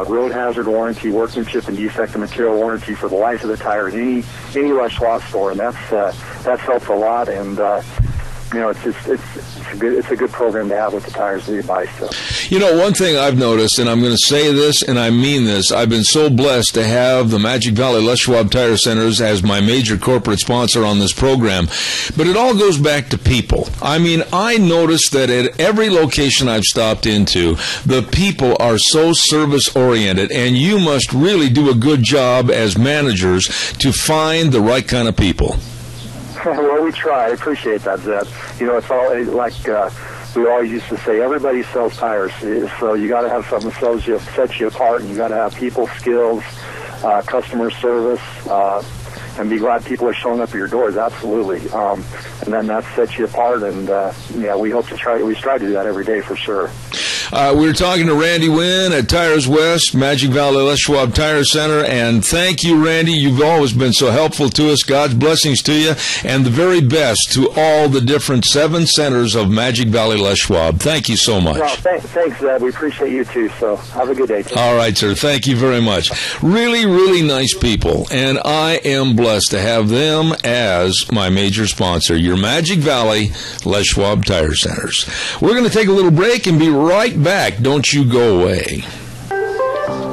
road hazard warranty, workmanship and defect and material warranty for the life of the tire in any Les Schwab store, and that helps a lot. And it's a good program to have with the tires that you buy. So, one thing I've noticed, and I'm going to say this, and I mean this, I've been so blessed to have the Magic Valley Les Schwab Tire Centers as my major corporate sponsor on this program, but it all goes back to people. I mean, I noticed that at every location I've stopped into, the people are so service-oriented, and you must really do a good job as managers to find the right kind of people. Well, we try. I appreciate that, Zeb. It's all like we always used to say, everybody sells tires. So you got to have something that sets you apart, and you got to have people skills, customer service, and be glad people are showing up at your doors. Absolutely. And then that sets you apart, and we strive to do that every day for sure. We were talking to Randy Wynn at Tires West, Magic Valley Les Schwab Tire Center, and thank you, Randy. You've always been so helpful to us. God's blessings to you, and the very best to all the different 7 centers of Magic Valley Les Schwab. Thank you so much. Well, thanks, Zeb. We appreciate you, too, so have a good day. All right, sir. Thank you very much. Really, really nice people, and I am blessed to have them as my major sponsor, your Magic Valley Les Schwab Tire Centers. We're going to take a little break and be right back. Don't you go away.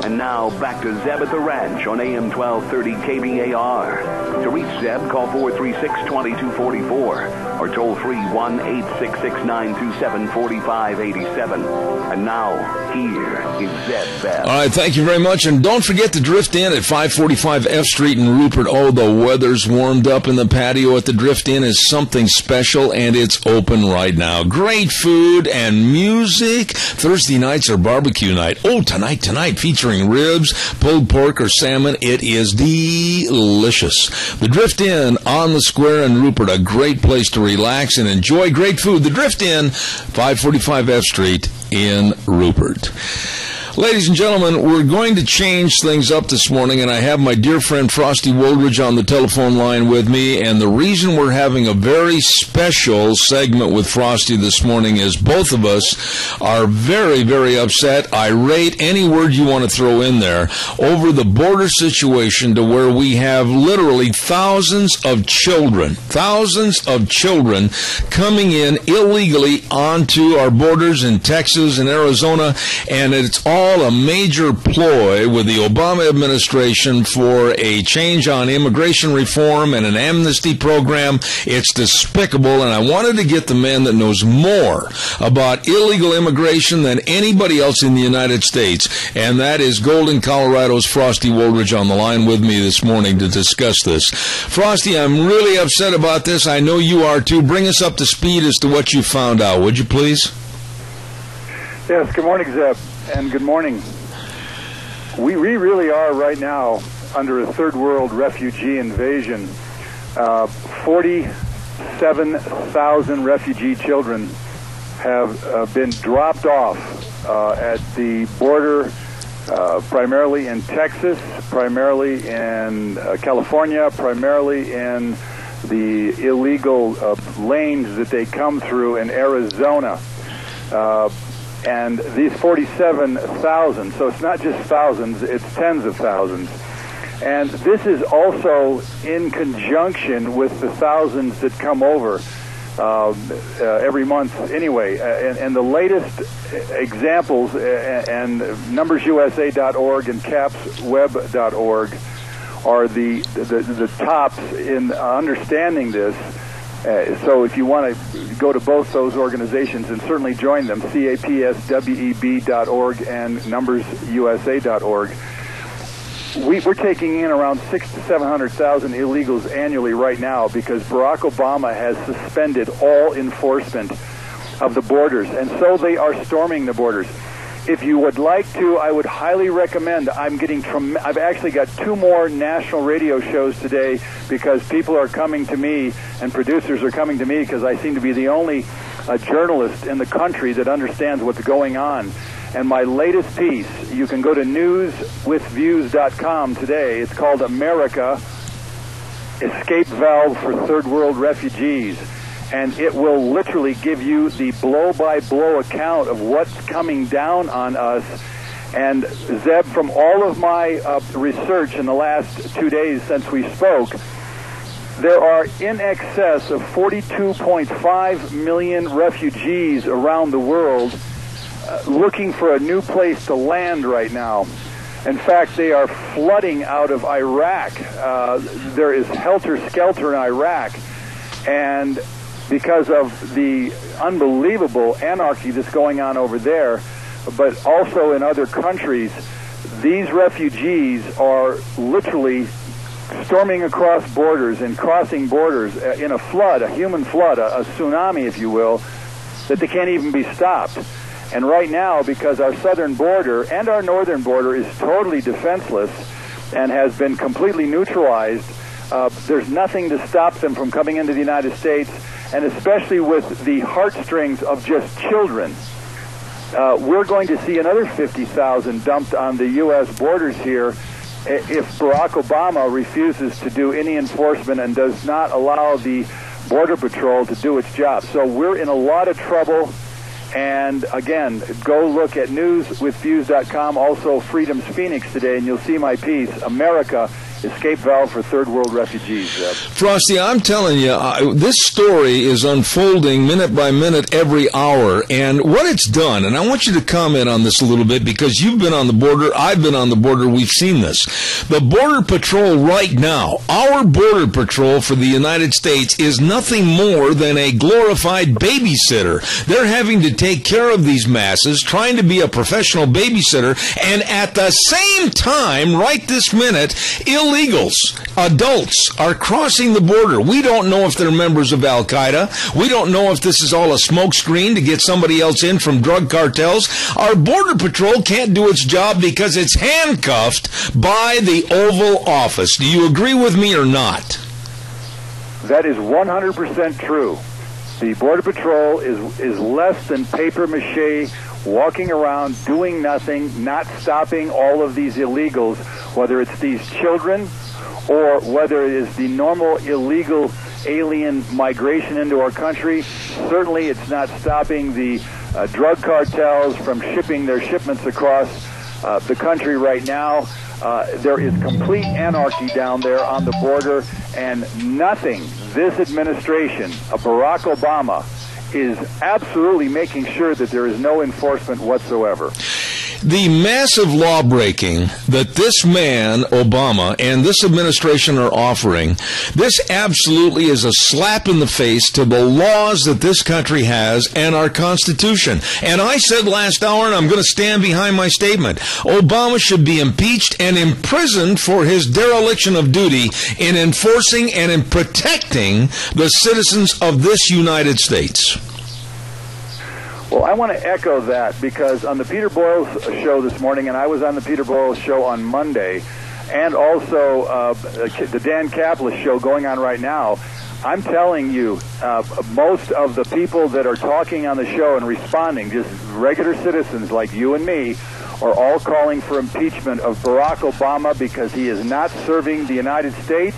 And now back to Zeb at the Ranch on AM 1230 KBAR. To reach Zeb, call 436-2244 or toll free 1-866-927-4587. And now, here is Zeb Bell. All right, thank you very much. And don't forget to drift in at 545 F Street in Rupert. Oh, the weather's warmed up, and the patio at the Drift Inn is something special, and it's open right now. Great food and music. Thursday nights are barbecue night. Oh, tonight, featuring ribs, pulled pork, or salmon. It is delicious. The Drift Inn on the square in Rupert, a great place to relax and enjoy great food. The Drift Inn, 545 F Street in Rupert. Ladies and gentlemen, we're going to change things up this morning, and I have my dear friend Frosty Woldridge on the telephone line with me, and the reason we're having a very special segment with Frosty this morning is both of us are very, very upset, irate, any word you want to throw in there, over the border situation to where we have literally thousands of children coming in illegally onto our borders in Texas and Arizona, and it's all a major ploy with the Obama administration for a change on immigration reform and an amnesty program. It's despicable, and I wanted to get the man that knows more about illegal immigration than anybody else in the United States, and that is Golden, Colorado's Frosty Woldridge on the line with me this morning to discuss this. Frosty, I'm really upset about this. I know you are too. Bring us up to speed as to what you found out, would you please? Yes, good morning, Zeb. And good morning. We really are right now under a third world refugee invasion. 47,000 refugee children have been dropped off at the border, primarily in Texas, primarily in California, primarily in the illegal lanes that they come through in Arizona. And these 47,000, so it's not just thousands, it's tens of thousands. And this is also in conjunction with the thousands that come over every month anyway. And the latest examples, and numbersusa.org and capsweb.org are the tops in understanding this. So if you want to go to both those organizations and certainly join them, capsweb.org and numbersusa.org, we're taking in around 600,000 to 700,000 illegals annually right now because Barack Obama has suspended all enforcement of the borders, and so they are storming the borders. If you would like to, I would highly recommend. I've actually got 2 more national radio shows today because people are coming to me and producers are coming to me because I seem to be the only journalist in the country that understands what's going on. And my latest piece, you can go to newswithviews.com today. It's called America, Escape Valve for Third World Refugees. And it will literally give you the blow-by-blow account of what's coming down on us. And Zeb, from all of my research in the last 2 days since we spoke, there are in excess of 42.5 million refugees around the world looking for a new place to land right now. In fact, they are flooding out of Iraq. There is helter-skelter in Iraq. And because of the unbelievable anarchy that's going on over there, but also in other countries, these refugees are literally storming across borders and crossing borders in a flood, a human flood, a tsunami, if you will, that they can't even be stopped. And right now, because our southern border and our northern border is totally defenseless and has been completely neutralized, there's nothing to stop them from coming into the United States, and especially with the heartstrings of just children. We're going to see another 50,000 dumped on the U.S. borders here if Barack Obama refuses to do any enforcement and does not allow the Border Patrol to do its job. So we're in a lot of trouble. And again, go look at newswithviews.com, also Freedom's Phoenix today, and you'll see my piece, America, Escape Valve for Third World Refugees. Frosty, I'm telling you, this story is unfolding minute by minute every hour. And what it's done, and I want you to comment on this a little bit because you've been on the border, I've been on the border, we've seen this. The Border Patrol right now, our Border Patrol for the United States is nothing more than a glorified babysitter. They're having to take care of these masses, trying to be a professional babysitter, and at the same time, right this minute, illegals, adults, are crossing the border. We don't know if they're members of Al-Qaeda. We don't know if this is all a smokescreen to get somebody else in from drug cartels. Our Border Patrol can't do its job because it's handcuffed by the Oval Office. Do you agree with me or not? That is 100% true. The Border Patrol is less than paper mache, walking around, doing nothing, not stopping all of these illegals, whether it's these children or whether it is the normal illegal alien migration into our country. Certainly it's not stopping the drug cartels from shipping their shipments across the country right now. There is complete anarchy down there on the border, and nothing this administration of Barack Obama is absolutely making sure that there is no enforcement whatsoever. The massive law breaking that this man, Obama, and this administration are offering, this absolutely is a slap in the face to the laws that this country has and our Constitution. And I said last hour, and I'm going to stand behind my statement, Obama should be impeached and imprisoned for his dereliction of duty in enforcing and in protecting the citizens of this United States. Well, I want to echo that because on the Peter Boyle's show this morning, and I was on the Peter Boyle's show on Monday, and also the Dan Kaplan show going on right now, I'm telling you, most of the people that are talking on the show and responding, just regular citizens like you and me, are all calling for impeachment of Barack Obama because he is not serving the United States.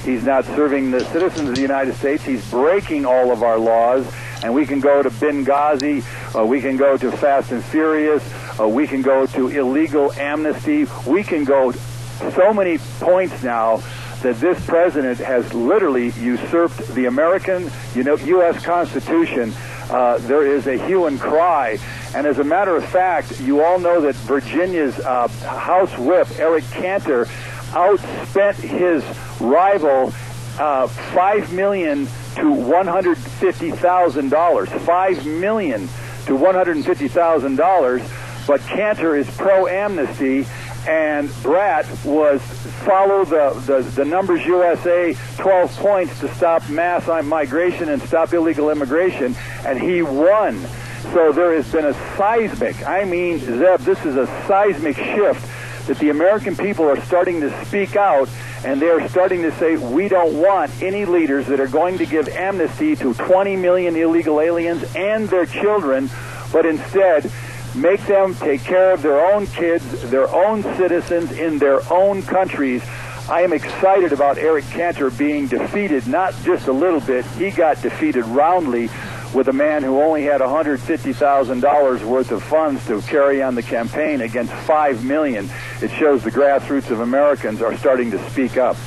He's not serving the citizens of the United States. He's breaking all of our laws. And we can go to Benghazi, we can go to Fast and Furious, we can go to illegal amnesty, we can go so many points now that this president has literally usurped the American, U.S. Constitution. There is a hue and cry. And as a matter of fact, you all know that Virginia's House Whip, Eric Cantor, outspent his rival $5 million to $150,000. $5 million to $150,000. But Cantor is pro-amnesty, and Bratt was follow the Numbers USA 12 points to stop mass migration and stop illegal immigration, and he won. So there has been a seismic, Zeb, this is a seismic shift that the American people are starting to speak out, and they are starting to say, we don't want any leaders that are going to give amnesty to 20 million illegal aliens and their children, but instead make them take care of their own kids, their own citizens in their own countries. I am excited about Eric Cantor being defeated, not just a little bit. He got defeated roundly with a man who only had $150,000 worth of funds to carry on the campaign against $5 million. It shows the grassroots of Americans are starting to speak up.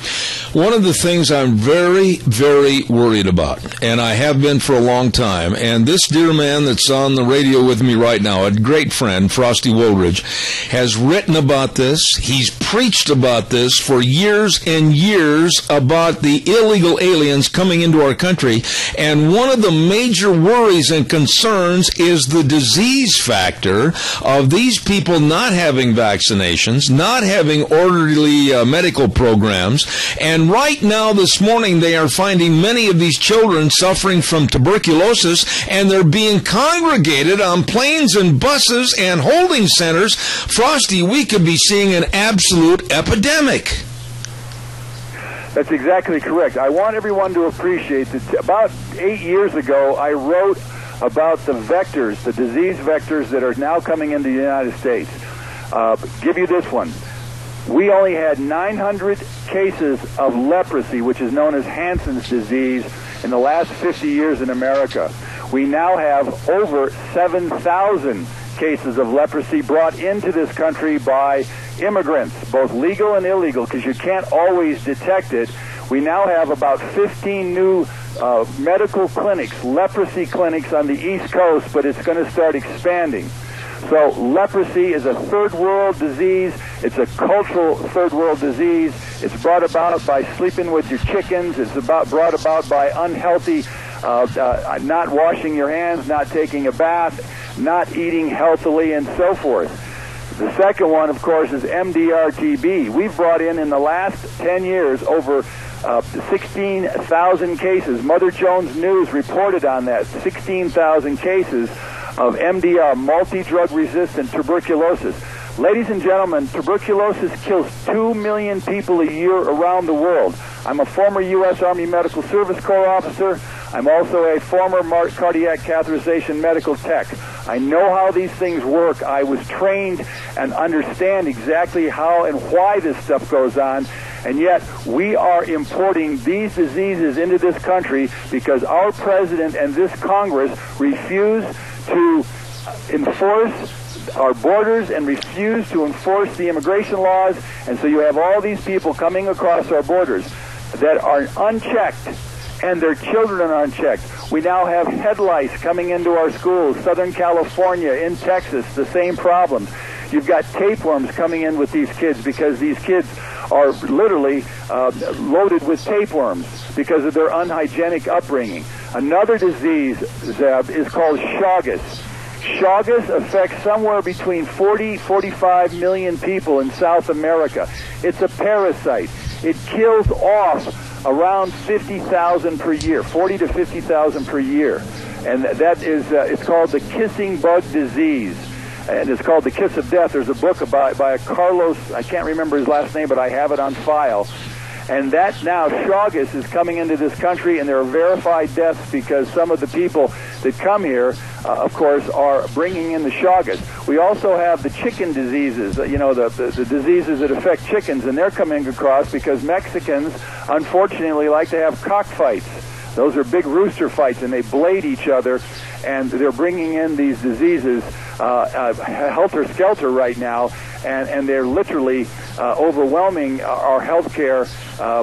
One of the things I'm very, very worried about, and I have been for a long time, and this dear man that's on the radio with me right now, a great friend, Frosty Woolridge, has written about this. He's preached about this for years and years about the illegal aliens coming into our country. And one of the major worries and concerns is the disease factor of these people not having vaccinations, not having orderly medical programs. And right now, this morning, they are finding many of these children suffering from tuberculosis, and they're being congregated on planes and buses and holding centers. Frosty, we could be seeing an absolute epidemic. That's exactly correct. I want everyone to appreciate that about 8 years ago, I wrote about the vectors, the disease vectors that are now coming into the United States. Give you this one. We only had 900 cases of leprosy, which is known as Hansen's disease, in the last 50 years in America. We now have over 7,000 cases of leprosy brought into this country by immigrants, both legal and illegal, because you can't always detect it. We now have about 15 new medical clinics, leprosy clinics on the East Coast, but it's going to start expanding. So leprosy is a third world disease. It's a cultural third world disease. It's brought about by sleeping with your chickens. It's brought about by unhealthy, not washing your hands, not taking a bath, not eating healthily, and so forth. The second one, of course, is MDR-TB. We've brought in the last 10 years over 16,000 cases. Mother Jones News reported on that, 16,000 cases of MDR, multi-drug resistant tuberculosis. Ladies and gentlemen, tuberculosis kills 2 million people a year around the world. I'm a former U.S. Army Medical Service Corps officer. I'm also a former cardiac catheterization medical tech. I know how these things work. I was trained and understand exactly how and why this stuff goes on. And yet we are importing these diseases into this country because our president and this Congress refuse to enforce our borders and refuse to enforce the immigration laws. And so you have all these people coming across our borders that are unchecked, and their children are unchecked. We now have head lice coming into our schools. Southern California, in Texas, the same problems. You've got tapeworms coming in with these kids because these kids are literally loaded with tapeworms because of their unhygienic upbringing. Another disease, Zeb, is called Chagas. Chagas affects somewhere between 45 million people in South America. It's a parasite. It kills off around 50,000 per year, 40 to 50,000 per year. And that is, it's called the kissing bug disease. And it's called The Kiss of Death. There's a book by a Carlos, I can't remember his last name, but I have it on file. And that now, Chagas is coming into this country, and there are verified deaths because some of the people that come here, of course, are bringing in the Chagas. We also have the chicken diseases, the diseases that affect chickens, and they're coming across because Mexicans, unfortunately, like to have cockfights. Those are big rooster fights, and they blade each other, and they're bringing in these diseases helter-skelter right now. and they're literally overwhelming our healthcare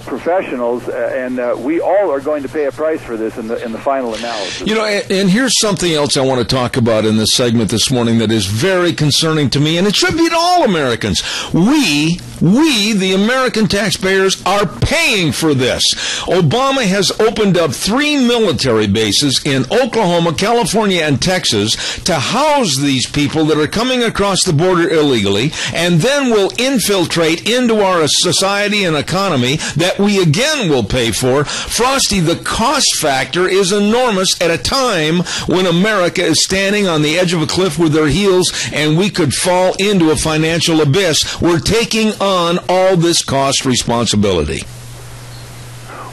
professionals, and we all are going to pay a price for this in the final analysis. You know, and here's something else I want to talk about in this segment this morning that is very concerning to me, and it should be to all Americans. We, the American taxpayers, are paying for this. Obama has opened up 3 military bases in Oklahoma, California, and Texas to house these people that are coming across the border illegally, and then will infiltrate into our society and economy that we again will pay for. Frosty, the cost factor is enormous at a time when America is standing on the edge of a cliff with their heels and we could fall into a financial abyss. We're taking on all this cost responsibility.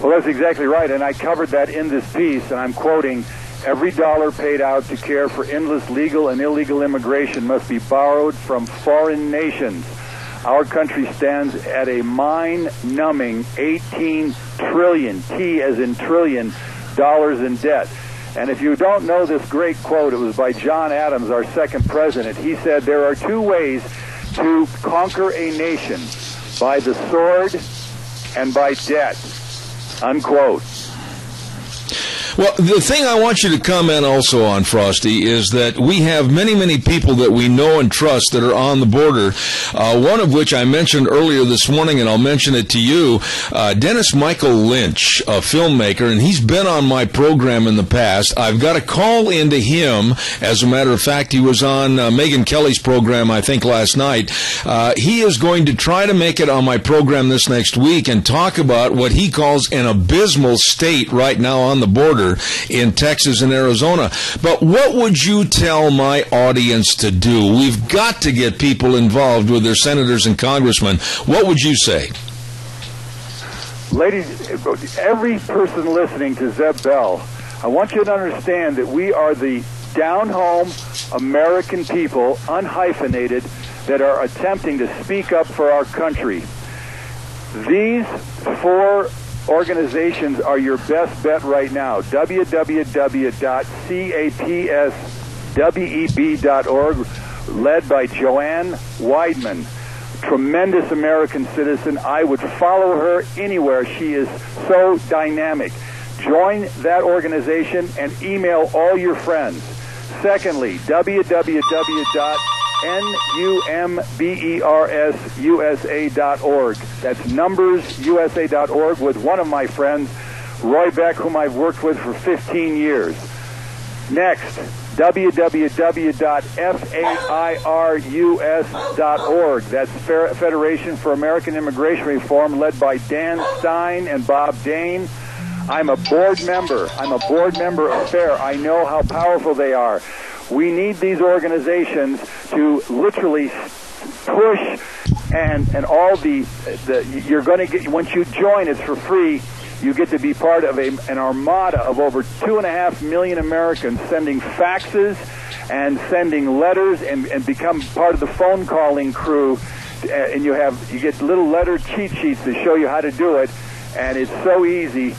Well, that's exactly right, and I covered that in this piece, and I'm quoting, "Every dollar paid out to care for endless legal and illegal immigration must be borrowed from foreign nations. Our country stands at a mind-numbing $18 trillion, T as in trillion, dollars in debt." And if you don't know this great quote, it was by John Adams, our second president. He said, "There are 2 ways to conquer a nation, by the sword and by debt," unquote. Well, the thing I want you to comment also on, Frosty, is that we have many, many people that we know and trust that are on the border, one of which I mentioned earlier this morning, and I'll mention it to you, Dennis Michael Lynch, a filmmaker, and he's been on my program in the past. I've got a call into him. As a matter of fact, he was on Megyn Kelly's program, I think, last night. He is going to try to make it on my program this next week and talk about what he calls an abysmal state right now on the border in Texas and Arizona. But what would you tell my audience to do? We've got to get people involved with their senators and congressmen. What would you say? Ladies, every person listening to Zeb Bell, I want you to understand that we are the down-home American people, unhyphenated, that are attempting to speak up for our country. These 4 organizations are your best bet right now. www.capsweb.org, led by Joanne Weidman, tremendous American citizen. I would follow her anywhere. She is so dynamic. Join that organization and email all your friends. Secondly, www.numbersusa.org. That's numbersusa.org, with one of my friends, Roy Beck, whom I've worked with for 15 years. Next, www.fairus.org. That's Federation for American Immigration Reform, led by Dan Stein and Bob Dane. I'm a board member. I'm a board member of FAIR. I know how powerful they are. We need these organizations to literally push, and all the you're going to get, once you join, it's for free. You get to be part of an armada of over 2.5 million Americans sending faxes and sending letters, and become part of the phone calling crew. And you get little letter cheat sheets to show you how to do it, and it's so easy.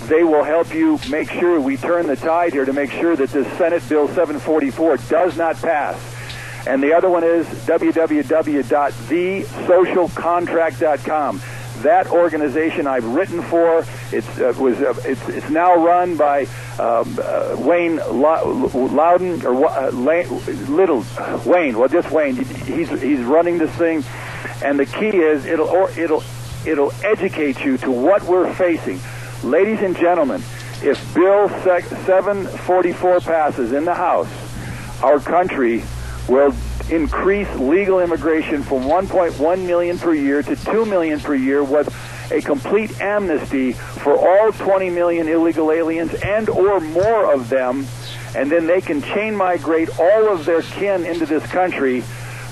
They will help you make sure we turn the tide here to make sure that this Senate Bill 744 does not pass. And the other one is www.thesocialcontract.com. That organization I've written for. It's now run by Wayne Loudon, or Little Wayne. Well, just Wayne. He's running this thing, and the key is it'll educate you to what we're facing. Ladies and gentlemen, if Bill 744 passes in the House, our country will increase legal immigration from 1.1 million per year to 2 million per year, with a complete amnesty for all 20 million illegal aliens and or more of them, and then they can chain migrate all of their kin into this country.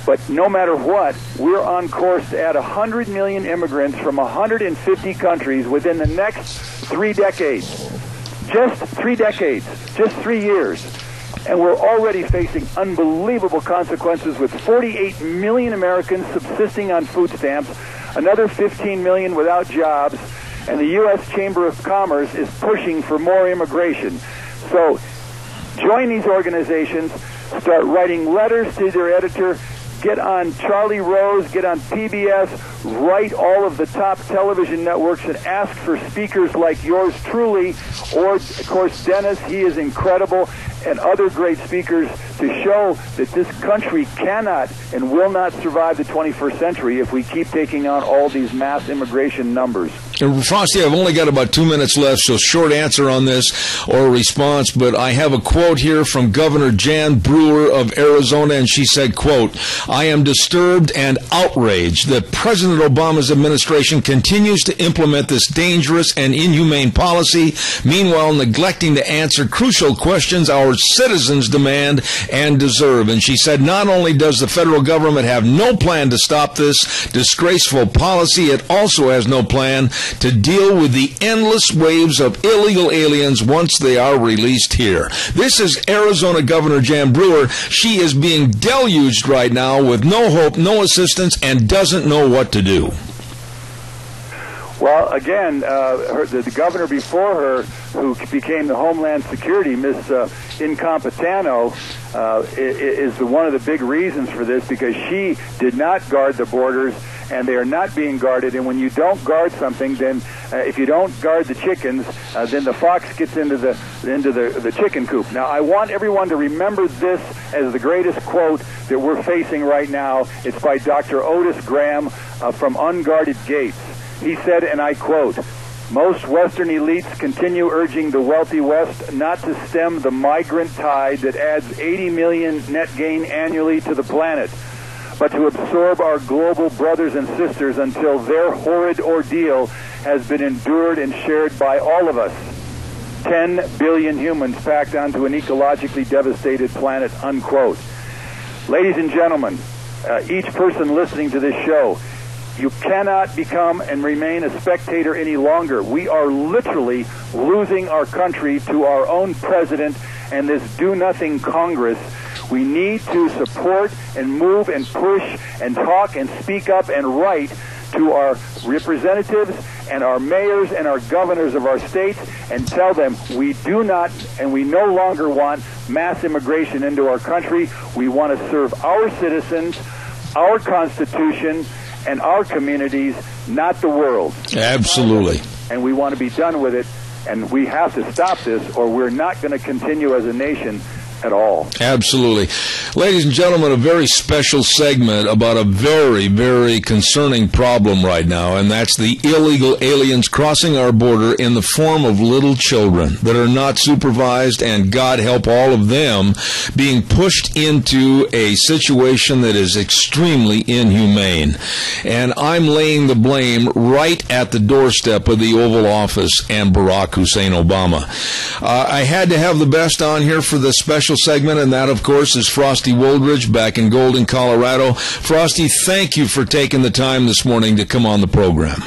But no matter what, we're on course to add 100 million immigrants from 150 countries within the next 3 decades. Just 3 decades. Just 3 years. And we're already facing unbelievable consequences, with 48 million Americans subsisting on food stamps, another 15 million without jobs, and the U.S. Chamber of Commerce is pushing for more immigration. So join these organizations, start writing letters to their editor, get on Charlie Rose, get on PBS, write all of the top television networks and ask for speakers like yours truly, or, of course, Dennis, he is incredible, and other great speakers to show that this country cannot and will not survive the 21st century if we keep taking on all these mass immigration numbers. Frosty, I've only got about 2 minutes left, so short answer on this or a response, but I have a quote here from Governor Jan Brewer of Arizona, and she said, quote, "I am disturbed and outraged that President Obama's administration continues to implement this dangerous and inhumane policy, meanwhile neglecting to answer crucial questions our citizens demand and deserve." And she said, not only does the federal government have no plan to stop this disgraceful policy, it also has no plan to deal with the endless waves of illegal aliens once they are released here. This is Arizona Governor Jan Brewer. She is being deluged right now with no hope, no assistance, and doesn't know what to do. Well, again, the governor before her, who became the Homeland Security, Miss Incompetano, is one of the big reasons for this, because she did not guard the borders, and they are not being guarded. And when you don't guard something, then if you don't guard the chickens, then the fox gets into the chicken coop. Now, I want everyone to remember this as the greatest quote that we're facing right now. It's by Dr. Otis Graham from Unguarded Gates. He said, and I quote, "Most Western elites continue urging the wealthy West not to stem the migrant tide that adds 80 million net gain annually to the planet, but to absorb our global brothers and sisters until their horrid ordeal has been endured and shared by all of us. 10 billion humans packed onto an ecologically devastated planet," unquote. Ladies and gentlemen, each person listening to this show, you cannot become and remain a spectator any longer. We are literally losing our country to our own president and this do-nothing Congress. We need to support and move and push and talk and speak up and write to our representatives and our mayors and our governors of our states and tell them we do not and we no longer want mass immigration into our country. We want to serve our citizens, our Constitution, and our communities, not the world. Absolutely. And we want to be done with it, and we have to stop this, or we're not going to continue as a nation at all. Absolutely. Ladies and gentlemen, a very special segment about a very, very concerning problem right now, and that's the illegal aliens crossing our border in the form of little children that are not supervised, and God help all of them, being pushed into a situation that is extremely inhumane. And I'm laying the blame right at the doorstep of the Oval Office and Barack Hussein Obama. I had to have the best on here for the special segment, and that, of course, is Frosty Woldridge back in Golden, Colorado. Frosty, thank you for taking the time this morning to come on the program.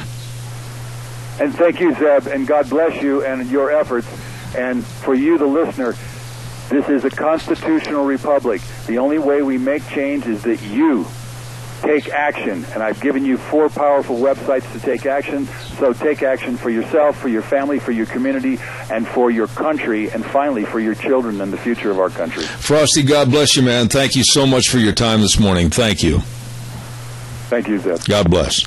And thank you, Zeb, and God bless you and your efforts. And for you, the listener, this is a constitutional republic. The only way we make change is that you take action. And I've given you 4 powerful websites to take action. So take action for yourself, for your family, for your community, and for your country, and finally for your children and the future of our country. Frosty, God bless you, man. Thank you so much for your time this morning. Thank you. Thank you, Zeb. God bless.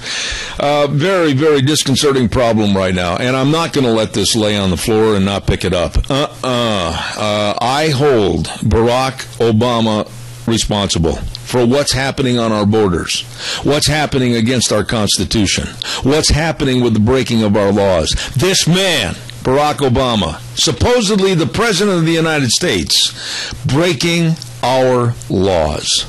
Very, very disconcerting problem right now, and I'm not going to let this lay on the floor and not pick it up. I hold Barack Obama responsible for what's happening on our borders, what's happening against our Constitution, what's happening with the breaking of our laws. This man, Barack Obama, supposedly the President of the United States, breaking our laws.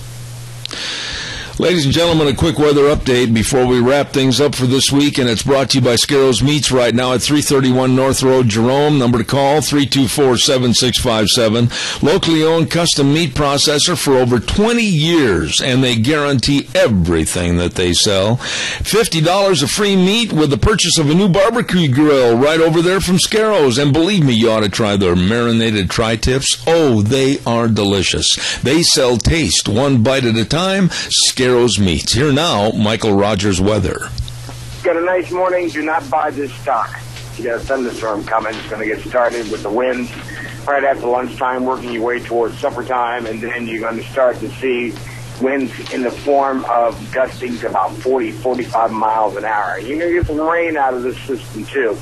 Ladies and gentlemen, a quick weather update before we wrap things up for this week, and it's brought to you by Scarrows Meats right now at 331 North Road, Jerome. Number to call, 324-7657. Locally owned custom meat processor for over 20 years, and they guarantee everything that they sell. $50 of free meat with the purchase of a new barbecue grill right over there from Scarrows. And believe me, you ought to try their marinated tri-tips. Oh, they are delicious. They sell taste, one bite at a time. Scarrows Meats. Here now, Michael Rogers weather. Got a nice morning. Do not buy this stock. You got a thunderstorm coming. It's going to get started with the winds right after lunchtime, working your way towards supper time, and then you're going to start to see winds in the form of gusting to about 40, 45 miles an hour. You're going to get some rain out of this system, too.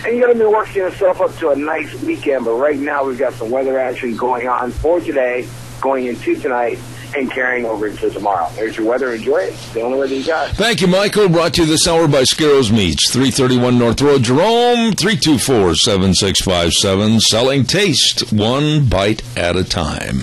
And you're going to be working yourself up to a nice weekend, but right now we've got some weather action going on for today, going into tonight, and carrying over into tomorrow. There's your weather. Enjoy it. It's the only weather you got. Thank you, Michael. Brought to you this hour by Scarrows Meats, 331 North Road, Jerome, 324-7657. Selling taste, one bite at a time.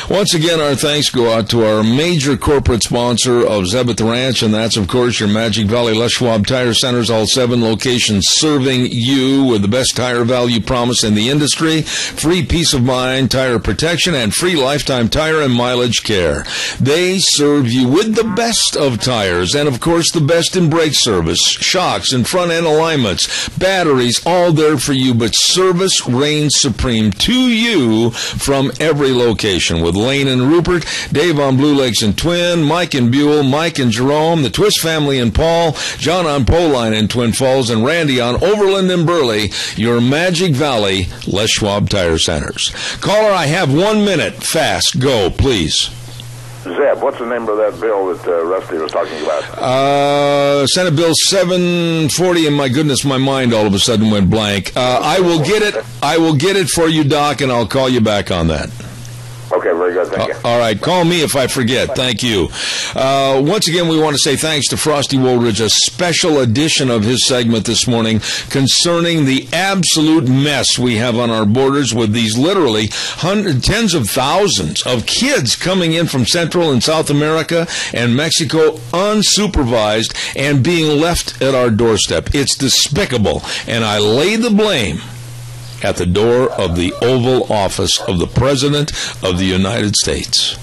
Once again, our thanks go out to our major corporate sponsor of Zebeth Ranch, and that's, of course, your Magic Valley Les Schwab Tire Centers, all 7 locations serving you with the best tire value promise in the industry, free peace of mind, tire protection, and free lifetime tire and mileage care. They serve you with the best of tires and, of course, the best in brake service, shocks and front-end alignments, batteries, all there for you, but service reigns supreme to you from every location with Lane and Rupert, Dave on Blue Lakes and Twin, Mike and Buell, Mike and Jerome, the Twist family and Paul, John on Poline in Twin Falls, and Randy on Overland and Burley, your Magic Valley Les Schwab Tire Centers. Caller, I have 1 minute. Fast. Go, please. Zeb, what's the number of that bill that Rusty was talking about? Senate Bill 740, and my goodness, my mind all of a sudden went blank. I will get it. I will get it for you, Doc, and I'll call you back on that. Okay, very good. Thank you. All right. Call me if I forget. Thank you. Once again, we want to say thanks to Frosty Woolridge, a special edition of his segment this morning concerning the absolute mess we have on our borders with these literally tens of thousands of kids coming in from Central and South America and Mexico unsupervised and being left at our doorstep. It's despicable, and I lay the blame at the door of the Oval Office of the President of the United States.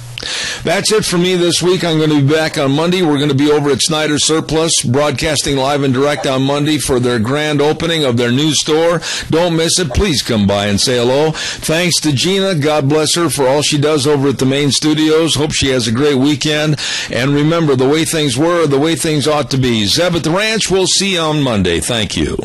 That's it for me this week. I'm going to be back on Monday. We're going to be over at Snyder Surplus, broadcasting live and direct on Monday for their grand opening of their new store. Don't miss it. Please come by and say hello. Thanks to Gina. God bless her for all she does over at the main studios. Hope she has a great weekend. And remember, the way things were, the way things ought to be. Zeb at the Ranch, we'll see you on Monday. Thank you.